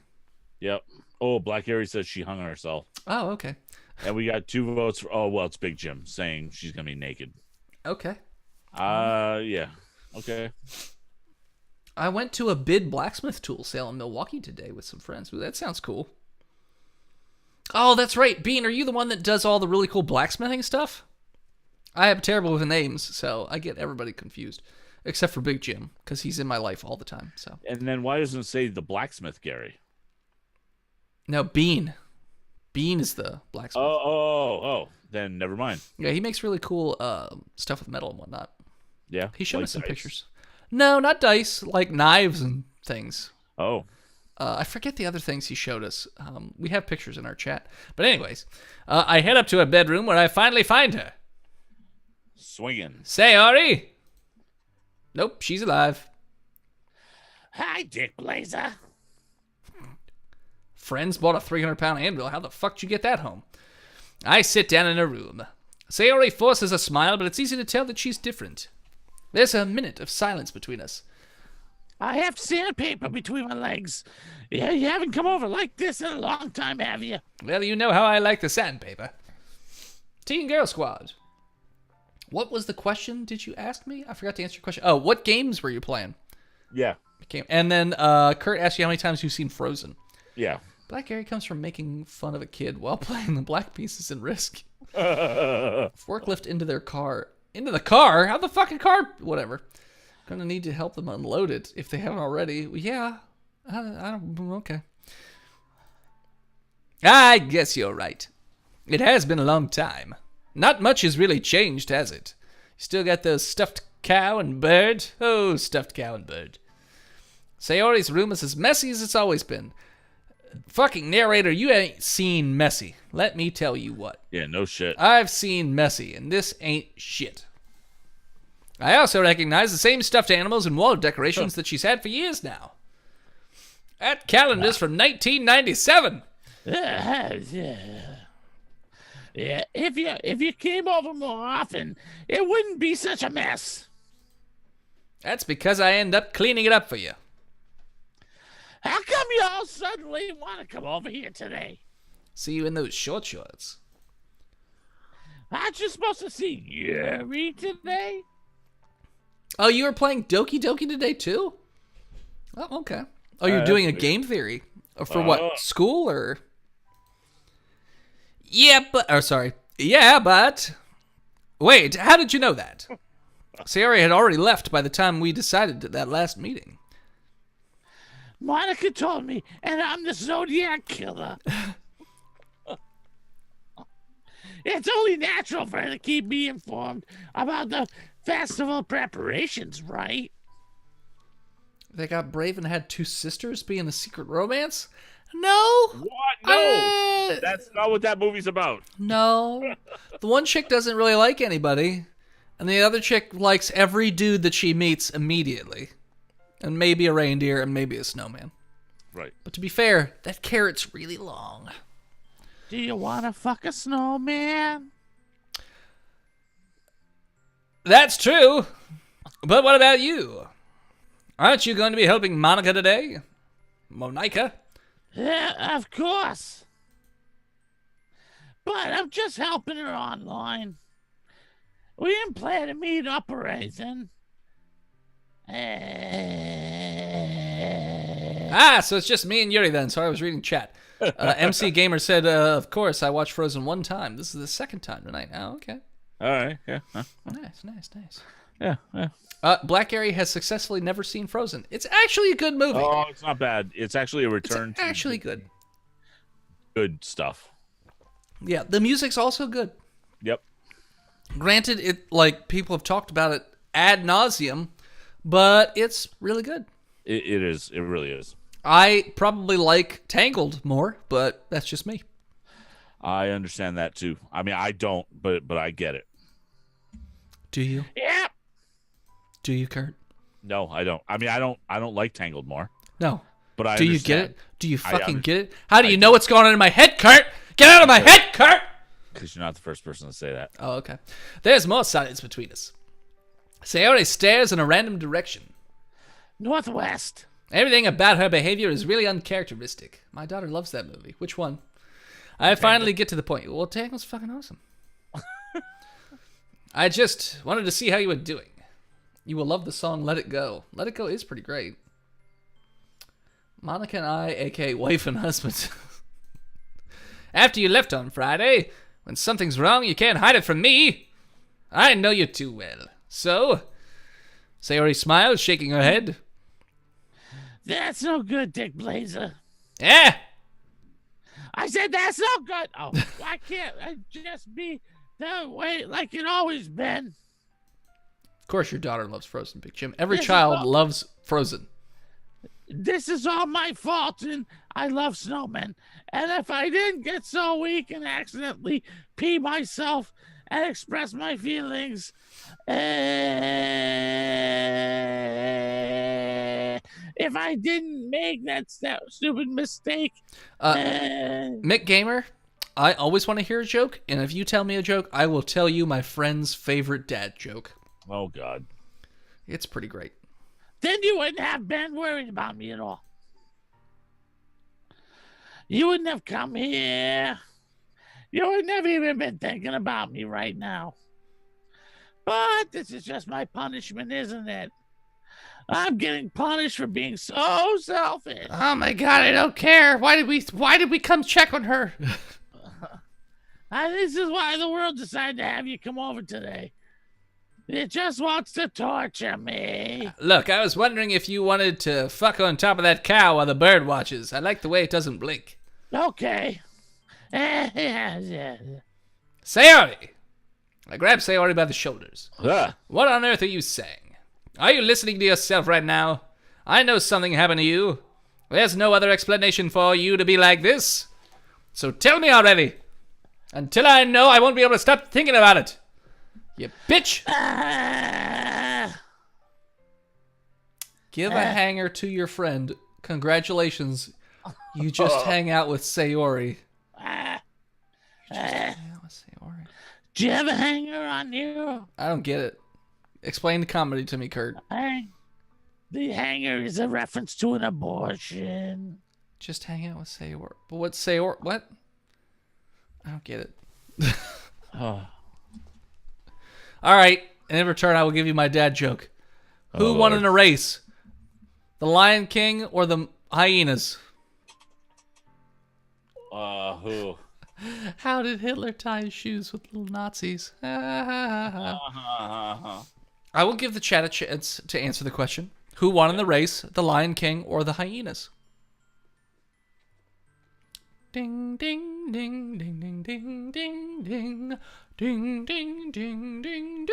Yep. Oh, Black Aries says she hung herself.
Oh, okay.
And we got 2 votes for, oh, well, it's Big Jim saying she's going to be naked.
Okay.
Yeah. Okay.
I went to a bid blacksmith tool sale in Milwaukee today with some friends. Ooh, that sounds cool. Oh, that's right. Bean, are you the one that does all the really cool blacksmithing stuff? I am terrible with names, so I get everybody confused. Except for Big Jim, because he's in my life all the time. So.
And then why doesn't it say the blacksmith, Gary?
No, Bean. Bean is the blacksmith.
Oh. Then never mind.
Yeah, he makes really cool stuff with metal and whatnot.
Yeah.
He showed
like
us some
dice.
pictures. No, not dice, like knives and things.
Oh.
I forget the other things he showed us. We have pictures in our chat. But anyways, I head up to her bedroom where I finally find her.
Swinging.
Sayori! Nope, she's alive.
Hi, Dick Blazer.
Friends bought a 300-pound anvil. How the fuck did you get that home? I sit down in her room. Sayori forces a smile, but it's easy to tell that she's different. There's a minute of silence between us.
I have sandpaper between my legs. Yeah, you haven't come over like this in a long time, have you?
Well, you know how I like the sandpaper. Teen Girl Squad. What was the question did you ask me? I forgot to answer your question. Oh, what games were you playing?
Yeah.
And then Kurt asked you how many times you've seen Frozen.
Yeah.
Black Gary comes from making fun of a kid while playing the black pieces in Risk.
Yeah.
Forklift into their car. Into the car? How the fucking car? Whatever. Gonna need to help them unload it if they haven't already. Well, yeah. I don't. Okay. I guess you're right. It has been a long time. Not much has really changed, has it? You still got those stuffed cow and bird? Oh, stuffed cow and bird. Sayori's room is as messy as it's always been. Fucking narrator, you ain't seen messy. Let me tell you what.
Yeah, no shit.
I've seen messy, and this ain't shit. I also recognize the same stuffed animals and wall decorations that she's had for years now. That calendar's from 1997.
Yeah, if you came over more often, it wouldn't be such a mess.
That's because I end up cleaning it up for you.
How come you all suddenly want to come over here today?
See you in those shorts.
Aren't you supposed to see Yuri today?
Oh, you were playing Doki Doki today too? Oh, okay. Oh, you're doing a game theory. For what? School or? Yeah, but... Wait, how did you know that? Sayori had already left by the time we decided that last meeting.
Monica told me, and I'm the Zodiac Killer. It's only natural for her to keep me informed about the festival preparations, right?
They got brave and had two sisters be in a secret romance? No.
What? No. That's not what that movie's about.
No. The one chick doesn't really like anybody, and the other chick likes every dude that she meets immediately. And maybe a reindeer and maybe a snowman.
Right.
But to be fair, that carrot's really long.
Do you want to fuck a snowman?
That's true. But what about you? Aren't you going to be helping Monica today? Monica?
Yeah, of course. But I'm just helping her online. We didn't plan to meet up or anything.
So it's just me and Yuri then. Sorry, I was reading chat. MC Gamer said, of course, I watched Frozen one time. This is the second time tonight. Oh, okay.
All right. Yeah.
Nice.
Yeah.
Black Gary has successfully never seen Frozen. It's actually a good movie.
Oh, it's not bad. It's actually a return
It's actually good.
good stuff.
Yeah, the music's also good.
Yep.
Granted, it people have talked about it ad nauseum, but it's really good.
It is. It really is.
I probably like Tangled more, but that's just me.
I understand that too. I mean, I don't, but I get it.
Do you?
Yep.
Do you, Kurt?
No, I don't. I mean, I don't like Tangled more.
No.
But I
Do you
understand.
get it? Do you fucking get it? How do you know what's going on in my head, Kurt? Get out of my head, Kurt!
Because you're not the first person to say that.
Oh, okay. There's more silence between us. Sayori stares in a random direction.
Northwest.
Everything about her behavior is really uncharacteristic. My daughter loves that movie. Which one? I finally get to the point. Well, Tangled's fucking awesome. I just wanted to see how you were doing. You will love the song Let It Go. Let It Go is pretty great. Monica and I, aka wife and husband. After you left on Friday, when something's wrong, you can't hide it from me. I know you too well. So, Sayori smiles, shaking her head.
That's no good, Dick Blazer.
Yeah.
I said that's no good. Oh, why can't I just be that way like it always been?
Of course your daughter loves Frozen, Big Jim. Every
Yes,
child
well-
loves Frozen.
This is all my fault, and I love snowmen. And if I didn't get so weak and accidentally pee myself and express my feelings, if I didn't make that stupid mistake,
Mick Gamer, I always want to hear a joke, and if you tell me a joke, I will tell you my friend's favorite dad joke.
Oh God.
It's pretty great.
then you wouldn't have been worried about me at all. You wouldn't have come here. You wouldn't have even been thinking about me right now. But this is just my punishment, isn't it? I'm getting punished for being so selfish.
Oh my god, I don't care. Why did we come check on her?
This is why the world decided to have you come over today. It just wants to torture me.
Look, I was wondering if you wanted to fuck on top of that cow while the bird watches. I like the way it doesn't blink.
Okay.
Sayori! I grabbed Sayori by the shoulders.
Ah,
What on earth are you saying? Are you listening to yourself right now? I know something happened to you. There's no other explanation for you to be like this. So tell me already. Until I know, I won't be able to stop thinking about it. You bitch! Give a hanger to your friend. Congratulations. You just hang out with Sayori. Hang out with Sayori.
Do you have a hanger on you?
I don't get it. Explain the comedy to me, Kurt.
The hanger is a reference to an abortion.
Just hang out with Sayori. But what's Sayori? What? I don't get it. All right. And in return, I will give you my dad joke. Who won in a race? The Lion King or the hyenas?
who?
How did Hitler tie his shoes with little Nazis? I will give the chat a chance to answer the question. Who won in the race? The Lion King or the hyenas? Ding, ding, ding, ding, ding, ding, ding, ding. Ding, ding, ding, ding, ding,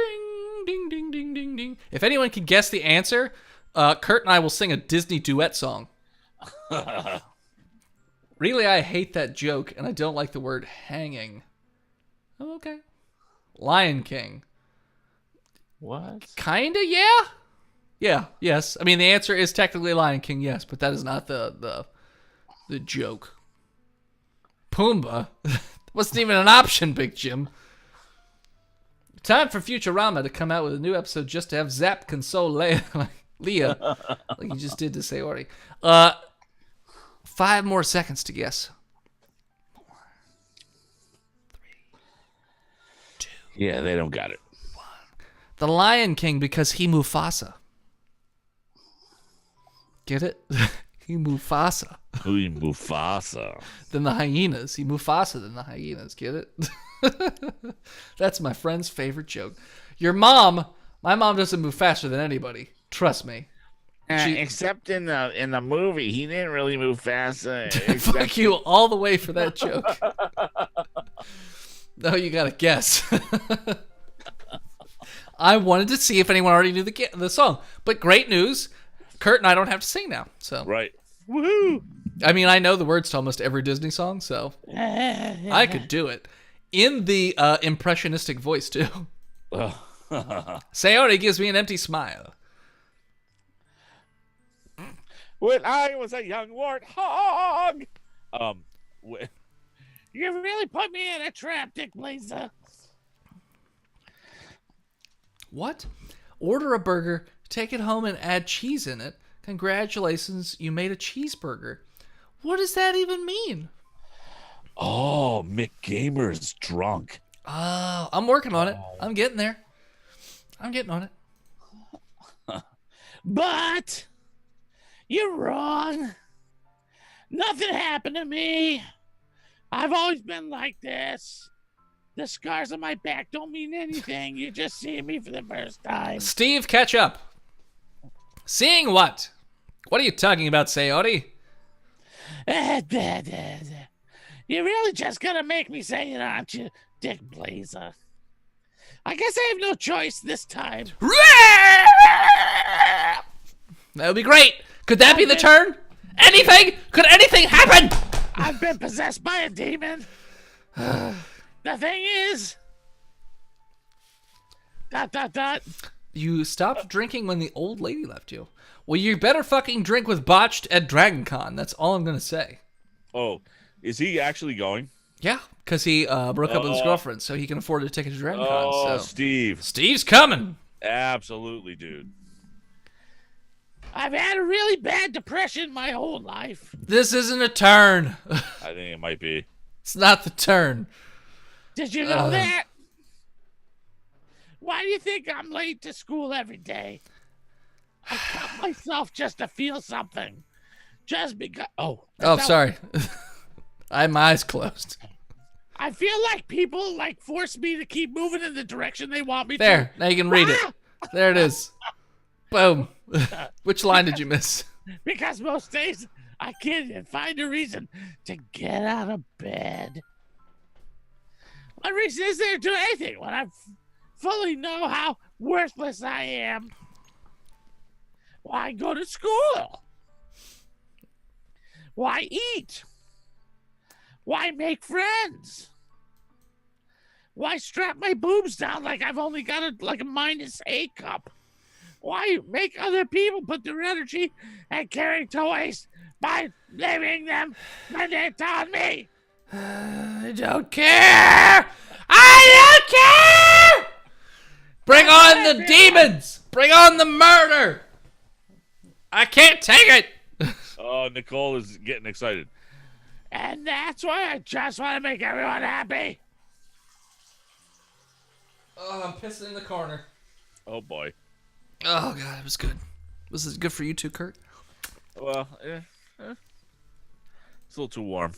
ding, ding, ding, ding, ding. If anyone can guess the answer, Kurt and I will sing a Disney duet song. Really, I hate that joke, and I don't like the word hanging. Oh, okay. Lion King.
What?
Kinda, yeah? Yeah, yes. I mean, the answer is technically Lion King, yes, but that is not the joke. Pumbaa? Wasn't even an option, Big Jim. Time for Futurama to come out with a new episode just to have Zap console Leah, like you just did to Sayori. 5 more seconds to guess. 4, 3, 2.
Yeah, they don't got it.
The Lion King because he Mufasa. Get it? He Mufasa.
Who Mufasa?
Then the hyenas. He Mufasa than the hyenas. Get it? That's my friend's favorite joke. My mom doesn't move faster than anybody. Trust me.
Except in the movie, he didn't really move fast.
Fuck you all the way for that joke. No, you gotta guess. I wanted to see if anyone already knew the song, but great news, Kurt and I don't have to sing now. So
Right. Woohoo!
I mean, I know the words to almost every Disney song, so I could do it in the impressionistic voice too. Sayori gives me an empty smile.
When I was a young warthog.
You really put me in a trap, Dick Blazer.
What? Order a burger, take it home and add cheese in it. Congratulations, you made a cheeseburger. What does that even mean?
Oh, Mick Gamer's drunk.
Oh, I'm working on it. I'm getting there. I'm getting on it.
But you're wrong. Nothing happened to me. I've always been like this. The scars on my back don't mean anything. You just see me for the first time.
Steve, catch up. Seeing what? What are you talking about, Sayori?
You're really just gonna make me say it, aren't you, Dick Blazer? I guess I have no choice this time.
That would be great. Could that be the turn? Anything? Could anything happen?
I've been possessed by a demon. The thing is... ...
You stopped drinking when the old lady left you. Well, you better fucking drink with Botched at Dragon Con. That's all I'm going to say.
Oh, is he actually going?
Yeah, because he broke up with his girlfriend, so he can afford a ticket to Dragon Con.
Oh,
So.
Steve.
Steve's coming.
Absolutely, dude.
I've had a really bad depression my whole life.
This isn't a turn.
I think it might be.
It's not the turn.
Did you know that? Why do you think I'm late to school every day? I cut myself just to feel something. Just because.
Oh,
that's
sorry. I have my eyes closed.
I feel like people force me to keep moving in the direction they want me to.
There, now you can read it. There it is. Boom. Which line did you miss?
Because most days I can't even find a reason to get out of bed. What reason is there to do anything when I fully know how worthless I am? Why go to school? Why eat? Why make friends? Why strap my boobs down like I've only got a -A cup? Why make other people put their energy and carry toys by leaving them when they're telling me?
I don't care. I don't care. Bring on the demons. Bring on the murder. I can't take it.
Oh, Nicole is getting excited.
And that's why I just want to make everyone happy.
Oh, I'm pissing in the corner.
Oh boy.
Oh god, it was good. Was it good for you too, Kurt?
Well, it's a little too warm.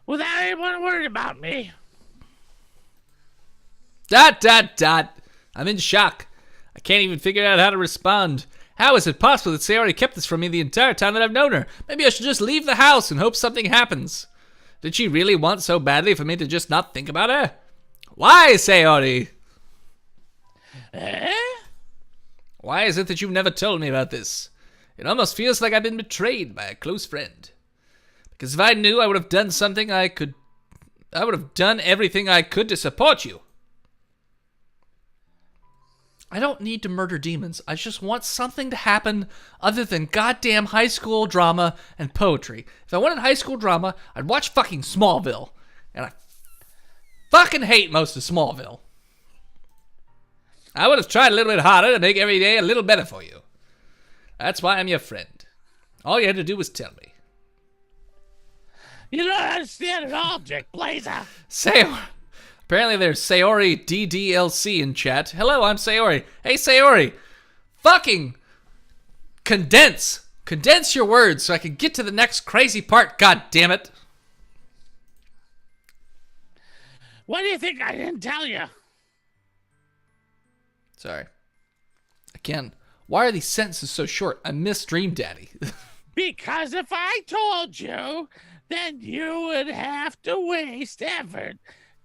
Without anyone worried about me. ...
I'm in shock. I can't even figure out how to respond. How is it possible that Sayori kept this from me the entire time that I've known her? Maybe I should just leave the house and hope something happens. Did she really want so badly for me to just not think about her? Why, Sayori? Why is it that you've never told me about this? It almost feels like I've been betrayed by a close friend. Because if I knew, I would have done everything I could to support you. I don't need to murder demons. I just want something to happen other than goddamn high school drama and poetry. If I wanted high school drama, I'd watch fucking Smallville. And I fucking hate most of Smallville. I would have tried a little bit harder to make every day a little better for you. That's why I'm your friend. All you had to do was tell me.
You don't understand at all, Dick Blazer.
Sayori. Apparently there's Sayori DDLC in chat. Hello, I'm Sayori. Hey, Sayori. Fucking condense. Condense your words so I can get to the next crazy part, god damn it.
What do you think I didn't tell you?
Sorry. Again, why are these sentences so short? I miss Dream Daddy.
Because if I told you, then you would have to waste effort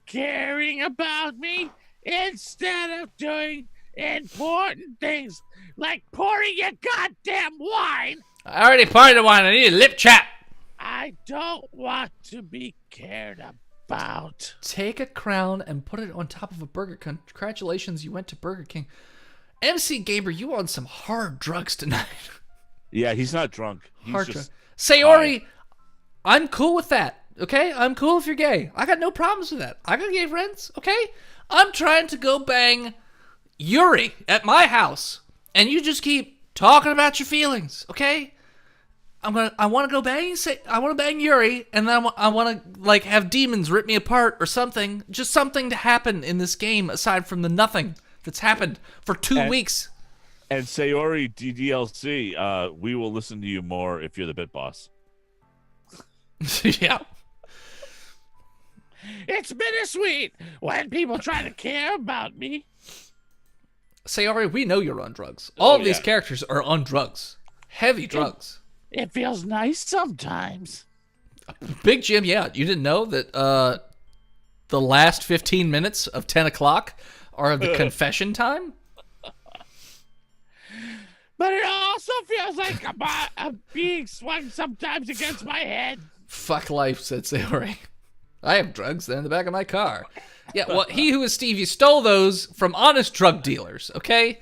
caring about me instead of doing important things like pouring your goddamn wine.
I already poured the wine. I need a lip chat.
I don't want to be cared about.
Take a crown and put it on top of a burger. Congratulations, you went to Burger King. MC Gaber, you on some hard drugs tonight.
Yeah, he's not drunk. He's
Hard
just
drugs. Sayori, I'm cool with that. Okay? I'm cool if you're gay. I got no problems with that. I got gay friends. Okay? I'm trying to go bang Yuri at my house. And you just keep talking about your feelings. Okay? I want to go bang. I want to bang Yuri, and then I want to have demons rip me apart or something. Just something to happen in this game aside from the nothing that's happened for 2 weeks.
And Sayori DDLC, we will listen to you more if you're the bit boss.
Yeah.
It's bittersweet when people try to care about me.
Sayori, we know you're on drugs. All of these characters are on drugs. Heavy drugs.
It feels nice sometimes.
Big Jim, yeah. You didn't know that the last 15 minutes of 10 o'clock are the confession time?
But it also feels like I'm being swung sometimes against my head.
Fuck life, said Sayori. I have drugs. They're in the back of my car. Yeah, well, he who is Steve, you stole those from honest drug dealers, okay?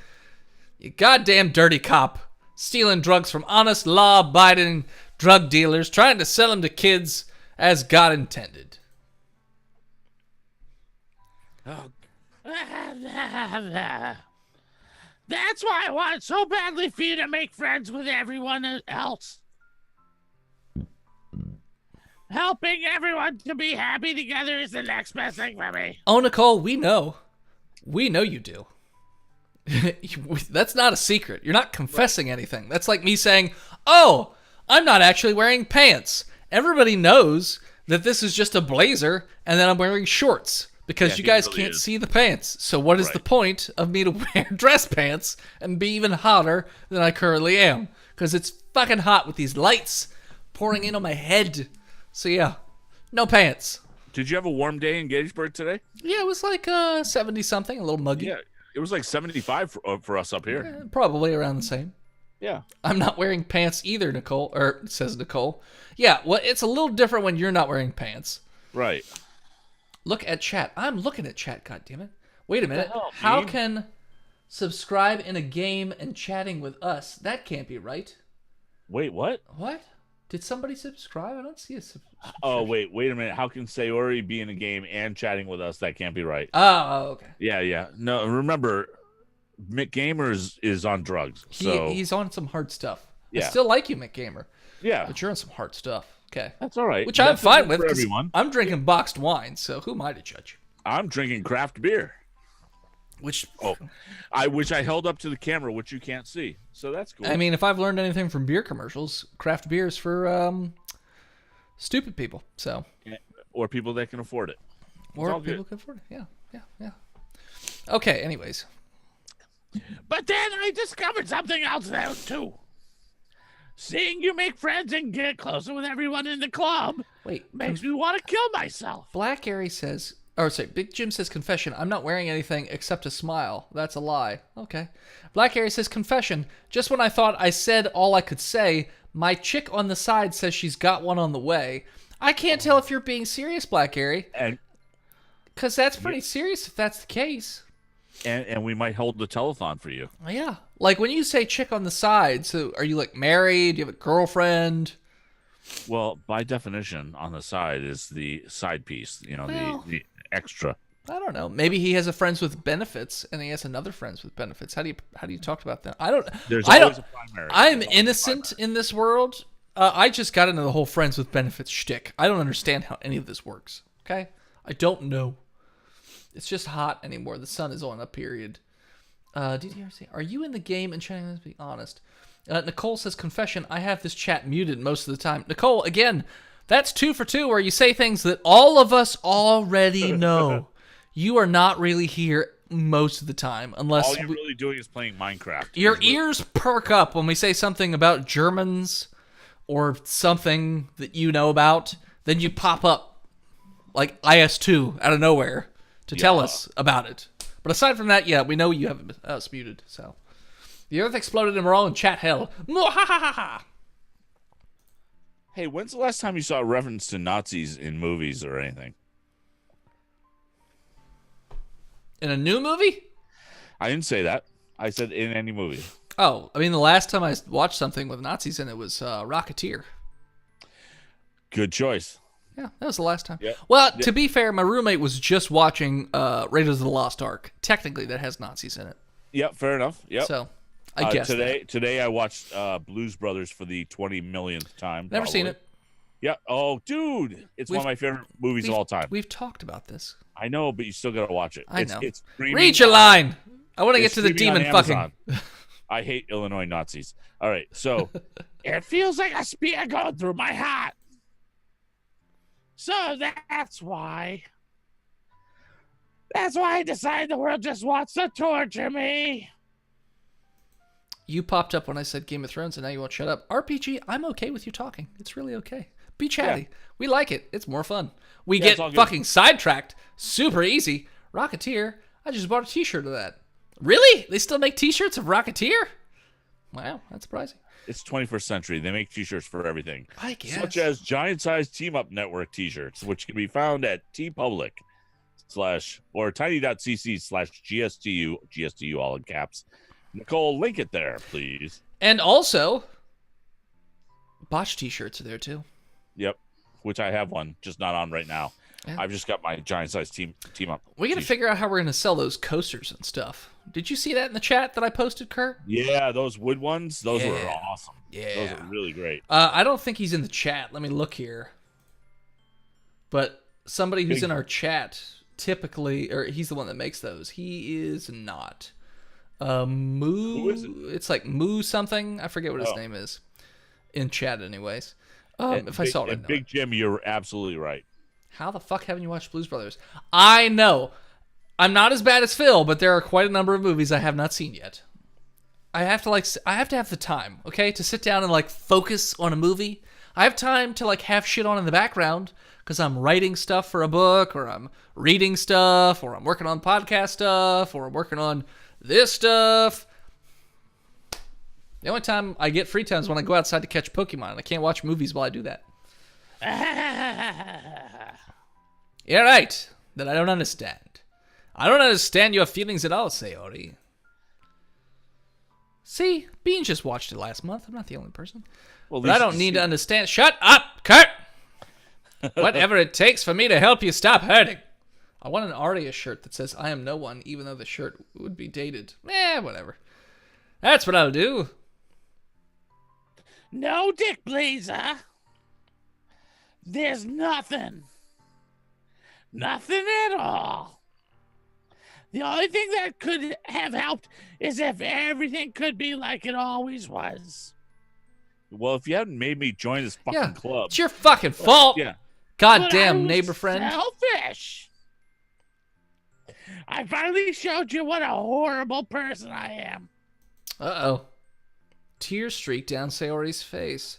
You goddamn dirty cop. Stealing drugs from honest, law-abiding drug dealers, trying to sell them to kids as God intended.
Oh. That's why I want so badly for you to make friends with everyone else. Helping everyone to be happy together is the next best thing for me.
Oh, Nicole, we know. We know you do. That's not a secret. You're not confessing anything. That's like me saying, oh, I'm not actually wearing pants. Everybody knows that this is just a blazer and that I'm wearing shorts because you guys can't see the pants. So what is the point of me to wear dress pants and be even hotter than I currently am? Because it's fucking hot with these lights pouring in on my head. So yeah, no pants.
Did you have a warm day in Gettysburg today?
Yeah, it was like 70-something, a little muggy.
Yeah, it was like 75 for us up here.
Probably around the same.
Yeah.
I'm not wearing pants either, Nicole, or says Nicole. Yeah, well, it's a little different when you're not wearing pants.
Right.
Look at chat. I'm looking at chat, goddammit. Wait a minute.
hell,
How
dude?
can subscribe in a game and chatting with us? That can't be right.
Wait, what?
What? Did somebody subscribe? I don't see a subscription.
Oh, wait a minute. How can Sayori be in a game and chatting with us? That can't be right.
Oh, okay.
Yeah. No, remember, McGamer is on drugs. So
He's on some hard stuff.
Yeah.
I still like you, McGamer,
yeah,
but you're on some hard stuff. Okay.
that's all right.
Which I'm
That's
fine
okay
with,
for
'cause
everyone.
I'm drinking boxed wine, so who am I to judge?
I'm drinking craft beer,
Which,
which I held up to the camera, which you can't see. So that's cool.
I mean, if I've learned anything from beer commercials, craft beer is for stupid people. So,
or people that can afford it.
or
all
people
good.
can afford it. Yeah. Okay. Anyways,
But then I discovered something else though too. Seeing you make friends and get closer with everyone in the club
wait.
makes me want to kill myself.
Black Airy says, or sorry, Big Jim says confession. I'm not wearing anything except a smile. That's a lie. Okay. Black Airy says confession. Just when I thought I said all I could say, my chick on the side says she's got one on the way. I can't tell if you're being serious, Black Airy,
And
because that's pretty serious if that's the case.
and we might hold the telethon for you.
Yeah. Like when you say chick on the side, so are you like married? Do you have a girlfriend?
Well, by definition, on the side is the side piece. You know,
Well-
the extra.
I don't know. Maybe he has a friends with benefits and he has another friends with benefits. How do you talk about that? I don't.
There's
I
always
don't.
a primary.
I'm
There's always a
innocent in this world. I just got into the whole friends with benefits shtick. I don't understand how any of this works. Okay, I don't know. It's just hot anymore. The sun is on a period. DDRC, are you in the game and chatting? Let's be honest. Nicole says confession. I have this chat muted most of the time. Nicole, again, that's 2 for 2 where you say things that all of us already know. You are not really here most of the time unless
All you're really doing is playing Minecraft.
your ears perk up when we say something about Germans or something that you know about. Then you pop up like IS2 out of nowhere to tell us about it. But aside from that, yeah, we know you have us muted. So the Earth exploded and we're all in chat hell. Mwahahaha.
Hey, when's the last time you saw a reference to Nazis in movies or anything?
In a new movie?
I didn't say that. I said in any movie.
Oh, I mean, the last time I watched something with Nazis in it was Rocketeer.
Good choice.
Yeah, that was the last time.
Yeah.
Well, to be fair, my roommate was just watching Raiders of the Lost Ark. Technically, that has Nazis in it.
Yep, fair enough. Yep.
So, I guess
today I watched Blues Brothers for the 20 millionth time.
Never seen
probably.
it.
Yeah. Oh, dude, it's one of my favorite movies of all time.
We've talked about this.
I know, but you still gotta watch it.
I know.
It's streaming
Read your line. I want to get
it's
to the
streaming
demon
on
fucking.
Amazon. I hate Illinois Nazis. All right, so
It feels like a spear going through my heart. So that's why. That's why I decided the world just wants to torture me.
You popped up when I said Game of Thrones, and now you won't shut up. RPG, I'm okay with you talking. It's really okay. Be chatty. We like it. It's more fun. We
Yeah,
get
it's all good.
fucking sidetracked. Super easy. Rocketeer. I just bought a T-shirt of that. Really? They still make T-shirts of Rocketeer? Wow, that's surprising.
it's 21st century. They make T-shirts for everything,
I guess.
such as giant-sized Team Up Network T-shirts, which can be found at tpublic/ or tiny.cc/GSTU, GSTU all in caps. Nicole, link it there, please.
And also, Botched T-shirts are there too.
Yep, which I have one, just not on right now. I've just got my giant size team up.
We got to figure out how we're going to sell those coasters and stuff. Did you see that in the chat that I posted, Kurt?
Yeah, those wood ones, those were
Yeah.
awesome.
Yeah.
Those are really great.
I don't think he's in the chat. Let me look here. But somebody who's in our chat typically, or he's the one that makes those. He is not. Moo.
Who is it?
It's like Moo something. I forget what his name is. In chat, anyways. If I saw it, I'd know
Big
it.
Jim, you're absolutely right.
How the fuck haven't you watched Blues Brothers? I know. I'm not as bad as Phil, but there are quite a number of movies I have not seen yet. I have to have the time, okay, to sit down and like focus on a movie. I have time to like have shit on in the background because I'm writing stuff for a book, or I'm reading stuff, or I'm working on podcast stuff, or I'm working on this stuff. The only time I get free time is when I go outside to catch Pokemon. I can't watch movies while I do that. You're right that I don't understand. I don't understand your feelings at all, Sayori. See, Bean just watched it last month. I'm not the only person.
Well,
But I don't need to understand. Shut up, Kurt! Whatever it takes for me to help you stop hurting. I want an Aria shirt that says I am no one, even though the shirt would be dated. Whatever. That's what I'll do.
No, Dick Blazer. There's nothing. Nothing at all. The only thing that could have helped is if everything could be like it always was.
Well, if you hadn't made me join this fucking club.
It's your fucking fault.
Yeah.
But I
Goddamn
was
neighbor friend.
Selfish. I finally showed you what a horrible person I am.
Uh-oh. Tears streaked down Sayori's face.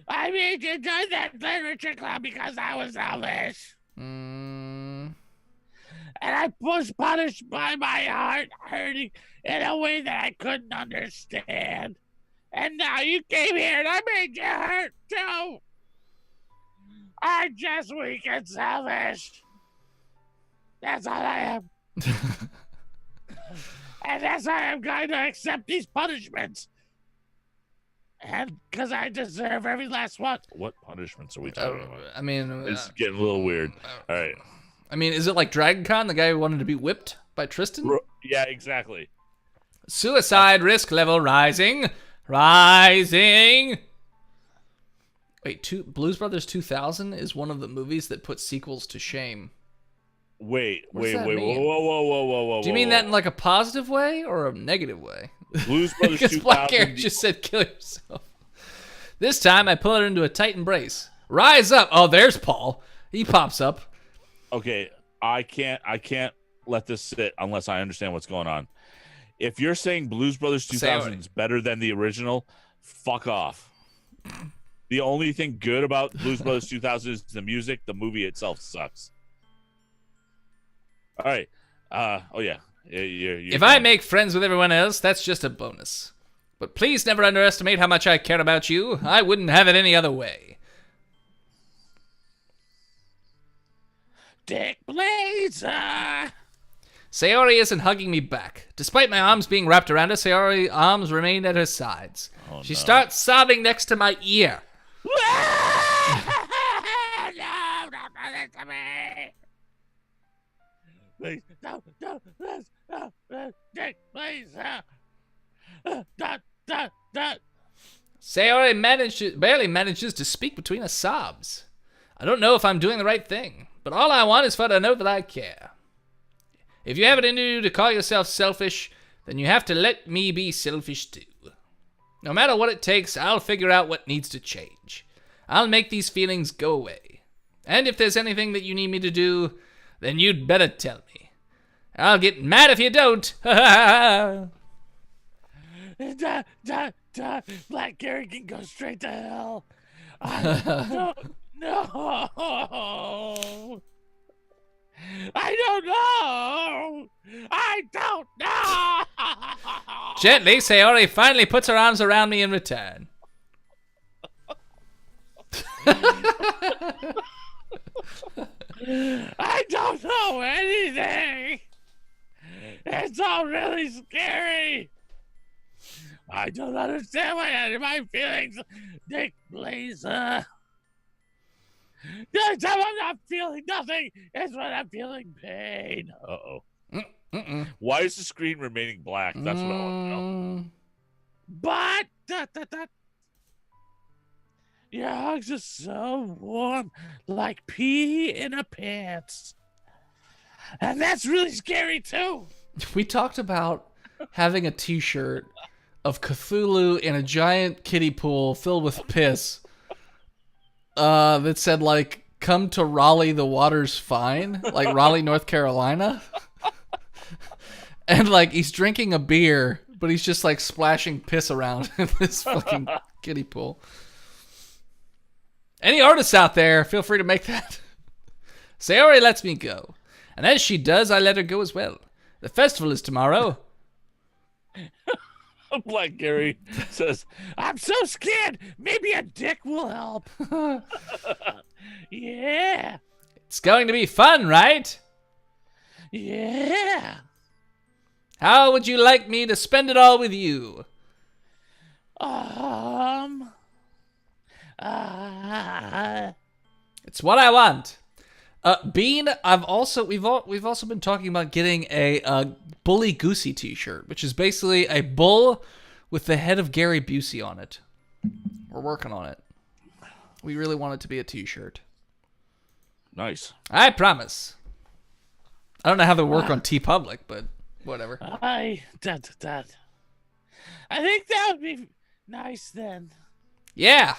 I made you join that literature club because I was selfish.
Mm.
And I was punished by my heart hurting in a way that I couldn't understand. And now you came here and I made you hurt too. I'm just weak and selfish. That's all I am. And that's why I'm going to accept these punishments. And because I deserve every last one.
What punishments are we talking about?
I mean,
It's getting a little weird. All right.
I mean, is it like Dragon Con, the guy who wanted to be whipped by Tristan?
Yeah, exactly.
Suicide risk level rising. Rising. Wait, Blues Brothers 2000 is one of the movies that puts sequels to shame.
Wait.
What does that
Whoa.
mean? Do you mean that in like a positive way or a negative way?
Blues Brothers
Because Black Eric
2000.
just said kill yourself. This time I pull her into a tight embrace. Rise up. Oh, there's Paul. He pops up.
Okay, I can't let this sit unless I understand what's going on. If you're saying Blues Brothers 2000 is better than the original, fuck off. The only thing good about Blues Brothers 2000 is the music. The movie itself sucks. All right. Oh yeah. You're
If I make friends with everyone else, that's just a bonus. But please never underestimate how much I care about you. I wouldn't have it any other way.
Dick Blazer.
Sayori isn't hugging me back. Despite my arms being wrapped around her, Sayori's arms remain at her sides. She starts sobbing next to my ear.
No, don't do this to me. Please, no, Dick Blazer.
Sayori barely manages to speak between her sobs. I don't know if I'm doing the right thing, but all I want is for her to know that I care. If you have it in you to call yourself selfish, then you have to let me be selfish too. No matter what it takes, I'll figure out what needs to change. I'll make these feelings go away. And if there's anything that you need me to do, then you'd better tell me. I'll get mad if you don't.
Black Gary can go straight to hell. No. I don't know.
Gently, Sayori finally puts her arms around me in return.
I don't know anything. It's all really scary. I don't understand my feelings, Dick Blazer. The only time I'm not feeling nothing is when I'm feeling pain.
Uh-oh. Why is the screen remaining black? That's what I want to know.
But your hugs are so warm, like pee in a pants. And that's really scary too.
We talked about having a t-shirt of Cthulhu in a giant kiddie pool filled with piss that said, like, come to Raleigh, the water's fine. Like, Raleigh, North Carolina. And, like, he's drinking a beer, but he's just, like, splashing piss around in this fucking kiddie pool. Any artists out there, feel free to make that. Sayori lets me go. And as she does, I let her go as well. The festival is tomorrow.
Black Gary says,
I'm so scared. Maybe a dick will help. Yeah.
It's going to be fun, right?
Yeah.
How would you like me to spend it all with you? It's what I want. Bean, we've also been talking about getting a Bully Goosey t-shirt, which is basically a bull with the head of Gary Busey on it. We're working on it. We really want it to be a t-shirt.
nice.
I promise. I don't know how they work on TeePublic, but whatever.
I think that would be nice then.
Yeah.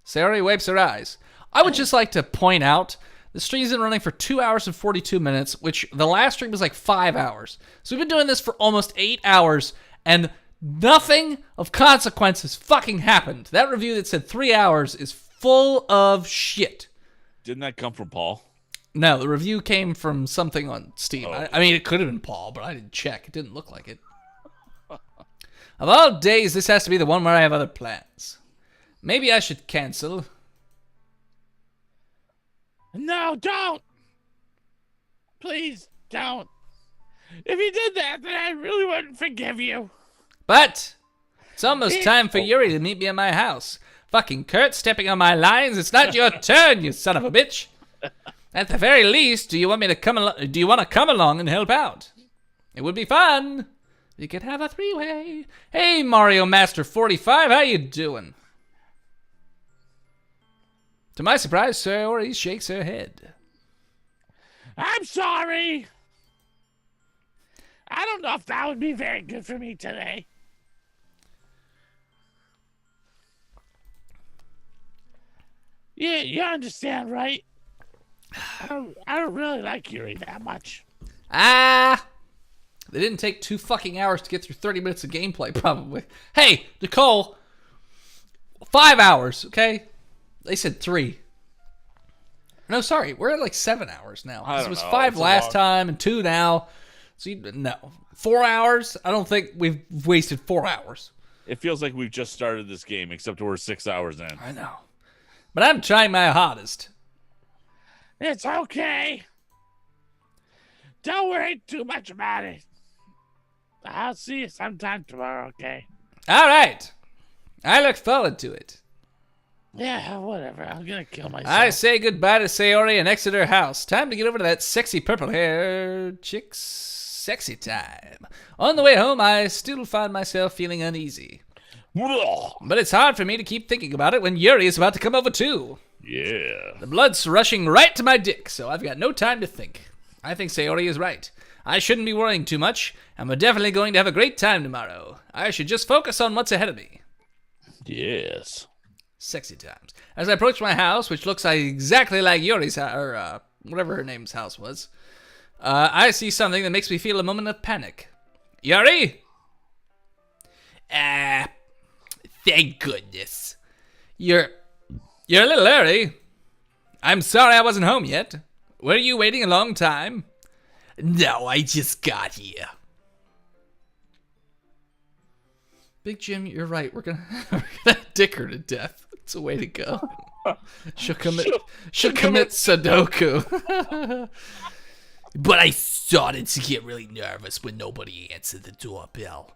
Sayori wipes her eyes. I would just like to point out the stream's been running for 2 hours and 42 minutes, which the last stream was like 5 hours. So we've been doing this for almost 8 hours, and nothing of consequence has fucking happened. That review that said 3 hours is full of shit.
Didn't that come from Paul?
No, the review came from something on Steam.
Oh.
I mean, it could have been Paul, but I didn't check. It didn't look like it. Of all days, this has to be the one where I have other plans. Maybe I should cancel.
No, don't. Please don't. If you did that, then I really wouldn't forgive you.
But it's almost time for Yuri to meet me at my house. Fucking Kurt stepping on my lines. It's not your turn, you son of a bitch. At the very least, do you want to come along and help out? It would be fun. We could have a three-way. Hey, Mario Master 45, how you doing? To my surprise, Sayori shakes her head.
I'm sorry. I don't know if that would be very good for me today. Yeah, you understand, right? I don't really like Yuri that much.
They didn't take 2 fucking hours to get through 30 minutes of gameplay, probably. Hey, Nicole, 5 hours, okay? They said 3. No, sorry, we're at like 7 hours now.
I
It
don't
was
know.
5
It's a
last
long-
time and 2 now. So, no. 4 hours? I don't think we've wasted 4 hours.
It feels like we've just started this game, except we're 6 hours in.
I know. But I'm trying my hardest.
It's okay. Don't worry too much about it. I'll see you sometime tomorrow, okay?
All right. I look forward to it.
Yeah, whatever. I'm gonna kill myself.
I say goodbye to Sayori and exit her house. Time to get over to that sexy purple hair chick's sexy time. On the way home, I still find myself feeling uneasy. But it's hard for me to keep thinking about it when Yuri is about to come over too.
Yeah.
The blood's rushing right to my dick, so I've got no time to think. I think Sayori is right. I shouldn't be worrying too much, and we're definitely going to have a great time tomorrow. I should just focus on what's ahead of me.
Yes.
Sexy times. As I approach my house, which looks like exactly like Yuri's house, or whatever her name's house was, I see something that makes me feel a moment of panic. Yuri?
Thank goodness.
You're a little early. I'm sorry I wasn't home yet. Were you waiting a long time?
No, I just got here.
Big Jim, you're right. We're gonna dick her to death. It's a way to go. She'll commit Sudoku.
But I started to get really nervous when nobody answered the doorbell.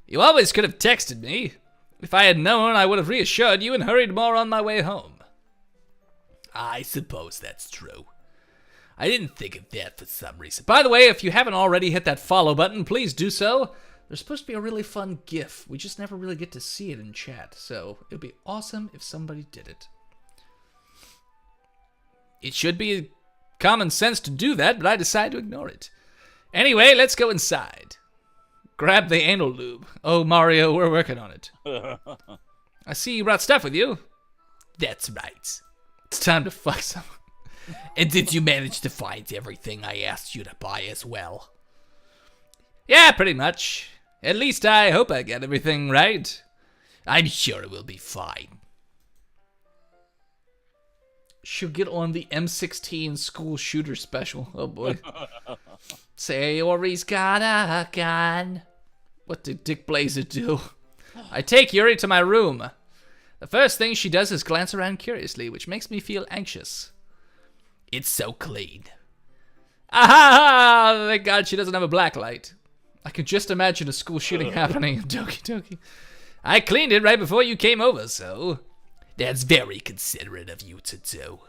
You always could have texted me. If I had known, I would have reassured you and hurried more on my way home.
I suppose that's true. I didn't think of that for some reason.
By the way, if you haven't already hit that follow button, please do so. There's supposed to be a really fun GIF. We just never really get to see it in chat, so it'd be awesome if somebody did it. It should be common sense to do that, but I decide to ignore it. Anyway, let's go inside. Grab the anal lube. Oh, Mario, we're working on it. I see you brought stuff with you.
That's right.
It's time to fuck someone.
And did you manage to find everything I asked you to buy as well?
Yeah, pretty much. At least I hope I get everything right.
I'm sure it will be fine.
She'll get on the M16 school shooter special. Oh boy. Sayori's got a gun. What did Dick Blazer do? I take Yuri to my room. The first thing she does is glance around curiously, which makes me feel anxious.
It's so clean.
Ah, thank God she doesn't have a black light. I could just imagine a school shooting happening in Doki Doki. I cleaned it right before you came over, so...
That's very considerate of you to do.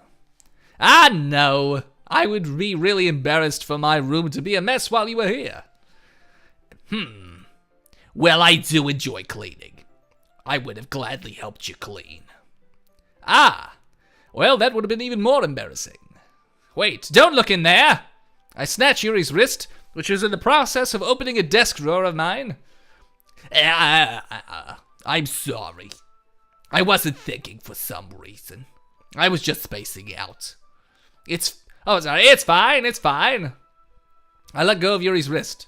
Ah, no. I would be really embarrassed for my room to be a mess while you were here.
Well, I do enjoy cleaning. I would have gladly helped you clean.
Ah, well, that would have been even more embarrassing. Wait, don't look in there! I snatch Yuri's wrist, which is in the process of opening a desk drawer of mine.
I'm sorry. I wasn't thinking for some reason. I was just spacing out.
It's fine. I let go of Yuri's wrist.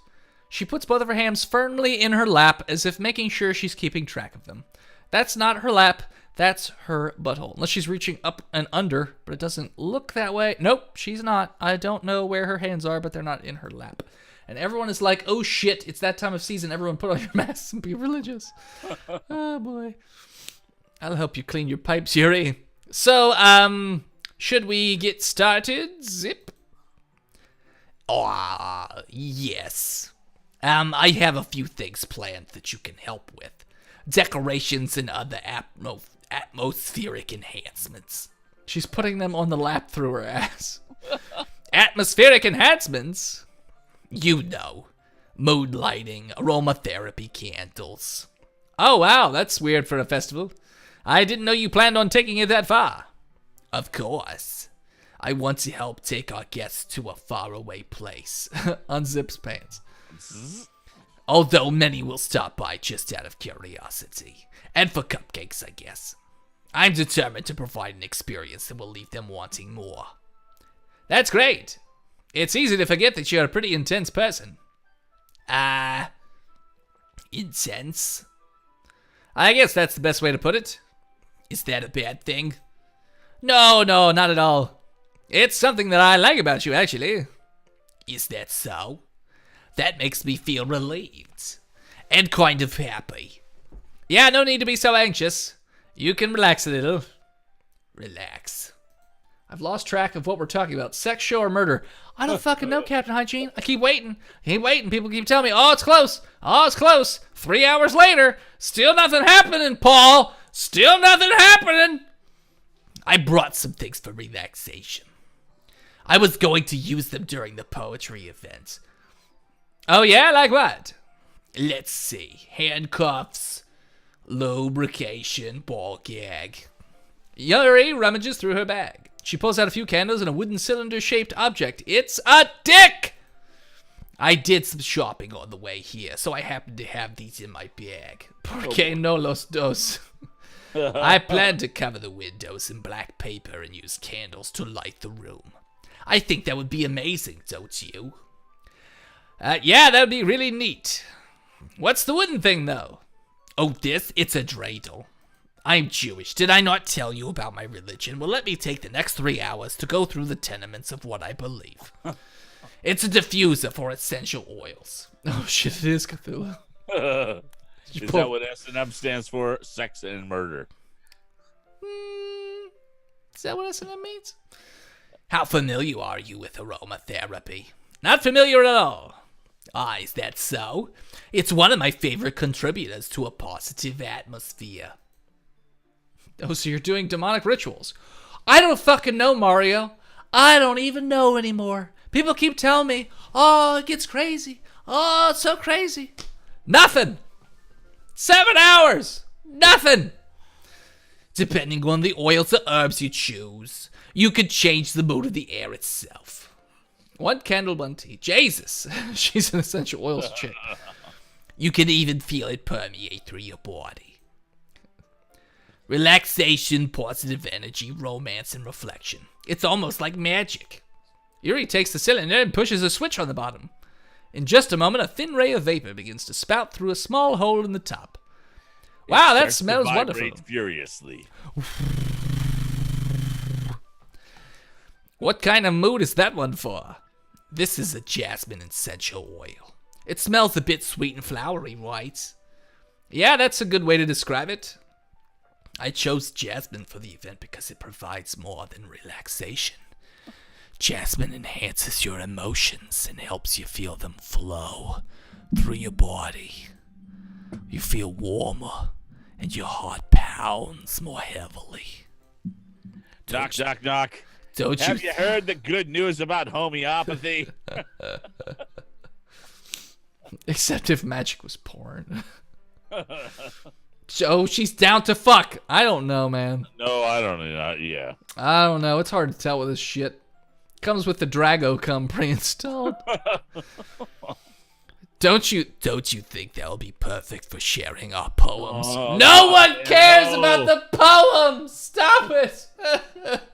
She puts both of her hands firmly in her lap as if making sure she's keeping track of them. That's not her lap, that's her butthole. Unless she's reaching up and under, but it doesn't look that way. Nope, she's not. I don't know where her hands are, but they're not in her lap. And everyone is like, oh shit, it's that time of season. Everyone put on your masks and be religious. Oh boy. I'll help you clean your pipes, Yuri. So, should we get started, Zip?
Yes. I have a few things planned that you can help with. Decorations and other atmospheric enhancements.
She's putting them on the lap through her ass. Atmospheric enhancements?
You know, mood lighting, aromatherapy candles.
Oh wow, that's weird for a festival. I didn't know you planned on taking it that far.
Of course. I want to help take our guests to a faraway place.
Unzips pants.
Although many will stop by just out of curiosity. And for cupcakes, I guess. I'm determined to provide an experience that will leave them wanting more.
That's great. It's easy to forget that you're a pretty intense person.
Intense?
I guess that's the best way to put it.
Is that a bad thing?
No, not at all. It's something that I like about you, actually.
Is that so? That makes me feel relieved. And kind of happy.
Yeah, no need to be so anxious. You can relax a little.
Relax.
I've lost track of what we're talking about. Sex, show, or murder. I don't fucking know, Captain Hygiene. I keep waiting. People keep telling me, oh, it's close. 3 hours later, still nothing happening, Paul. Still nothing happening.
I brought some things for relaxation. I was going to use them during the poetry event.
Oh yeah, like what?
Let's see. Handcuffs, lubrication, ball gag.
Yuri rummages through her bag. She pulls out a few candles and a wooden cylinder-shaped object. It's a dick!
I did some shopping on the way here, so I happen to have these in my bag.
Porque no los dos.
I plan to cover the windows in black paper and use candles to light the room. I think that would be amazing, don't you?
Yeah, that would be really neat. What's the wooden thing, though?
Oh, it's a dreidel. I'm Jewish. Did I not tell you about my religion? Well, let me take the next 3 hours to go through the tenements of what I believe. It's a diffuser for essential oils.
Oh shit, it is Cthulhu.
Is that what S&M stands for? Sex and murder.
Is that what S&M means?
How familiar are you with aromatherapy?
Not familiar at all.
Is that so? It's one of my favorite contributors to a positive atmosphere.
Oh, so you're doing demonic rituals. I don't fucking know, Mario. I don't even know anymore. People keep telling me, oh, it gets crazy. Oh, it's so crazy. Nothing. 7 hours. Nothing.
Depending on the oils or herbs you choose, you could change the mood of the air itself.
1 candle, 1 tea. Jesus. She's an essential oils chick.
You can even feel it permeate through your body. Relaxation, positive energy, romance, and reflection. It's almost like magic.
Yuri takes the cylinder and pushes a switch on the bottom. In just a moment, a thin ray of vapor begins to spout through a small hole in the top. Wow, that smells wonderful.
Furiously.
What kind of mood is that one for?
This is a jasmine essential oil. It smells a bit sweet and flowery, right?
Yeah, that's a good way to describe it.
I chose jasmine for the event because it provides more than relaxation. Jasmine enhances your emotions and helps you feel them flow through your body. You feel warmer and your heart pounds more heavily.
Knock, knock, knock. Have you heard the good news about homeopathy?
Except if magic was porn. Oh, she's down to fuck. I don't know, man.
No, I don't know. Yeah.
I don't know. It's hard to tell with this shit. Comes with the Drago cum pre-installed.
Don't you think that will be perfect for sharing our poems?
No one cares about the poems. Stop it.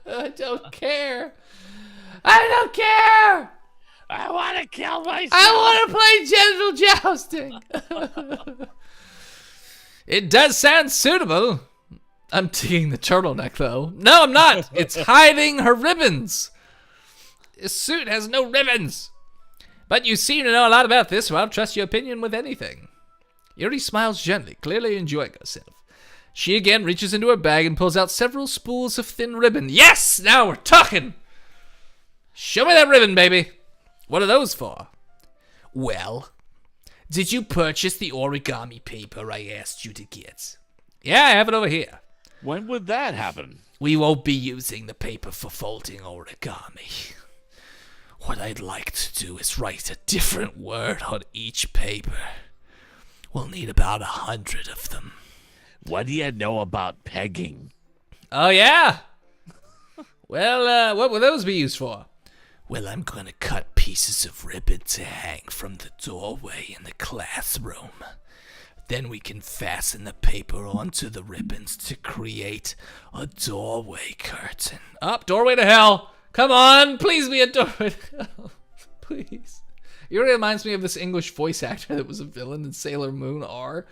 I don't care. I don't care.
I want to kill myself.
I want to play genital jousting. It does sound suitable. I'm taking the turtleneck, though. No, I'm not. It's hiding her ribbons. This suit has no ribbons. But you seem to know a lot about this, so I'll trust your opinion with anything. Yuri smiles gently, clearly enjoying herself. She again reaches into her bag and pulls out several spools of thin ribbon. Yes! Now we're talking! Show me that ribbon, baby. What are those for?
Well, did you purchase the origami paper I asked you to get?
Yeah, I have it over here.
When would that happen?
We won't be using the paper for folding origami. What I'd like to do is write a different word on each paper. We'll need about 100 of them.
What do you know about pegging?
Oh, yeah? Well, what will those be used for?
Well, I'm gonna cut pieces of ribbon to hang from the doorway in the classroom. Then we can fasten the paper onto the ribbons to create a doorway curtain.
Up, doorway to hell. Come on, please be a doorway to hell. Please. You reminds me of this English voice actor that was a villain in Sailor Moon R.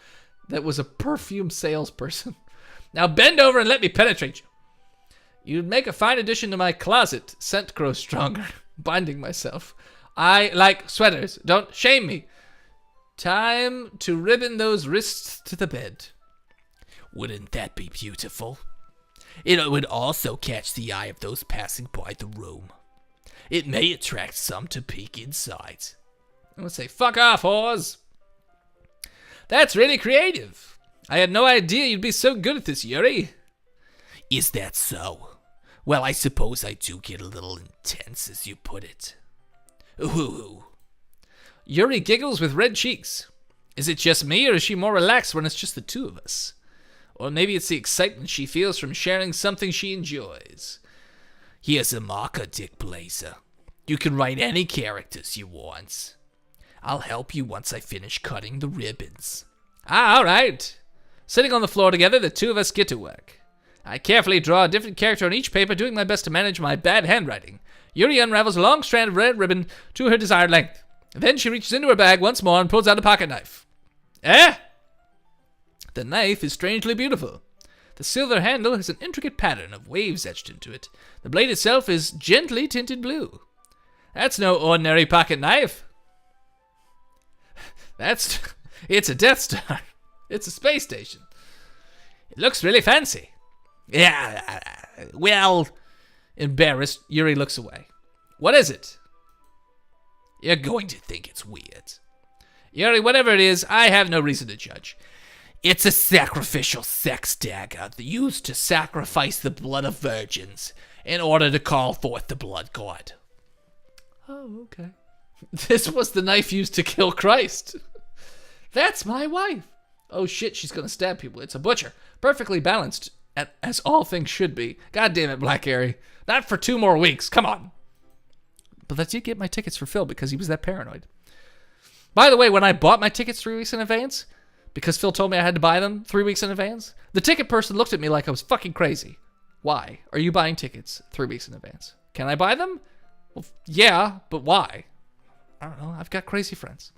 That was a perfume salesperson. Now bend over and let me penetrate you. You'd make a fine addition to my closet. Scent grows stronger. Binding myself. I like sweaters. Don't shame me. Time to ribbon those wrists to the bed.
Wouldn't that be beautiful? It would also catch the eye of those passing by the room. It may attract some to peek inside.
I would say, fuck off, whores. That's really creative. I had no idea you'd be so good at this, Yuri.
Is that so? Well, I suppose I do get a little intense, as you put it. Ooh.
Yuri giggles with red cheeks. Is it just me, or is she more relaxed when it's just the two of us? Or maybe it's the excitement she feels from sharing something she enjoys.
Here's a marker, Dick Blazer. You can write any characters you want. I'll help you once I finish cutting the ribbons.
Ah, all right. Sitting on the floor together, the two of us get to work. I carefully draw a different character on each paper, doing my best to manage my bad handwriting. Yuri unravels a long strand of red ribbon to her desired length. Then she reaches into her bag once more and pulls out a pocket knife. Eh? The knife is strangely beautiful. The silver handle has an intricate pattern of waves etched into it. The blade itself is gently tinted blue. That's no ordinary pocket knife. It's a Death Star. It's a space station. It looks really fancy.
Yeah, well...
Embarrassed, Yuri looks away. What is it?
You're going to think it's weird.
Yuri, whatever it is, I have no reason to judge.
It's a sacrificial sex dagger used to sacrifice the blood of virgins in order to call forth the blood god.
Oh, okay. This was the knife used to kill Christ. That's my wife. Oh shit, she's gonna stab people. It's a butcher. Perfectly balanced, as all things should be. God damn it, Black Harry. Not for 2 more weeks. Come on. But that did get my tickets for Phil because he was that paranoid. By the way, when I bought my tickets 3 weeks in advance, because Phil told me I had to buy them 3 weeks in advance, the ticket person looked at me like I was fucking crazy. Why are you buying tickets 3 weeks in advance? Can I buy them? Well, yeah, but why? I don't know. I've got crazy friends.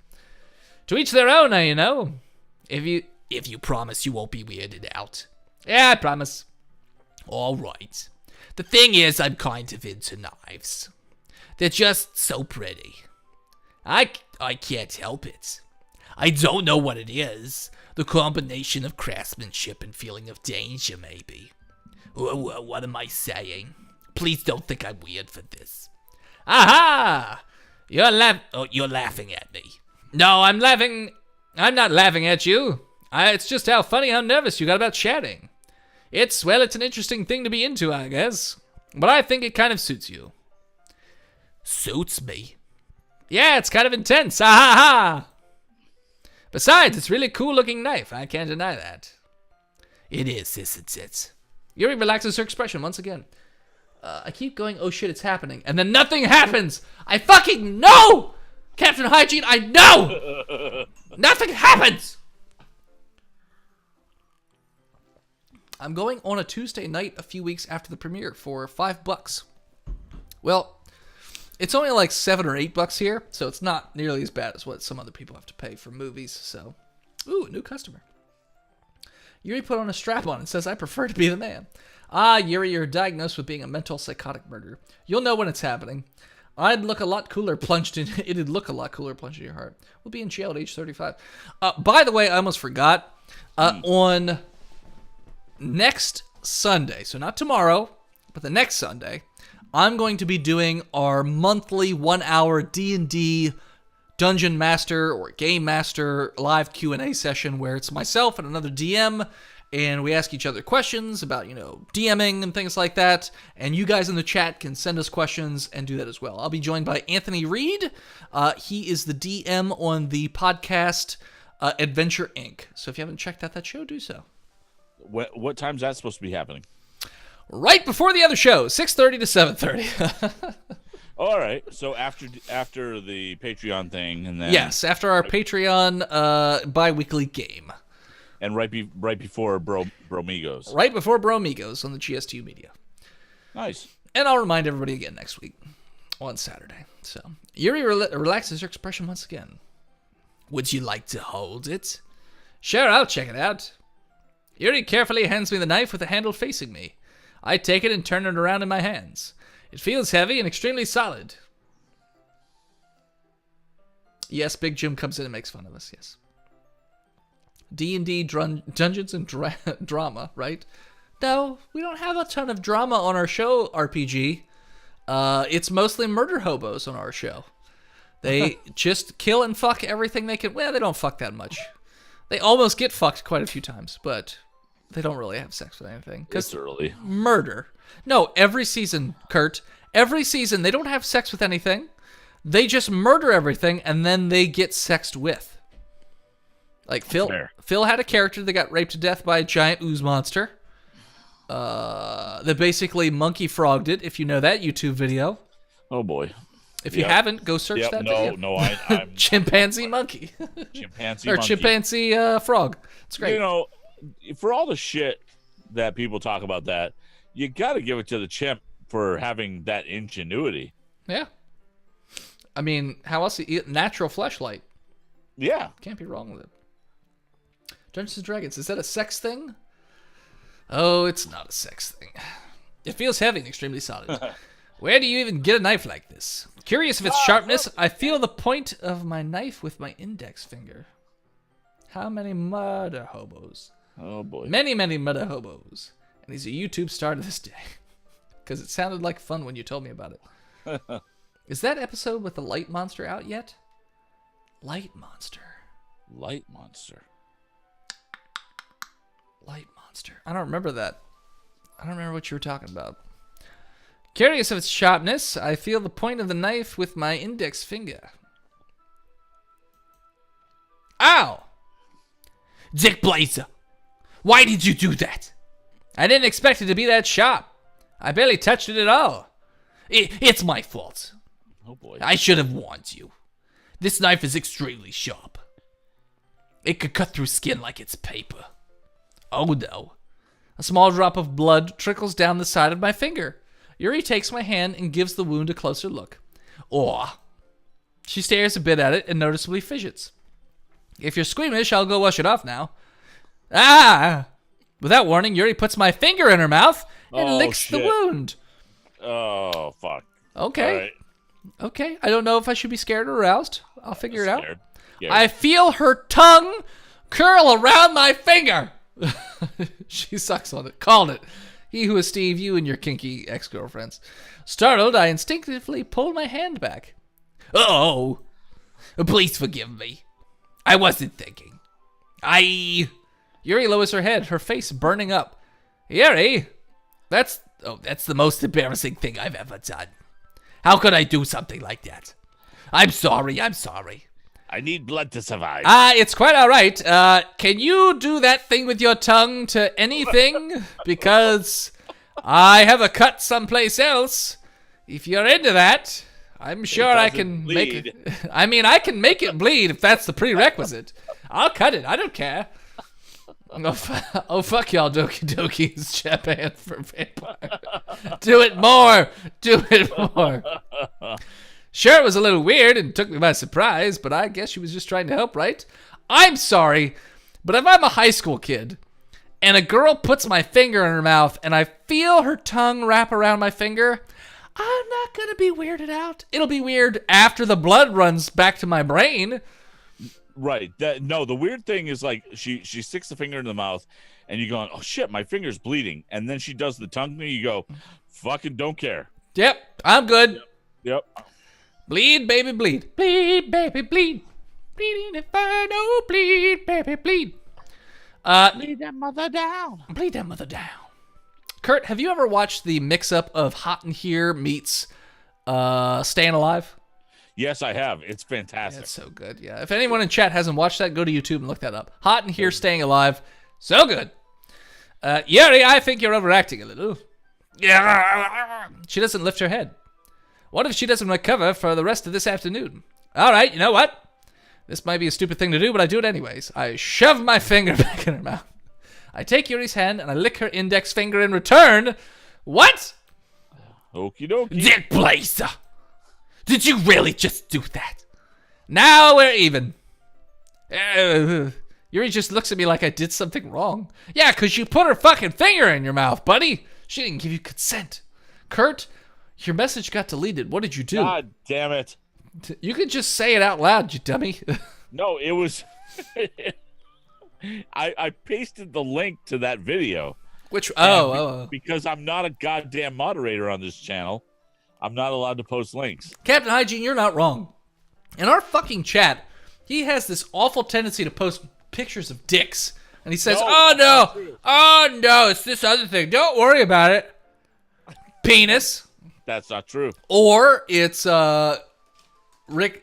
To each their own, you know.
If you promise you won't be weirded out.
Yeah, I promise.
All right. The thing is, I'm kind of into knives. They're just so pretty. I can't help it. I don't know what it is. The combination of craftsmanship and feeling of danger, maybe. What am I saying? Please don't think I'm weird for this.
Aha!
You're laughing at me.
No, I'm laughing. I'm not laughing at you. It's just how funny how nervous you got about chatting. It's an interesting thing to be into, I guess. But I think it kind of suits you.
Suits me?
Yeah, it's kind of intense. Ha ha ha! Besides, it's really cool looking knife. I can't deny that.
It is, isn't it?
Yuri relaxes her expression once again. I keep going, oh shit, it's happening. And then nothing happens. I fucking know! Captain Hygiene, I know! Nothing happens! I'm going on a Tuesday night a few weeks after the premiere for $5. Well, it's only like $7 or $8 here, so it's not nearly as bad as what some other people have to pay for movies, so. Ooh, new customer. Yuri put on a strap on and says, I prefer to be the man. Ah, Yuri, you're diagnosed with being a mental psychotic murderer. You'll know when it's happening. It'd look a lot cooler plunged in your heart. We'll be in jail at age 35. By the way, I almost forgot. On next Sunday, so not tomorrow, but the next Sunday, I'm going to be doing our monthly 1-hour D&D Dungeon Master or Game Master live Q&A session where it's myself and another DM, and we ask each other questions about, DMing and things like that, and you guys in the chat can send us questions and do that as well. I'll be joined by Anthony Reed. He is the DM on the podcast Adventure Inc. So if you haven't checked out that show, do so.
What time's that supposed to be happening?
Right before the other show, 6:30 to 7:30.
All right. So after the Patreon thing, and then
yes, after our Patreon bi-weekly game,
and right before Bromigos.
Right before Bromigos on the GSTU Media.
Nice.
And I'll remind everybody again next week on Saturday. So Yuri relaxes her expression once again.
Would you like to hold it?
Sure, I'll check it out. Yuri carefully hands me the knife with the handle facing me. I take it and turn it around in my hands. It feels heavy and extremely solid. Yes, Big Jim comes in and makes fun of us, yes. D&D Dungeons and Drama, right? No, we don't have a ton of drama on our show, RPG. It's mostly murder hobos on our show. They just kill and fuck everything they can. Well, they don't fuck that much. They almost get fucked quite a few times, but they don't really have sex with anything.
It's early.
Murder. No, every season, Kurt. Every season, they don't have sex with anything. They just murder everything, and then they get sexed with. Like Phil had a character that got raped to death by a giant ooze monster. That basically monkey frogged it, if you know that YouTube video.
Oh boy.
If you haven't, go search that video.
No, I'm
chimpanzee monkey.
Chimpanzee
or
monkey.
Chimpanzee frog. It's great.
For all the shit that people talk about that, you got to give it to the chimp for having that ingenuity.
Yeah. I mean, how else? Natural fleshlight.
Yeah.
Can't be wrong with it. Dungeons & Dragons, is that a sex thing? Oh, it's not a sex thing. It feels heavy and extremely solid. Where do you even get a knife like this? Curious of its sharpness, I feel the point of my knife with my index finger. How many murder hobos?
Oh, boy.
Many, many murder hobos. And he's a YouTube star to this day. Because it sounded like fun when you told me about it. Is that episode with the light monster out yet? Light monster.
Light monster.
Light monster. I don't remember that. I don't remember what you were talking about. Curious of its sharpness, I feel the point of the knife with my index finger. Ow!
Dick Blazer, why did you do that?
I didn't expect it to be that sharp. I barely touched it at all.
It's my fault.
Oh boy.
I should have warned you. This knife is extremely sharp. It could cut through skin like it's paper.
Oh no. A small drop of blood trickles down the side of my finger. Yuri takes my hand and gives the wound a closer look.
Or,
She stares a bit at it and noticeably fidgets. If you're squeamish, I'll go wash it off now. Ah! Without warning, Yuri puts my finger in her mouth and
Oh,
licks the
shit.
wound.
Oh fuck.
Okay.
All right.
Okay. I don't know if I should be scared or aroused. I'll figure it out.
Scared. Yeah.
I feel her tongue curl around my finger. She sucks on it. Called it. He who is Steve, you and your kinky ex-girlfriends. Startled, I instinctively pulled my hand back.
oh, please forgive me. I wasn't thinking.
Yuri lowers her head, her face burning up. Yuri, that's
That's the most embarrassing thing I've ever done. How could I do something like that? I'm sorry.
I need blood to survive.
it's quite all right. Can you do that thing with your tongue to anything? Because I have a cut someplace else. If you're into that, I'm sure I can
doesn't
make
bleed.
it. I mean, I can make it bleed if that's the prerequisite. I'll cut it. I don't care. Oh, fuck y'all, Doki Doki's Japan for vampire. Do it more. Do it more. Sure, it was a little weird and took me by surprise, but I guess she was just trying to help, right? I'm sorry, but if I'm a high school kid and a girl puts my finger in her mouth and I feel her tongue wrap around my finger, I'm not going to be weirded out. It'll be weird after the blood runs back to my brain.
Right. No, the weird thing is like she sticks the finger in the mouth and you're going, oh shit, my finger's bleeding. And then she does the tongue thing. You go, fucking don't care.
Yep, I'm good.
Yep.
Bleed, baby, bleed. Bleed, baby, bleed. Bleeding inferno, bleed, baby, bleed.
Lead that mother down.
Bleed that mother down. Kurt, have you ever watched the mix-up of Hot in Here meets Staying Alive?
Yes, I have. It's fantastic.
That's so good, yeah. If anyone in chat hasn't watched that, go to YouTube and look that up. Hot in Here, Staying Alive. So good. Yuri, I think you're overacting a little. She doesn't lift her head. What if she doesn't recover for the rest of this afternoon? All right, you know what? This might be a stupid thing to do, but I do it anyways. I shove my finger back in her mouth. I take Yuri's hand and I lick her index finger in return. What?
Okie dokie.
Dick Blazer, did you really just do that?
Now we're even. Yuri just looks at me like I did something wrong. Yeah, because you put her fucking finger in your mouth, buddy. She didn't give you consent. Kurt, your message got deleted. What did you do?
God damn it.
You could just say it out loud, you dummy.
No, it was. I pasted the link to that video.
Which?
Because I'm not a goddamn moderator on this channel. I'm not allowed to post links.
Captain Hygiene, you're not wrong. In our fucking chat, he has this awful tendency to post pictures of dicks. And he says, oh no, it's this other thing. Don't worry about it. Penis.
That's not true.
Or it's Rick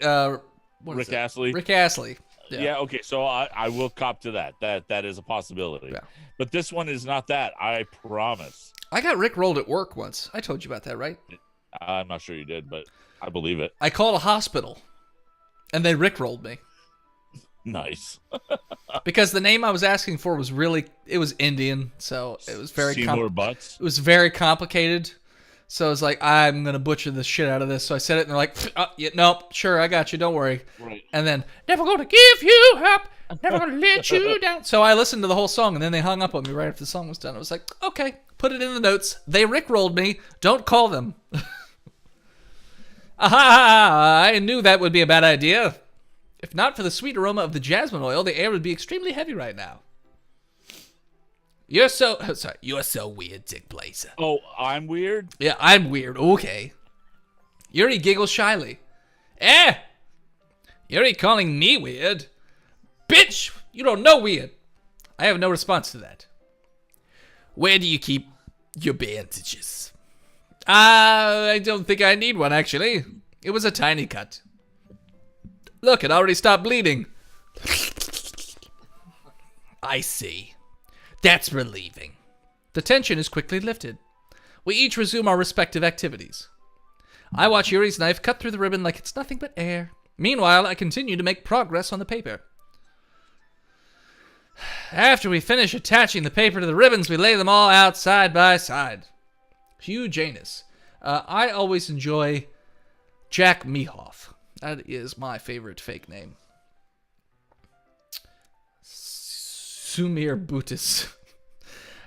Rick Astley.
Rick Astley.
Yeah. Okay. So I will cop to that. That is a possibility.
Yeah.
But this one is not that. I promise.
I got Rick rolled at work once. I told you about that, right?
I'm not sure you did, but I believe it.
I called a hospital, and they Rick rolled me
Nice.
because the name I was asking for was Indian, so it was very
Seymour Butts.
it was very complicated. So I was like, I'm gonna butcher the shit out of this. So I said it, and they're like, yeah, nope, sure, I got you, don't worry.
Right.
And then, never gonna give you up, never gonna let you down. So I listened to the whole song, and then they hung up on me right after the song was done. I was like, okay, put it in the notes. They rickrolled me. Don't call them. Aha! I knew that would be a bad idea. If not for the sweet aroma of the jasmine oil, the air would be extremely heavy right now. You're so
weird, Dick Blazer.
Oh, I'm weird?
Yeah, I'm weird. Okay. Yuri giggles shyly. Yuri calling me weird? Bitch, you don't know weird. I have no response to that.
Where do you keep your bandages?
I don't think I need one, actually. It was a tiny cut. Look, it already stopped bleeding.
I see. That's relieving.
The tension is quickly lifted. We each resume our respective activities. I watch Yuri's knife cut through the ribbon like it's nothing but air. Meanwhile, I continue to make progress on the paper. After we finish attaching the paper to the ribbons, we lay them all out side by side. Hugh Janus. I always enjoy Jack Mehoff. That is my favorite fake name. Sumir Butis.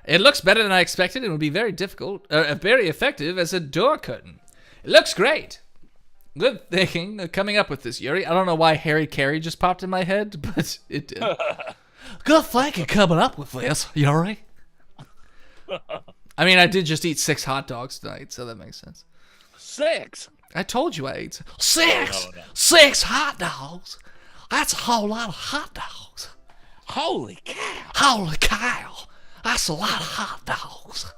It looks better than I expected and would be very very effective as a door curtain. It looks great. Good thinking coming up with this, Yuri. I don't know why Harry Carey just popped in my head, but it did.
Good thinking coming up with this, Yuri.
I mean, I did just eat 6 hot dogs tonight, so that makes sense.
6.
I told you I ate
6?
No.
6 hot dogs? That's a whole lot of hot dogs.
Holy cow.
Holy cow. That's a lot of hot dogs.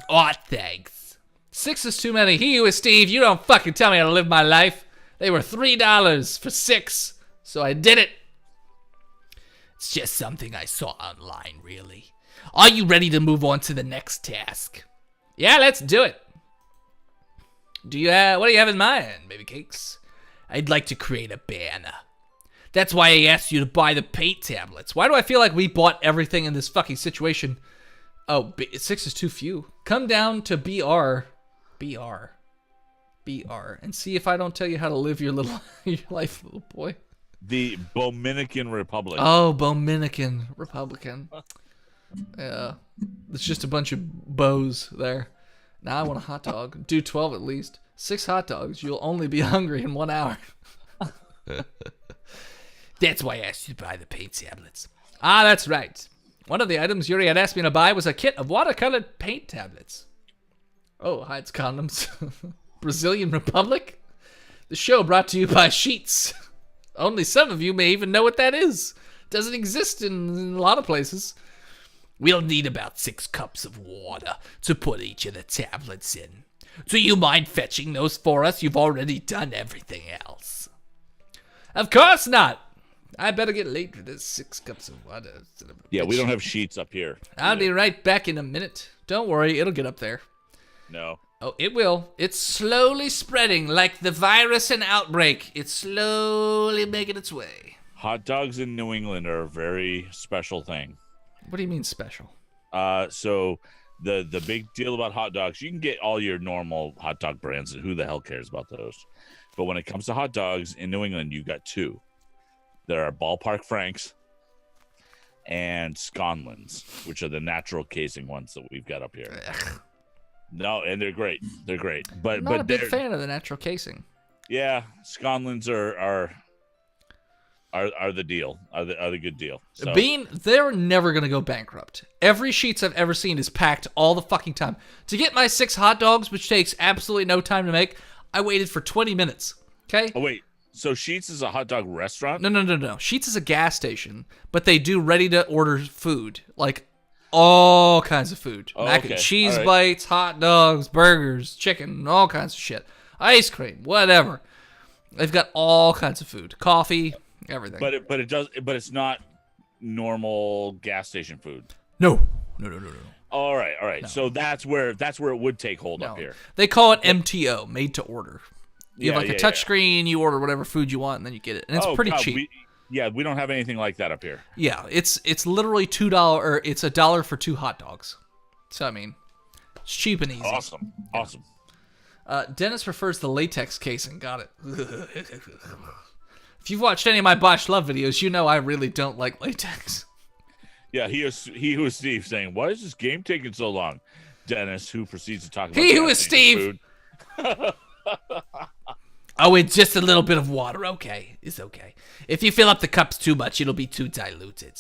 Aw, thanks.
6 is too many. He who is Steve, you don't fucking tell me how to live my life. They were $3 for 6, so I did it.
It's just something I saw online, really. Are you ready to move on to the next task?
Yeah, let's do it. What do you have in mind, baby cakes?
I'd like to create a banner. That's why I asked you to buy the paint tablets.
Why do I feel like we bought everything in this fucking situation? Oh, 6 is too few. Come down to BR, and see if I don't tell you how to live your life, little boy.
The Dominican Republic.
Oh, Dominican Republican. Yeah, it's just a bunch of bows there. Now I want a hot dog. Do 12 at least. 6 hot dogs. You'll only be hungry in 1 hour.
That's why I asked you to buy the paint tablets.
Ah, that's right. One of the items Yuri had asked me to buy was a kit of watercolored paint tablets. Oh, hides condoms. Brazilian Republic? The show brought to you by Sheets. Only some of you may even know what that is. Doesn't exist in a lot of places.
We'll need about 6 cups of water to put each of the tablets in. Do you mind fetching those for us? You've already done everything else.
Of course not. I better get late for this 6 cups of water.
Yeah, we don't have sheets up here.
I'll be right back in a minute. Don't worry, it'll get up there.
No.
Oh, it will. It's slowly spreading like the virus and outbreak. It's slowly making its way.
Hot dogs in New England are a very special thing.
What do you mean special?
So the big deal about hot dogs, you can get all your normal hot dog brands, and who the hell cares about those? But when it comes to hot dogs in New England, you got 2. There are Ballpark Franks and Sconlins, which are the natural casing ones that we've got up here.
Ugh.
No, and they're great. They're great. But
I'm not a big
they're-
fan of the natural casing.
Yeah, Sconlins are the deal. Are the good deal. So,
Bean, they're never going to go bankrupt. Every Sheets I've ever seen is packed all the fucking time. To get my 6 hot dogs, which takes absolutely no time to make, I waited for 20 minutes. Okay?
oh wait, so Sheets is a hot dog restaurant?
No. Sheets is a gas station, but they do ready-to-order food. Like, all kinds of food.
Oh,
Mac
okay.
and cheese
All right.
bites, hot dogs, burgers, chicken, all kinds of shit. Ice cream, whatever. They've got all kinds of food. Coffee, everything.
But it's not normal gas station food.
No.
All right. So that's where it would take hold up here.
They call it MTO, made to order. You have
Yeah,
like a
yeah,
touch
yeah.
screen, you order whatever food you want, and then you get it. And it's pretty
God,
cheap.
We don't have anything like that up here.
Yeah, it's literally $2 or it's $1 for 2 hot dogs. So I mean, it's cheap and easy.
Awesome.
Dennis prefers the latex casing. Got it. If you've watched any of my Botched Love videos, you know I really don't like latex.
Yeah, he who is Steve saying, "Why is this game taking so long?" Dennis, who proceeds to talk about
He who
gas
is
station
Steve.
food.
Oh, it's just a little bit of water. Okay, it's okay. If you fill up the cups too much, it'll be too diluted.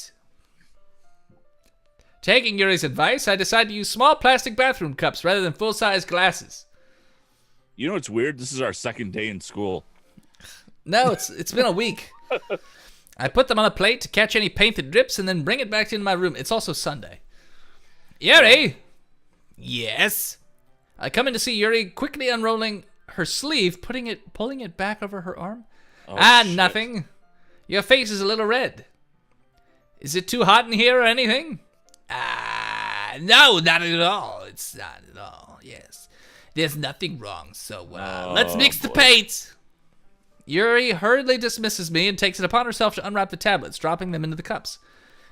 Taking Yuri's advice, I decided to use small plastic bathroom cups rather than full-size glasses.
You know what's weird? This is our second day in school.
No, it's been a week. I put them on a plate to catch any paint that drips and then bring it back into my room. It's also Sunday. Yuri!
Yes?
I come in to see Yuri quickly unrolling her sleeve, pulling it back over her arm.
Shit.
Nothing. Your face is a little red. Is it too hot in here or anything?
No, not at all. It's not at all. Yes. There's nothing wrong. So, let's mix the paint.
Yuri hurriedly dismisses me and takes it upon herself to unwrap the tablets, dropping them into the cups.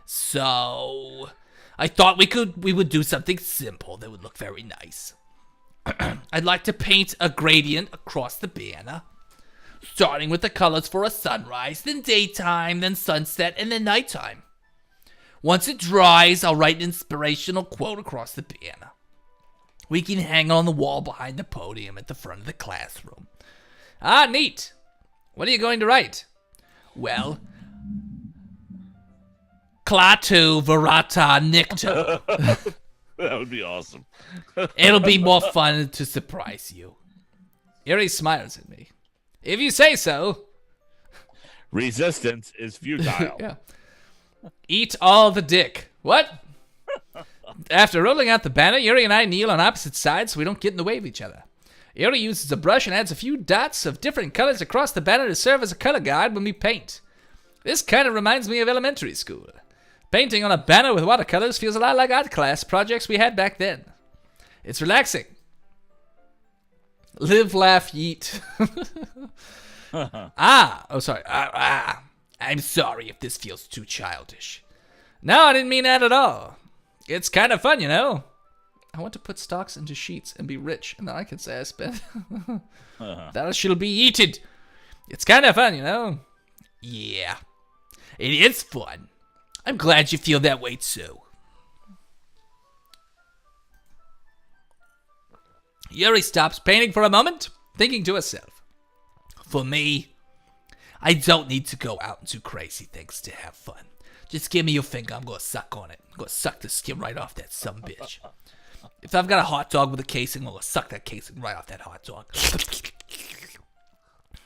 So, I thought we would do something simple that would look very nice. I'd like to paint a gradient across the banner, starting with the colors for a sunrise, then daytime, then sunset, and then nighttime. Once it dries, I'll write an inspirational quote across the banner. We can hang on the wall behind the podium at the front of the classroom.
Ah, neat. What are you going to write?
Well, Klaatu Varata Nikto.
That would be awesome.
It'll be more fun to surprise you.
Yuri smiles at me. If you say so.
Resistance is futile.
Yeah. Eat all the dick. What? After rolling out the banner, Yuri and I kneel on opposite sides so we don't get in the way of each other. Yuri uses a brush and adds a few dots of different colors across the banner to serve as a color guide when we paint. This kind of reminds me of elementary school. Painting on a banner with watercolors feels a lot like art class projects we had back then. It's relaxing. Live, laugh, yeet.
I'm sorry if this feels too childish.
No, I didn't mean that at all. It's kind of fun, you know. I want to put stocks into sheets and be rich, and then I can say I spent. That shall be eaten. It's kind of fun, you know.
Yeah, it is fun. I'm glad you feel that way too.
Yuri stops painting for a moment, thinking to herself.
For me, I don't need to go out and do crazy things to have fun. Just give me your finger, I'm gonna suck on it. I'm gonna suck the skin right off that sumbitch. If I've got a hot dog with a casing, I'm gonna suck that casing right off that hot dog.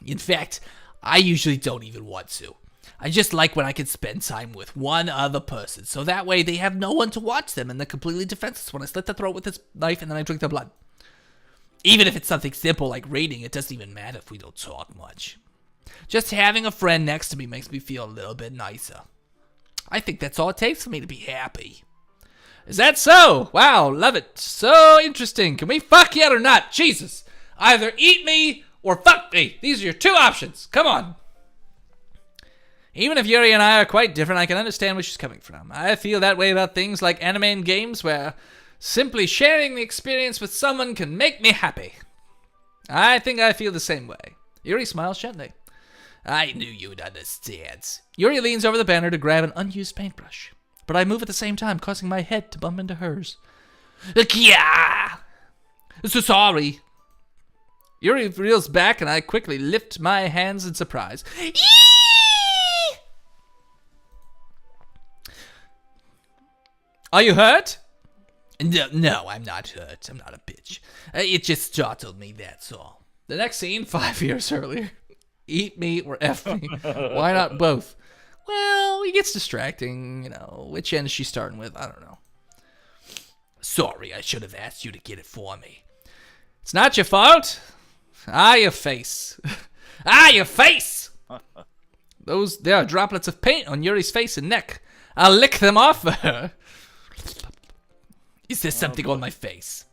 In fact, I usually don't even want to. I just like when I can spend time with one other person, so that way they have no one to watch them and they're completely defenseless when I slit their throat with this knife and then I drink their blood. Even if it's something simple like reading, it doesn't even matter if we don't talk much. Just having a friend next to me makes me feel a little bit nicer. I think that's all it takes for me to be happy.
Is that so? Wow, love it. So interesting. Can we fuck yet or not? Jesus. Either eat me or fuck me. These are your two options. Come on. Even if Yuri and I are quite different, I can understand where she's coming from. I feel that way about things like anime and games where simply sharing the experience with someone can make me happy. I think I feel the same way. Yuri smiles gently.
I knew you'd understand.
Yuri leans over the banner to grab an unused paintbrush, but I move at the same time, causing my head to bump into hers.
Yeah!
So sorry. Yuri reels back and I quickly lift my hands in surprise. Are you hurt?
No, I'm not hurt. I'm not a bitch. It just startled me, that's all.
The next scene, 5 years earlier. Eat me or F me. Why not both? Well, it gets distracting, you know. Which end is she starting with? I don't know.
Sorry, I should have asked you to get it for me.
It's not your fault. Your face. Your face! There are droplets of paint on Yuri's face and neck. I'll lick them off for her.
Is there something on my face?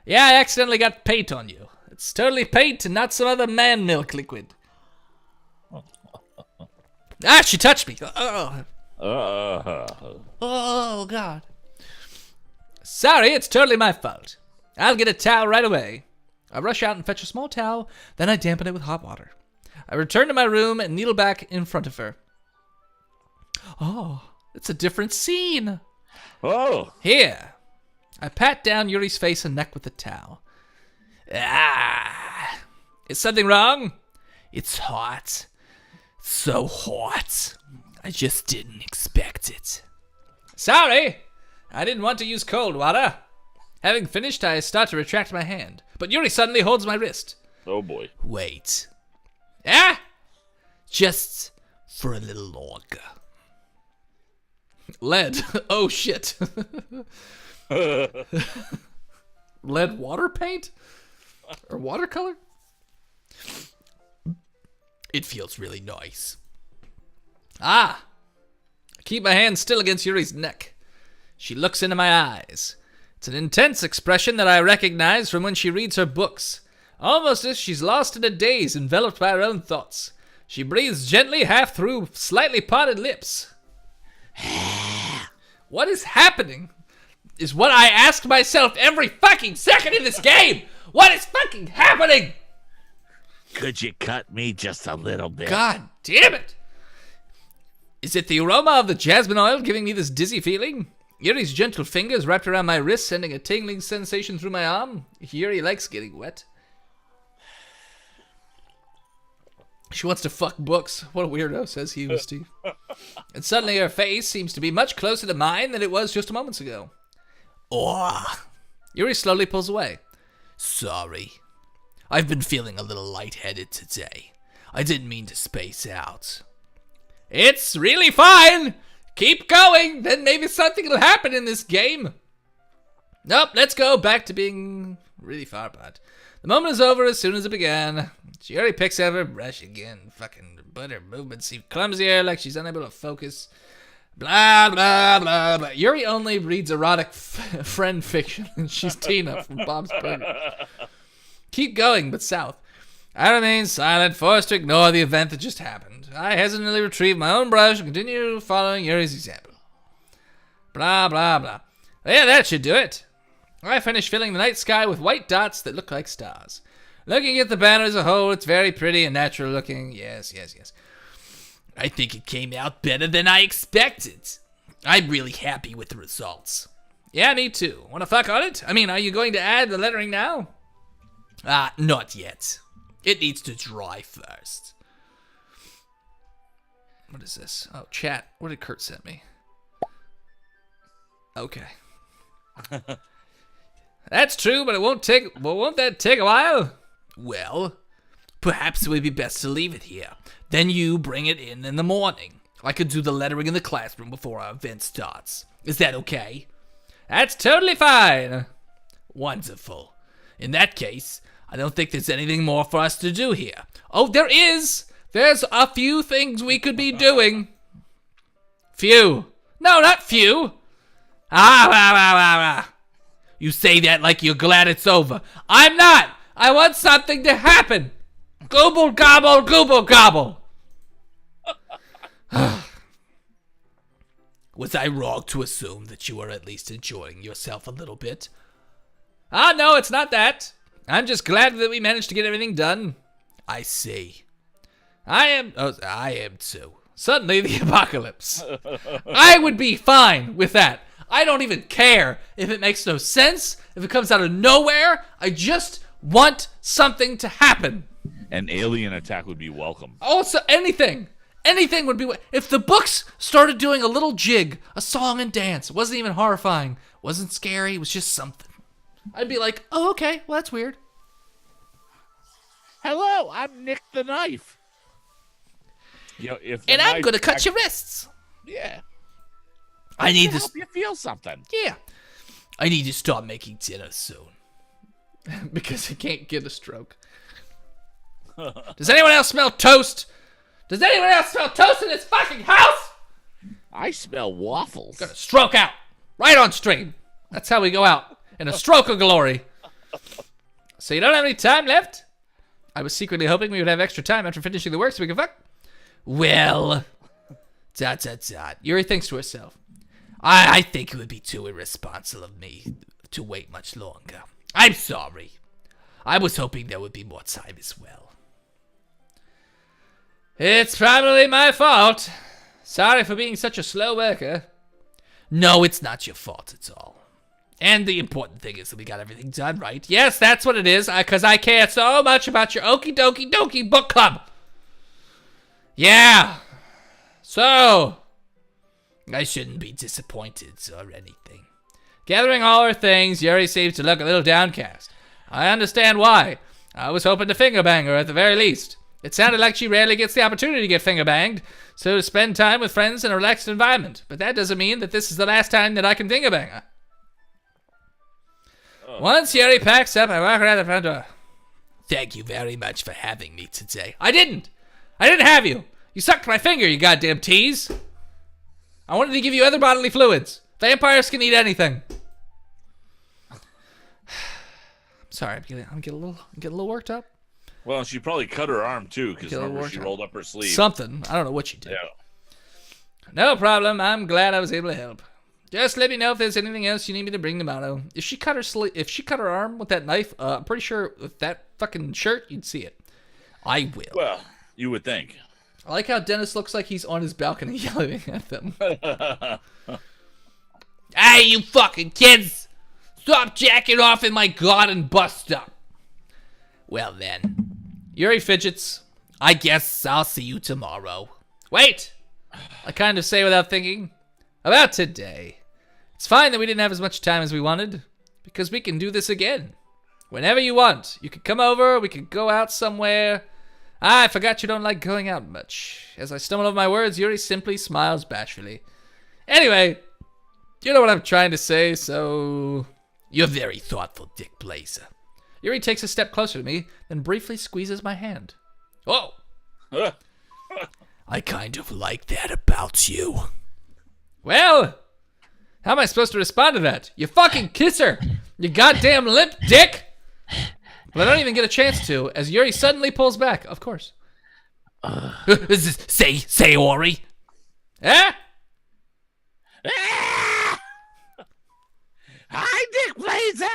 Yeah, I accidentally got paint on you. It's totally paint and not some other man milk liquid. She touched me. Oh, God. Sorry, it's totally my fault. I'll get a towel right away. I rush out and fetch a small towel, then I dampen it with hot water. I return to my room and kneel back in front of her. Oh, it's a different scene.
Oh.
Here. I pat down Yuri's face and neck with the towel. Is something wrong?
It's hot. So hot. I just didn't expect it.
Sorry. I didn't want to use cold water. Having finished, I start to retract my hand, but Yuri suddenly holds my wrist.
Oh, boy.
Wait.
Ah!
Just for a little longer.
Lead. Oh, shit. Lead water paint? Or watercolor?
It feels really nice.
Ah! I keep my hand still against Yuri's neck. She looks into my eyes. It's an intense expression that I recognize from when she reads her books. Almost as she's lost in a daze, enveloped by her own thoughts. She breathes gently, half through slightly parted lips. What is happening? Is what I ask myself every fucking second in this game. What is fucking happening?
Could you cut me just a little bit?
God damn it! Is it the aroma of the jasmine oil giving me this dizzy feeling? Yuri's gentle fingers wrapped around my wrist, sending a tingling sensation through my arm. Yuri likes getting wet. She wants to fuck books. What a weirdo, says Hugh Steve. And suddenly her face seems to be much closer to mine than it was just moments ago.
Oh,
Yuri slowly pulls away.
sorry. I've been feeling a little lightheaded today. I didn't mean to space out.
It's really fine! Keep going, then maybe something will happen in this game. Nope, let's go back to being really far apart. The moment is over as soon as it began. She already picks up her brush again. Fucking, but her movements seem clumsier, like she's unable to focus. Blah, blah, blah, blah. Yuri only reads erotic friend fiction, and she's Tina from Bob's Burgers. Keep going, but south. I remain silent, forced to ignore the event that just happened. I hesitantly retrieve my own brush and continue following Yuri's example. Blah, blah, blah. Yeah, that should do it. I finish filling the night sky with white dots that look like stars. Looking at the banner as a whole, it's very pretty and natural looking. Yes, yes, yes.
I think it came out better than I expected. I'm really happy with the results.
Yeah, me too. Wanna fuck on it? I mean, are you going to add the lettering now?
Not yet. It needs to dry first.
What is this? Oh, chat. What did Kurt send me? Okay. That's true, but won't that take a while?
Well, perhaps it would be best to leave it here. Then you bring it in the morning. I could do the lettering in the classroom before our event starts. Is that okay?
That's totally fine.
Wonderful. In that case, I don't think there's anything more for us to do here.
Oh, there is. There's a few things we could be doing. Few. No, not few.
You say that like you're glad it's over.
I'm not. I want something to happen. Gobble, gobble, gobble, gobble.
Was I wrong to assume that you were at least enjoying yourself a little bit?
No, it's not that. I'm just glad that we managed to get everything done.
I see.
I am
too.
Suddenly the apocalypse. I would be fine with that. I don't even care if it makes no sense, if it comes out of nowhere. I just want something to happen.
An alien attack would be welcome.
Also, anything would be. If the books started doing a little jig, a song and dance, it wasn't even horrifying, wasn't scary, it was just something. I'd be like, oh, okay, well, that's weird.
Hello, I'm Nick the Knife.
You know, if
And I'm gonna cut your wrists.
Yeah.
I need
to
to.
help you feel something.
Yeah. I need to start making dinner soon.
Because he can't get a stroke. Does anyone else smell toast? Does anyone else smell toast in this fucking house?
I smell waffles.
Gonna stroke out. Right on stream. That's how we go out. In a stroke of glory. So you don't have any time left? I was secretly hoping we would have extra time after finishing the work so we could fuck.
Well, ...
Yuri thinks to herself.
I think it would be too irresponsible of me to wait much longer. I'm sorry. I was hoping there would be more time as well.
It's probably my fault. Sorry for being such a slow worker.
No, it's not your fault at all. And the important thing is that we got everything done, right?
Yes, that's what it is, because I care so much about your Okie Doki Doki book club. Yeah. So,
I shouldn't be disappointed or anything.
Gathering all her things, Yuri seems to look a little downcast. I understand why. I was hoping to finger bang her at the very least. It sounded like she rarely gets the opportunity to get finger banged, so to spend time with friends in a relaxed environment. But that doesn't mean that this is the last time that I can finger bang her. Once Yuri packs up, I walk around the front door.
Thank you very much for having me today.
I didn't have you. You sucked my finger, you goddamn tease. I wanted to give you other bodily fluids. Vampires can eat anything. I'm sorry, I'm getting a little worked up.
Well, she probably cut her arm too, because remember she rolled up her sleeve.
Something. I don't know what she did.
Yeah.
No problem. I'm glad I was able to help. Just let me know if there's anything else you need me to bring tomorrow. If she cut her arm with that knife, I'm pretty sure with that fucking shirt, you'd see it.
I will.
Well, you would think.
I like how Dennis looks like he's on his balcony yelling at them.
Hey, you fucking kids! Stop jacking off in my garden bus stop. Well then,
Yuri fidgets.
I guess I'll see you tomorrow.
Wait! I kind of say without thinking. About today. It's fine that we didn't have as much time as we wanted, because we can do this again. Whenever you want. You could come over, we could go out somewhere. I forgot you don't like going out much. As I stumble over my words, Yuri simply smiles bashfully. Anyway, you know what I'm trying to say, so...
You're very thoughtful, Dick Blazer.
Yuri takes a step closer to me, then briefly squeezes my hand. Whoa!
I kind of like that about you.
Well, how am I supposed to respond to that? You fucking kiss her! You goddamn limp dick! But I don't even get a chance to, as Yuri suddenly pulls back, of course.
Say, Ori.
Eh?
Hi, Dick Blazer.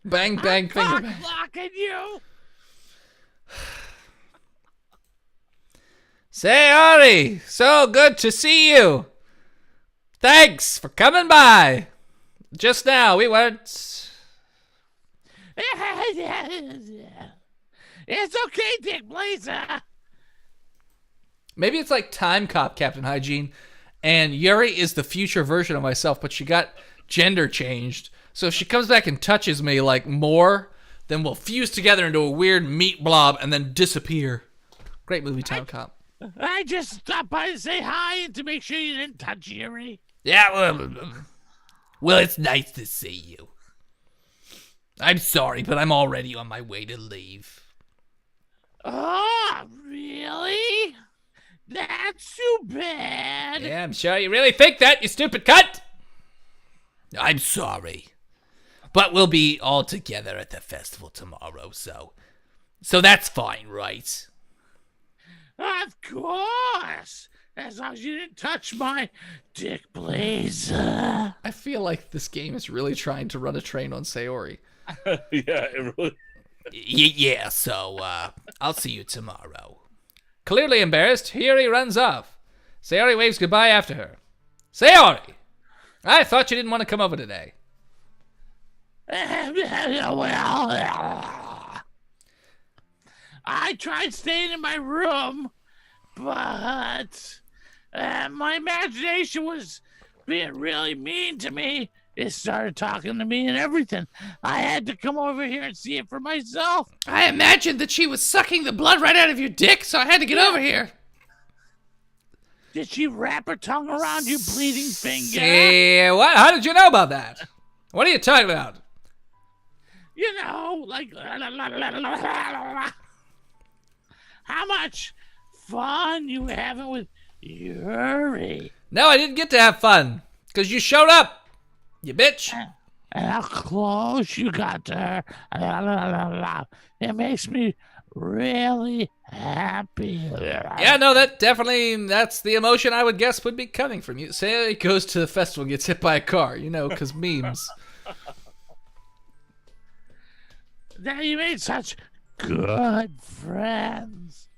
Bang, bang, finger bang.
Blocking you.
Say, Ori, so good to see you. Thanks for coming by. Just now, we weren't...
It's okay, Dick Blazer.
Maybe it's like Time Cop, Captain Hygiene, and Yuri is the future version of myself, but she got gender changed. So if she comes back and touches me like more, then we'll fuse together into a weird meat blob and then disappear. Great movie, Time Cop.
I just stopped by to say hi and to make sure you didn't touch Yuri.
Yeah, well, it's nice to see you. I'm sorry, but I'm already on my way to leave.
Oh, really? That's too bad.
Yeah, I'm sure you really think that, you stupid cunt.
I'm sorry. But we'll be all together at the festival tomorrow, so that's fine, right?
Of course. As long as you didn't touch my Dick Blazer.
I feel like this game is really trying to run a train on Sayori.
Yeah, it really.
Yeah, so I'll see you tomorrow.
Clearly embarrassed, Yuri runs off. Sayori waves goodbye after her. Sayori! I thought you didn't want to come over today.
Well, I tried staying in my room, but my imagination was being really mean to me. It started talking to me and everything. I had to come over here and see it for myself.
I imagined that she was sucking the blood right out of your dick, so I had to get over here.
Did she wrap her tongue around your bleeding finger?
Say, what? How did you know about that? What are you talking about?
You know, like... How much fun you were having with Yuri.
No, I didn't get to have fun, because you showed up. You bitch.
And how close you got to her. It makes me really happy.
Yeah, no, that's the emotion I would guess would be coming from you. Say he goes to the festival and gets hit by a car, because memes.
Now you made such good friends.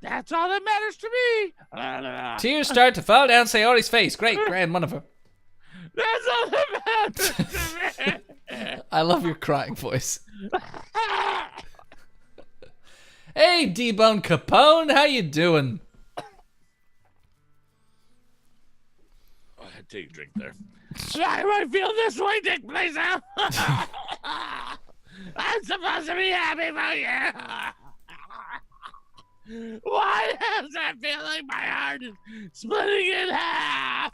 That's all that matters to me.
Tears start to fall down Sayori's face. Great, grand one of her.
That's all that matters to me.
I love your crying voice. Hey, D-Bone Capone, how you doing?
Oh, I take a drink there.
Why do I feel this way, Dick Blazer? I'm supposed to be happy about you. Why does that feel like my heart is splitting in half?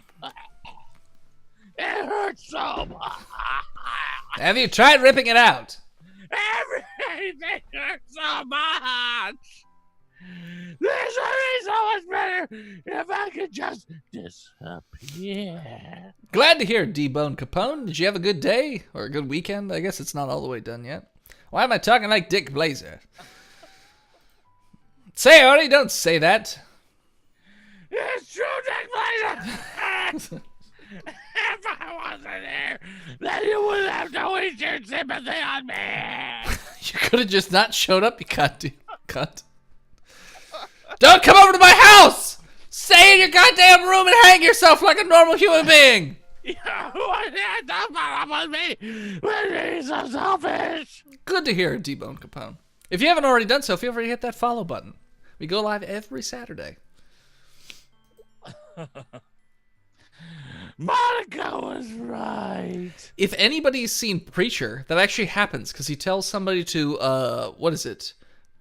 It hurts so much.
Have you tried ripping it out?
Everything hurts so much. This would be so much better if I could just disappear.
Glad to hear, D-Bone Capone. Did you have a good day or a good weekend? I guess it's not all the way done yet. Why am I talking like Dick Blazer? Say, Artie, don't say that.
It's true, Dick Blazer. If I wasn't here, then you wouldn't have to waste your sympathy on me.
You could have just not showed up, you goddamn cunt. Don't come over to my house! Stay in your goddamn room and hang yourself like a normal human being!
You wouldn't have to follow up with me when you're so selfish.
Good to hear, D-Bone Capone. If you haven't already done so, feel free to hit that follow button. We go live every Saturday.
Monica was right.
If anybody's seen Preacher, that actually happens because he tells somebody to,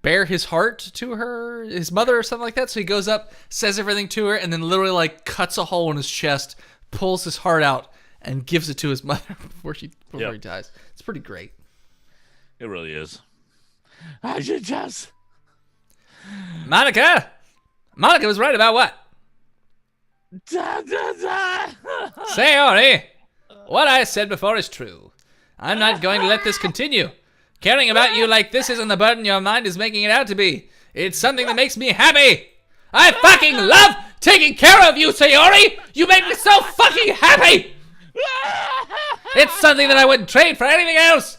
bare his heart to her, his mother or something like that. So he goes up, says everything to her, and then literally like cuts a hole in his chest, pulls his heart out, and gives it to his mother before he dies. It's pretty great.
It really is.
I should just...
Monica was right about what?
Da, da, da.
Say, Ori, what I said before is true. I'm not going to let this continue. Caring about you like this isn't the burden your mind is making it out to be. It's something that makes me happy. I fucking love taking care of you, Sayori. You make me so fucking happy. It's something that I wouldn't trade for anything else.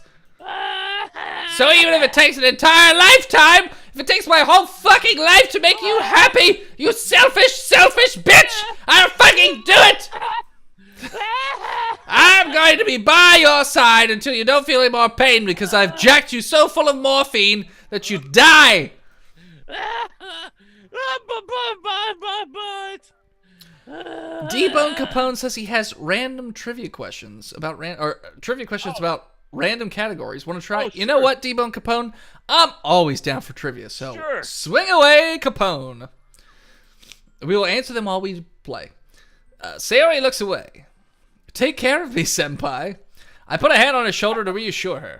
So even if it takes an entire lifetime, if it takes my whole fucking life to make you happy, you selfish bitch, I'll fucking do it. I'm going to be by your side until you don't feel any more pain because I've jacked you so full of morphine that you die. D-Bone Capone says he has random trivia questions about about random categories. Want to try?
Oh,
You know
sure.
what, D-Bone Capone? I'm always down for trivia, so
Sure.
swing away, Capone. We will answer them while we play. Sayori looks away. Take care of me, senpai. I put a hand on her shoulder to reassure her.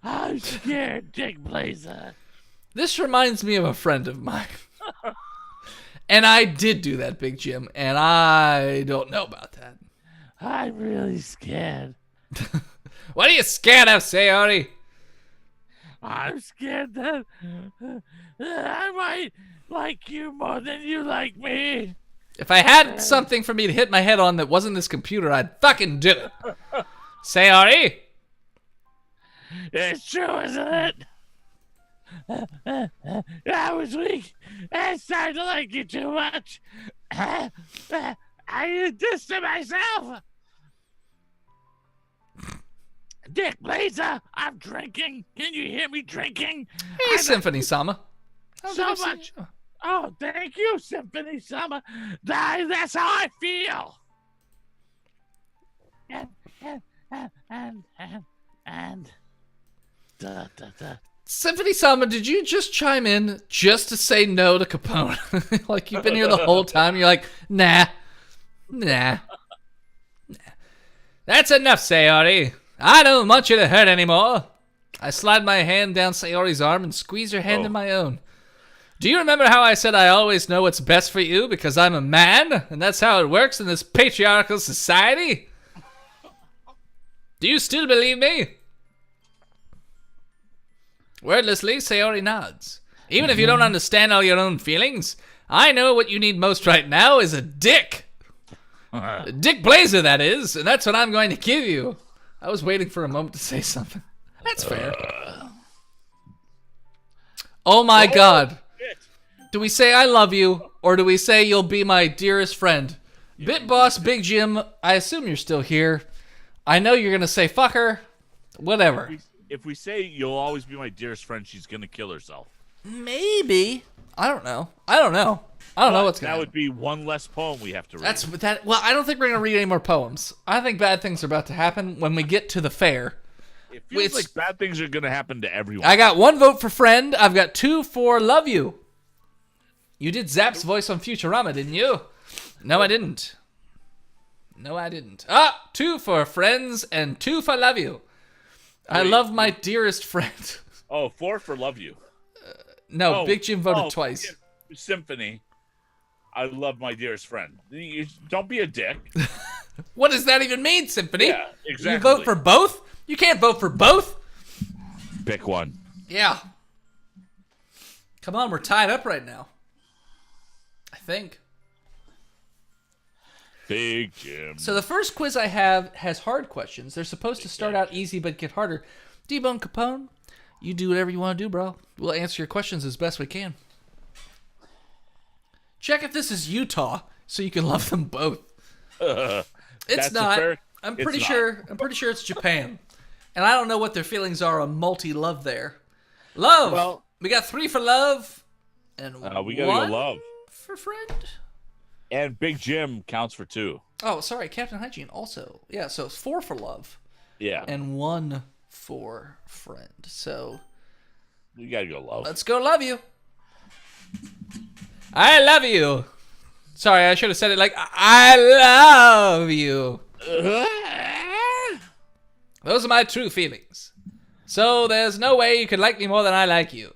I'm scared, Dick Blazer.
This reminds me of a friend of mine. And I did do that, Big Jim, and I don't know about that.
I'm really scared.
What are you scared of, Sayori?
I'm scared that I might like you more than you like me.
If I had something for me to hit my head on that wasn't this computer, I'd fucking do it. Sayori?
It's true, isn't it? I was weak. I started to like you too much. I did this to myself. Dick Blazer, I'm drinking. Can you hear me drinking?
Hey, Symphony Sama.
So much. Oh, thank you, Symphony Summer. That's how I feel. And
Symphony Sama, did you just chime in just to say no to Capone? Like you've been here the whole time. You're like, nah. That's enough, Sayori. I don't want you to hurt anymore. I slide my hand down Sayori's arm and squeeze her hand in my own. Do you remember how I said I always know what's best for you because I'm a man, and that's how it works in this patriarchal society? Do you still believe me? Wordlessly, Sayori nods. Even if you don't understand all your own feelings, I know what you need most right now is a dick. Dick Blazer, that is, and that's what I'm going to give you. I was waiting for a moment to say something. That's fair. Oh my god. Do we say I love you, or do we say you'll be my dearest friend? Bit Boss, Big Jim, I assume you're still here. I know you're going to say fuck her. Whatever.
If we say you'll always be my dearest friend, she's gonna kill herself.
Maybe. I don't know what's going to happen.
That would be one less poem we have to read.
Well, I don't think we're going to read any more poems. I think bad things are about to happen when we get to the fair.
It feels like bad things are gonna happen to everyone.
I got 1 vote for friend. I've got 2 for love you. You did Zap's voice on Futurama, didn't you? No, I didn't. No, I didn't. 2 for friends and 2 for love you. I
Wait,
love my dearest friend.
Oh, 4 for love you.
No,
Oh,
Big Jim voted
oh,
twice.
Symphony. I love my dearest friend. Don't be a dick.
What does that even mean, Symphony?
Yeah, exactly.
You vote for both? You can't vote for both.
Pick one.
Yeah. Come on, we're tied up right now. I think.
Big Jim.
So the first quiz I have has hard questions. They're supposed to start out easy but get harder. D-Bone Capone, you do whatever you want to do, bro. We'll answer your questions as best we can. Check if this is Utah so you can love them both. It's
That's
not.
fair.
I'm
It's
pretty
not.
sure. I'm pretty sure it's Japan, and I don't know what their feelings are on multi-love there. Love.
Well-
we got 3 for love, and
We gotta
1
go love.
for friend.
And Big Jim counts for 2.
Oh, sorry, Captain Hygiene also. Yeah, so it's 4 for love
Yeah.
and 1 for friend. So
We gotta go love.
let's go love you. I love you. Sorry, I should have said it like I love you. Those are my true feelings. So there's no way you could like me more than I like you.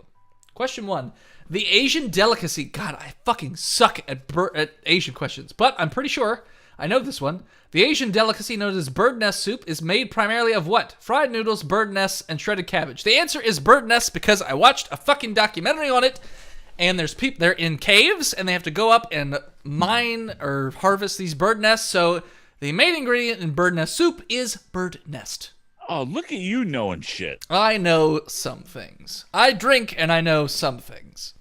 Question 1. The Asian delicacy. God, I fucking suck at Asian questions, but I'm pretty sure I know this one. The Asian delicacy known as bird nest soup is made primarily of what? Fried noodles, bird nests, and shredded cabbage. The answer is bird nests because I watched a fucking documentary on it, and there's people, they're in caves, and they have to go up and mine or harvest these bird nests, so the main ingredient in bird nest soup is bird nest.
Oh, look at you knowing shit.
I know some things. I drink and I know some things.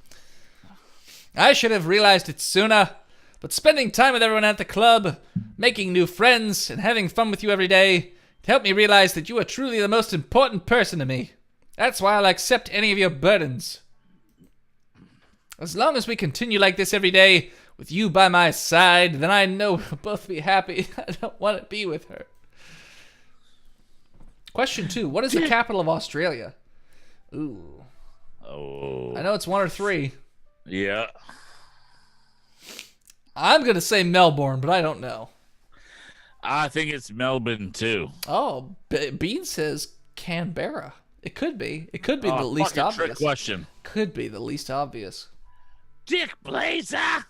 I should have realized it sooner, but spending time with everyone at the club, making new friends, and having fun with you every day helped me realize that you are truly the most important person to me. That's why I'll accept any of your burdens. As long as we continue like this every day, with you by my side, then I know we'll both be happy. I don't want to be with her. Question 2. What is the capital of Australia? Ooh.
Oh.
I know it's 1 or 3.
Yeah.
I'm going to say Melbourne, but I don't know.
I think it's Melbourne too.
Oh, Bean says Canberra. It could be. It could be the least
fucking trick
obvious.
question.
Could be the least obvious.
Dick Blazer!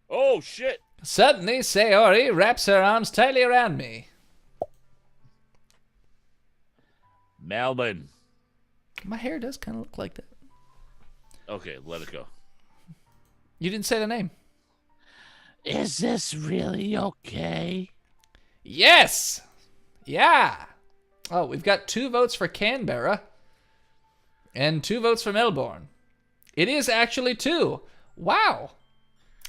Oh shit.
Suddenly, Sayori wraps her arms tightly around me.
Melbourne.
My hair does kind of look like that.
Okay, let it go.
You didn't say the name.
Is this really okay?
Yes! Yeah! Oh, we've got 2 votes for Canberra and 2 votes for Melbourne. It is actually 2. Wow.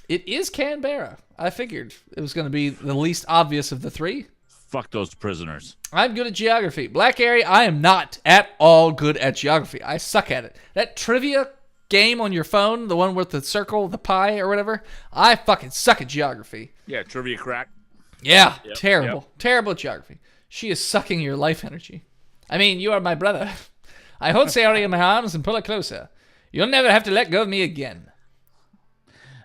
It is Canberra. I figured it was going to be the least obvious of the 3.
Fuck those prisoners.
I'm good at geography. Black Airy, I am not at all good at geography. I suck at it. That trivia game on your phone, the one with the circle, the pie, or whatever, I fucking suck at geography.
Yeah, trivia crack.
Yeah,
Yep,
terrible.
yep.
Terrible at geography. She is sucking your life energy. I mean, you are my brother. I hold Sayori in my arms and pull her closer. You'll never have to let go of me again.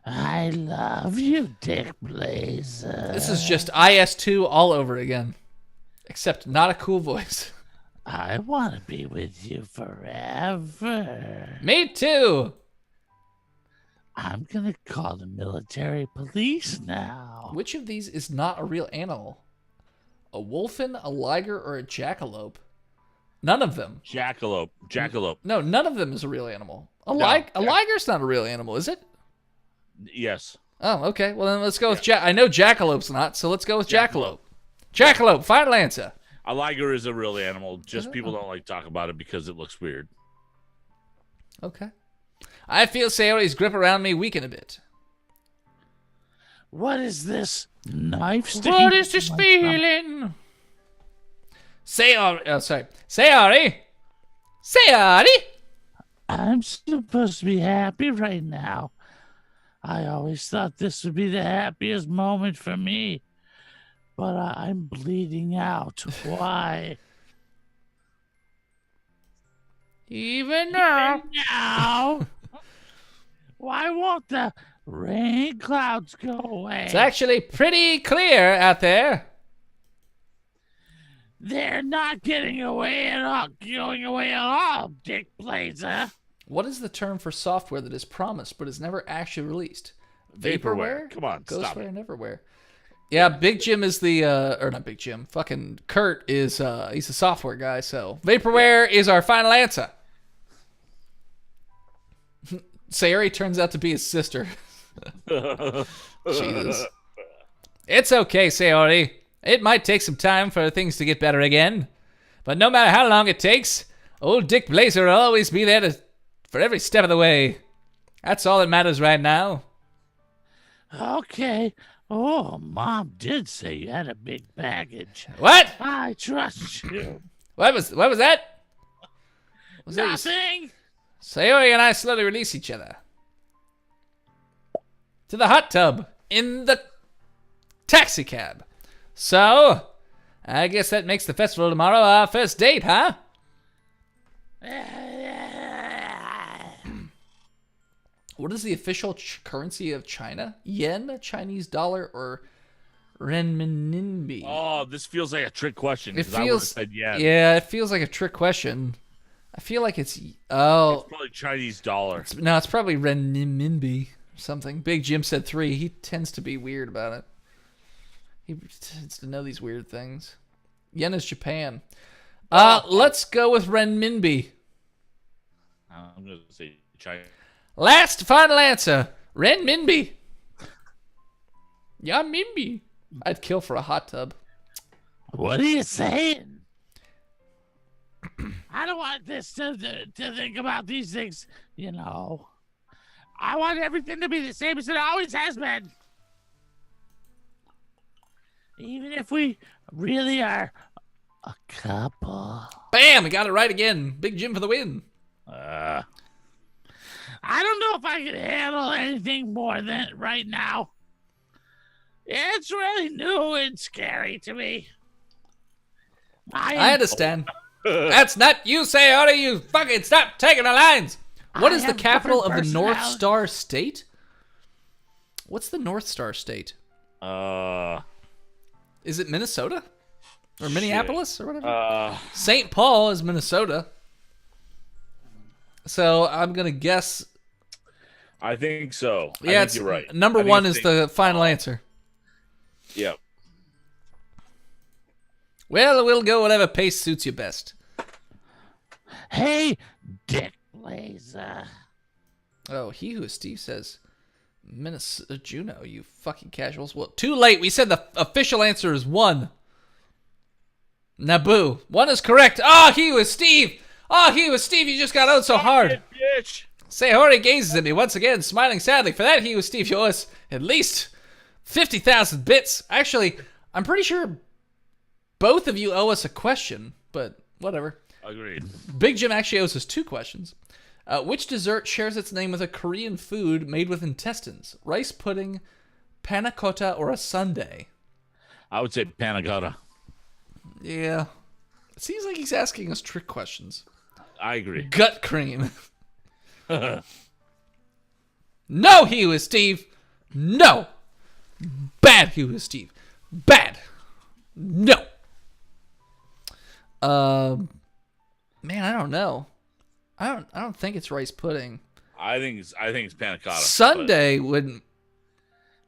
I love you, Dick Blazer.
This is just IS2 all over again. Except not a cool voice.
I want to be with you forever.
Me too.
I'm gonna call the military police now.
Which of these is not a real animal? A wolfen, a liger, or a jackalope? None of them.
Jackalope. Jackalope.
No, none of them is a real animal. A
No,
liger's not a real animal, is it?
Yes.
Oh, okay. Well, then let's go with I know jackalope's not, so let's go with jackalope. Jackalope, final answer.
A liger is a real animal. Just people don't like to talk about it because it looks weird.
Okay. I feel Sayori's grip around me weaken a bit.
What is this knife sticking?
What is this
to my stomach?
feeling? Sayori!
I'm supposed to be happy right now. I always thought this would be the happiest moment for me. But I'm bleeding out. Why?
Even now.
Now? Why won't the rain clouds go away.
It's actually pretty clear out there.
They're not getting away at all. Going away at all, Dick Blazer.
What is the term for software that is promised but is never actually released?
Vaporware. Come on, stop
Ghostware,
it.
Neverwhere. Yeah, Big Jim is the, or not Big Jim, fucking Kurt is, he's a software guy, so. Vaporware is our final answer. Sayori turns out to be his sister. Jesus. It's okay, Sayori. It might take some time for things to get better again. But no matter how long it takes, old Dick Blazer will always be there for every step of the way. That's all that matters right now.
Okay. Oh, Mom did say you had a big baggage.
What?
I trust you.
What was that? Was that you-
Nothing.
Sayori and I slowly release each other. To the hot tub. In the taxi cab. So, I guess that makes the festival tomorrow our first date, huh? What is the official currency of China? Yen, Chinese dollar, or renminbi?
Oh, this feels like a trick question.
It
'Cause I would have
feels,
said yeah.
yeah, it feels like a trick question. I feel like it's,
It's
oh,
probably Chinese dollar.
no, it's probably renminbi or something. Big Jim said 3. He tends to be weird about it. He tends to know these weird things. Yen is Japan. Let's go with renminbi.
I'm gonna say China.
Last final answer. Renminbi. Yeah, minbi. I'd kill for a hot tub.
What are you saying? I don't want this to think about these things, you know. I want everything to be the same as it always has been. Even if we really are a couple.
Bam! We got it right again. Big Jim for the win.
I don't know if I can handle anything more than right now. It's really new and scary to me.
I understand. That's not you, Sayori. You fucking stop taking the lines. What
I
is the
have
capital of
different
the North
personalities.
Star State? What's the North Star State? Is it Minnesota? Or Minneapolis or whatever? St. Paul is Minnesota. So I'm going to guess.
I think so. I
Yeah,
think
it's
you're right.
number
I think
one
it's
is the final answer.
Yep.
Well, we'll go whatever pace suits you best.
Hey, Dick Blazer.
Oh, he who is Steve says Minnesota Juneau, you fucking casuals. Well, too late. We said the official answer is 1. Naboo. 1 is correct. Oh, he was Steve. Oh, he was Steve. You just got out so hard.
Bitch.
Sayori gazes at me once again, smiling sadly. For that, he was Steve. You owe us at least 50,000 bits. Actually, I'm pretty sure both of you owe us a question, but whatever.
Agreed.
Big Jim actually owes us 2 questions. Which dessert shares its name with a Korean food made with intestines? Rice pudding, panna cotta, or a sundae?
I would say panna cotta.
Yeah. It seems like he's asking us trick questions.
I agree.
Gut cream. No, he was Steve. No. Bad, he was Steve. Bad. No. Man, I don't know. I don't think it's rice pudding.
I think it's panna cotta.
Sunday wouldn't.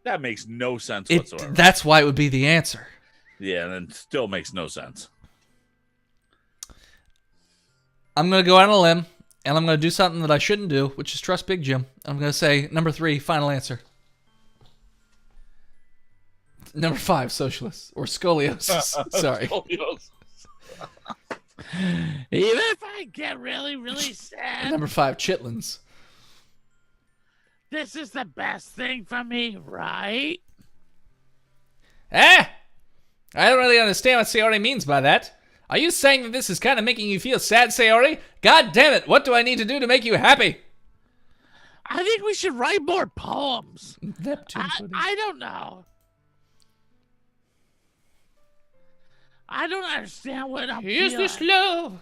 but that makes no sense whatsoever.
That's why it would be the answer.
Yeah, and it still makes no sense.
I'm gonna go out on a limb, and I'm gonna do something that I shouldn't do, which is trust Big Jim. I'm gonna say number 3, final answer. Number 5, socialists or scoliosis. Sorry.
Even if I get really, really sad,
Number 5, chitlins.
this is the best thing for me, right?
I don't really understand what Sayori means by that. Are you saying that this is kind of making you feel sad, Sayori? God damn it, what do I need to do to make you happy?
I think we should write more poems.
Neptune pudding.
I don't know. I don't understand what I'm
Is
feeling.
this love?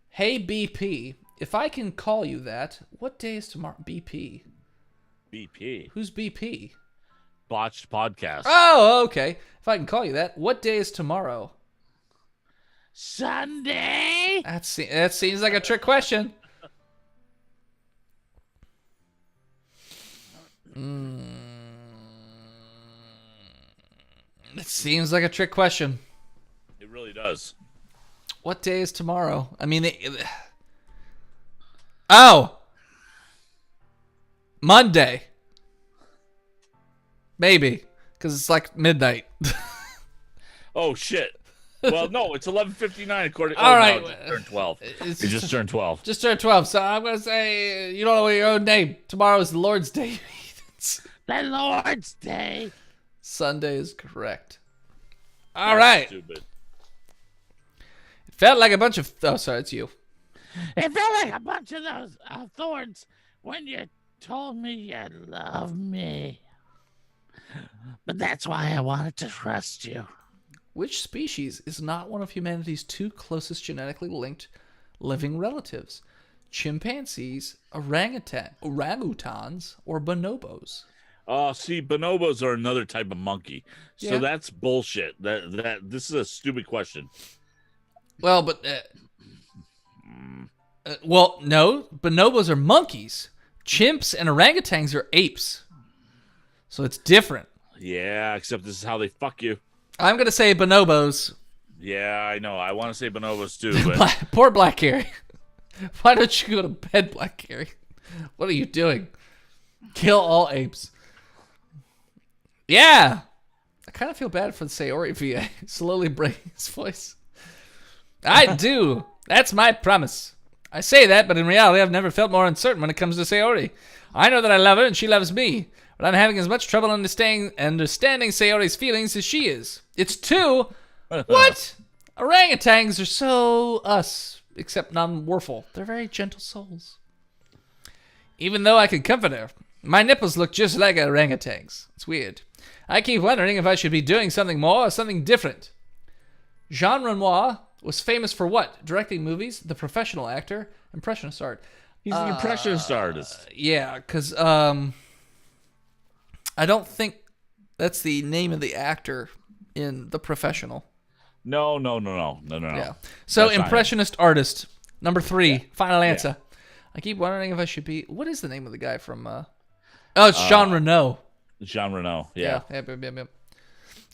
Hey, BP, if I can call you that, what day is tomorrow? BP.
BP.
Who's BP?
Botched podcast.
Oh, okay. If I can call you that. What day is tomorrow?
Sunday.
That seems like a trick question. It seems like a trick question.
It really does.
What day is tomorrow? I mean, oh, Monday. Maybe, because it's like midnight.
Oh shit. Well, no, it's 11:59 according.
All right.
No, it just turned 12.
It's
It just turned 12.
Just turned 12, so I'm going to say, you don't know your own name. Tomorrow is the Lord's Day.
The Lord's Day.
Sunday is correct. All right.
Stupid.
It felt like a bunch of... Oh, sorry, it's you.
It felt like a bunch of those thorns when you told me you love me. But that's why I wanted to trust you.
Which species is not one of humanity's two closest genetically linked living relatives? Chimpanzees, orangutans, or bonobos?
See, bonobos are another type of monkey. So
Yeah.
that's bullshit. This is a stupid question.
Well, but... well, no. Bonobos are monkeys. Chimps and orangutans are apes. So it's different.
Yeah, except this is how they fuck you.
I'm going to say bonobos.
Yeah, I know. I want to say bonobos too, but
Poor Black Gary. Why don't you go to bed, Black Gary? What are you doing? Kill all apes. Yeah. I kind of feel bad for the Sayori VA. Slowly breaking his voice. I do. That's my promise. I say that, but in reality, I've never felt more uncertain when it comes to Sayori. I know that I love her and she loves me, but I'm having as much trouble understanding Sayori's feelings as she is. It's two. What? Orangutans are so us, except non-warful. They're very gentle souls. Even though I can comfort her, my nipples look just like an orangutan's. It's weird. I keep wondering if I should be doing something more or something different. Jean Renoir was famous for what? Directing movies, The Professional Actor, Impressionist art.
he's an impressionist artist.
Yeah, because I don't think that's the name of the actor in The Professional.
No.
Yeah. So
That's not
impressionist artist, number 3, final answer. I keep wondering if I should be. What is the name of the guy from? Oh, it's Jean Reno.
Jean Reno. Yeah.
Yeah.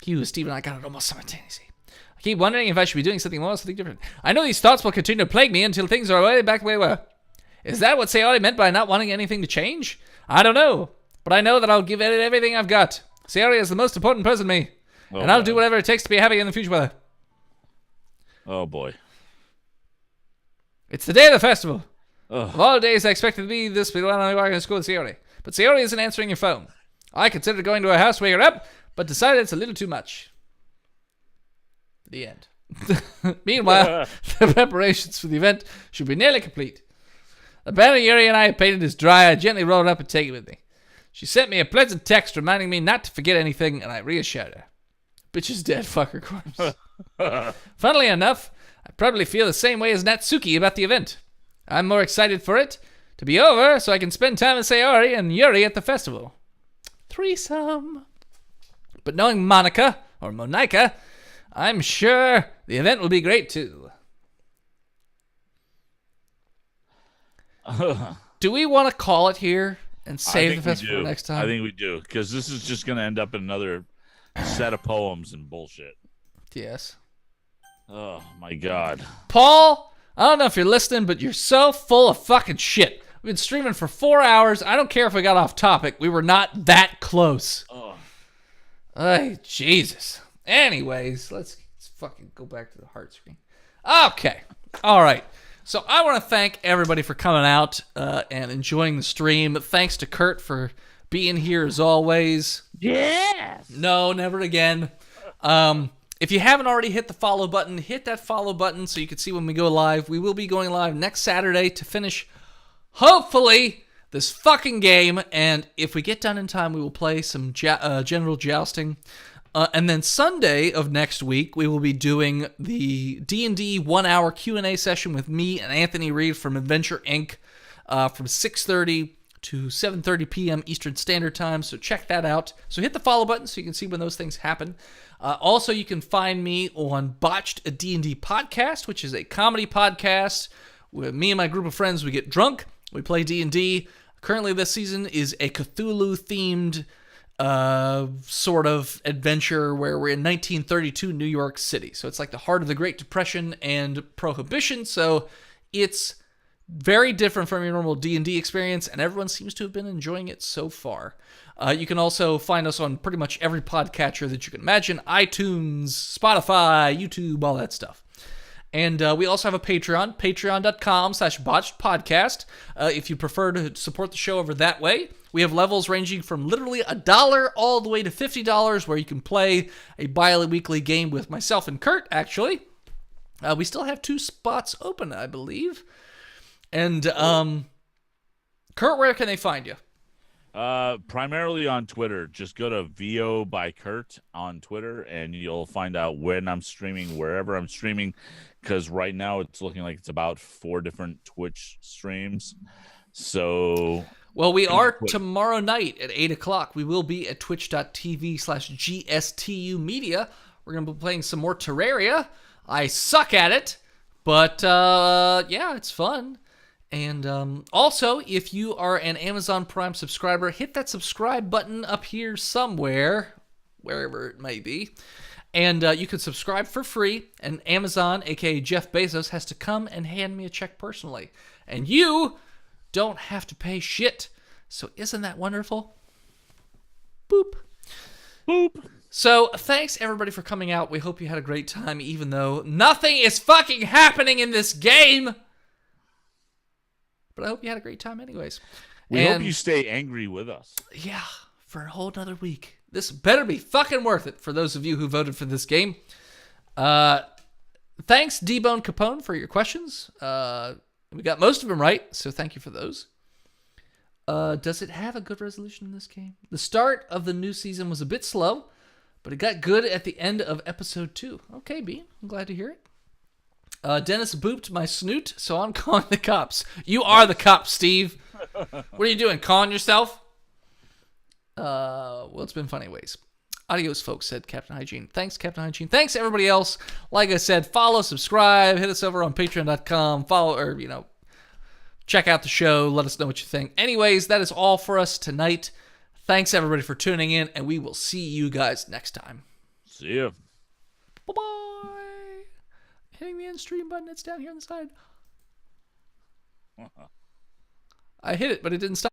You, Steve, and I got it almost simultaneously. I keep wondering if I should be doing something more or something different. I know these thoughts will continue to plague me until things are way back the way they were. Is that what Sayori meant by not wanting anything to change? I don't know. But I know that I'll give it everything I've got. Sayori is the most important person to me. And I'll do whatever it takes to be happy in the future with her.
Oh boy.
It's the day of the festival.
Ugh.
Of all days, I expected to be this, but when I walk in school with Sayori. But Sayori isn't answering your phone. I considered going to her house to wake her up, but decided it's a little too much. The end. Meanwhile, the preparations for the event should be nearly complete. The banner Yuri and I have painted is dry. I gently roll it up and take it with me. She sent me a pleasant text reminding me not to forget anything, and I reassured her. Bitch is dead, fucker corpse. Funnily enough, I probably feel the same way as Natsuki about the event. I'm more excited for it to be over so I can spend time with Sayori and Yuri at the festival. Threesome. But knowing Monica, or Monica, I'm sure the event will be great too. Do we want to call it here and save the festival for next time?
I think we do, because this is just going to end up in another set of poems and bullshit.
Yes.
Oh, my God.
Paul, I don't know if you're listening, but you're so full of fucking shit. We've been streaming for 4 hours. I don't care if we got off topic. We were not that close.
Oh.
Ay, Jesus. Anyways, let's fucking go back to the heart screen. Okay. All right. So I want to thank everybody for coming out and enjoying the stream. Thanks to Kurt for being here as always.
Yes.
No, never again. If you haven't already hit the follow button, hit that follow button so you can see when we go live. We will be going live next Saturday to finish, hopefully, this fucking game. And if we get done in time, we will play some general jousting. And then Sunday of next week, we will be doing the D&D 1-hour Q&A session with me and Anthony Reed from Adventure Inc. From 6:30 to 7:30 p.m. Eastern Standard Time, so check that out. So hit the follow button so you can see when those things happen. Also, you can find me on Botched, a D&D podcast, which is a comedy podcast. With me and my group of friends, we get drunk, we play D&D. Currently, this season is a Cthulhu-themed sort of adventure where we're in 1932 New York City. So it's like the heart of the Great Depression and Prohibition, so it's very different from your normal D&D experience, and everyone seems to have been enjoying it so far. You can also find us on pretty much every podcatcher that you can imagine: iTunes, Spotify, YouTube, all that stuff. And we also have a Patreon, patreon.com/botchedpodcast. If you prefer to support the show over that way, we have levels ranging from literally $1 all the way to $50, where you can play a bi-weekly game with myself and Kurt, actually. We still have 2 spots open, I believe. And, Kurt, where can they find you?
Primarily on Twitter. Just go to VO by Kurt on Twitter, and you'll find out when I'm streaming, wherever I'm streaming, because right now it's looking like it's about 4 different Twitch streams. So...
Well, we are tomorrow night at 8 o'clock. We will be at twitch.tv/GSTU Media. We're going to be playing some more Terraria. I suck at it, but yeah, it's fun. And also, if you are an Amazon Prime subscriber, hit that subscribe button up here somewhere, wherever it may be. And you can subscribe for free, and Amazon, aka Jeff Bezos, has to come and hand me a check personally. And you don't have to pay shit. So isn't that wonderful? Boop.
Boop.
So thanks everybody for coming out. We hope you had a great time, even though nothing is fucking happening in this game. But I hope you had a great time anyways.
We hope you stay angry with us.
Yeah, for a whole nother week. This better be fucking worth it for those of you who voted for this game. Thanks, D-Bone Capone, for your questions. We got most of them right, so thank you for those. Does it have a good resolution in this game? The start of the new season was a bit slow, but it got good at the end of episode 2. Okay, B, I'm glad to hear it. Dennis booped my snoot, so I'm calling the cops. You are the cop, Steve. What are you doing, calling yourself? Well, it's been funny ways. Adios, folks, said Captain Hygiene. Thanks, Captain Hygiene. Thanks, everybody else. Like I said, follow, subscribe, hit us over on patreon.com, follow, or, check out the show, let us know what you think. Anyways, that is all for us tonight. Thanks, everybody, for tuning in, and we will see you guys next time.
See ya.
Bye-bye. Hitting the end stream button, it's down here on the side. I hit it, but it didn't stop.